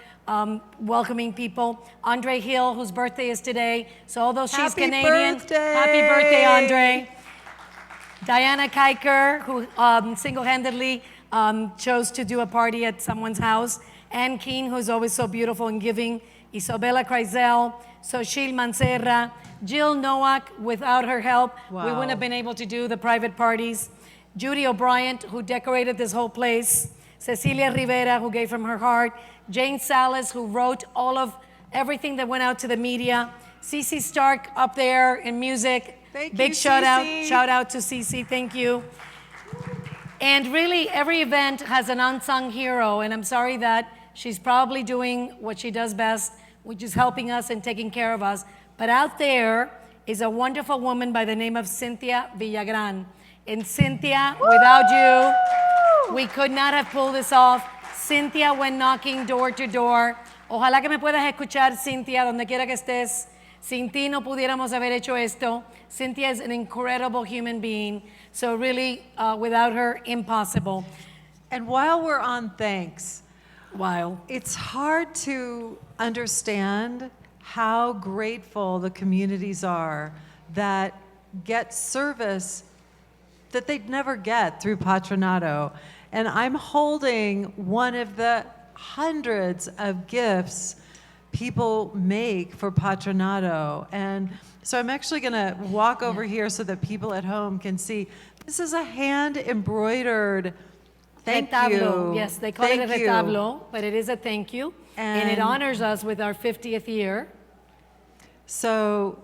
welcoming people. Andre Hill, whose birthday is today. So although she's Canadian, happy birthday, Andre. Diana Kiker, who single-handedly chose to do a party at someone's house. Ann Keene, who's always so beautiful and giving. Isabella Kreisel, Sochil Mancerra, Jill Nowak. Without her help, we wouldn't have been able to do the private parties. Judy O'Brien, who decorated this whole place. Cecilia Rivera, who gave from her heart. Jane Salas, who wrote everything that went out to the media. Cece Stark up there in music. Big shout out to Cece, thank you. And really, every event has an unsung hero, and I'm sorry that she's probably doing what she does best, which is helping us and taking care of us. But out there is a wonderful woman by the name of Cynthia Villagran. And Cynthia, without you, we could not have pulled this off. Cynthia went knocking door to door. Ojalá que me puedas escuchar, Cynthia, donde quiera que estés. Sin ti no pudiéramos haber hecho esto. Cynthia is an incredible human being. So really, without her, impossible. And while we're on thanks, it's hard to understand how grateful the communities are that get service that they'd never get through Patronato. And I'm holding one of the hundreds of gifts people make for Patronato. And so I'm actually going to walk over here so that people at home can see. This is a hand embroidered thank Retablo. you. Yes, they call Thank it a you. retablo, but it is a thank you. And it And- honors us with our 50th year. So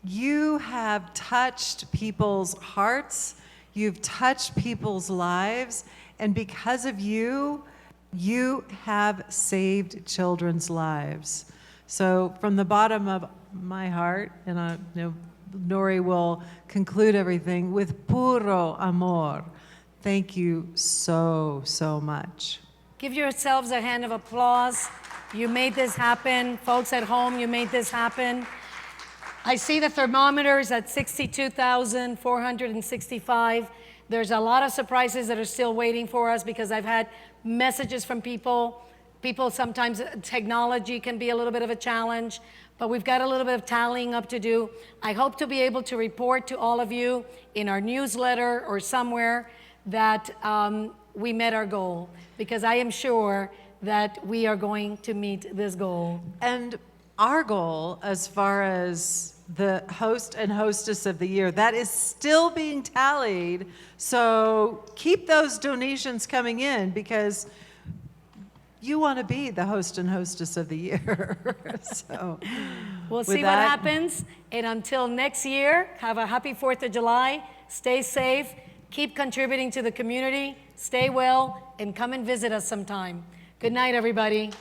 you have touched people's hearts, you've touched people's lives, and because of you, you have saved children's lives. So from the bottom of my heart, and I know Nori will conclude everything with puro amor. Thank you so, so much. Give yourselves a hand of applause. You made this happen. Folks at home, you made this happen. I see the thermometer is at 62,465. There's a lot of surprises that are still waiting for us because I've had messages from people. People sometimes, technology can be a little bit of a challenge, but we've got a little bit of tallying up to do. I hope to be able to report to all of you in our newsletter or somewhere that we met our goal, because I am sure that we are going to meet this goal. And our goal, as far as the host and hostess of the year, that is still being tallied. So keep those donations coming in because you want to be the host and hostess of the year. So We'll with see what that- happens. And until next year, have a happy 4th of July. Stay safe. Keep contributing to the community. Stay well and come and visit us sometime. Good night, everybody.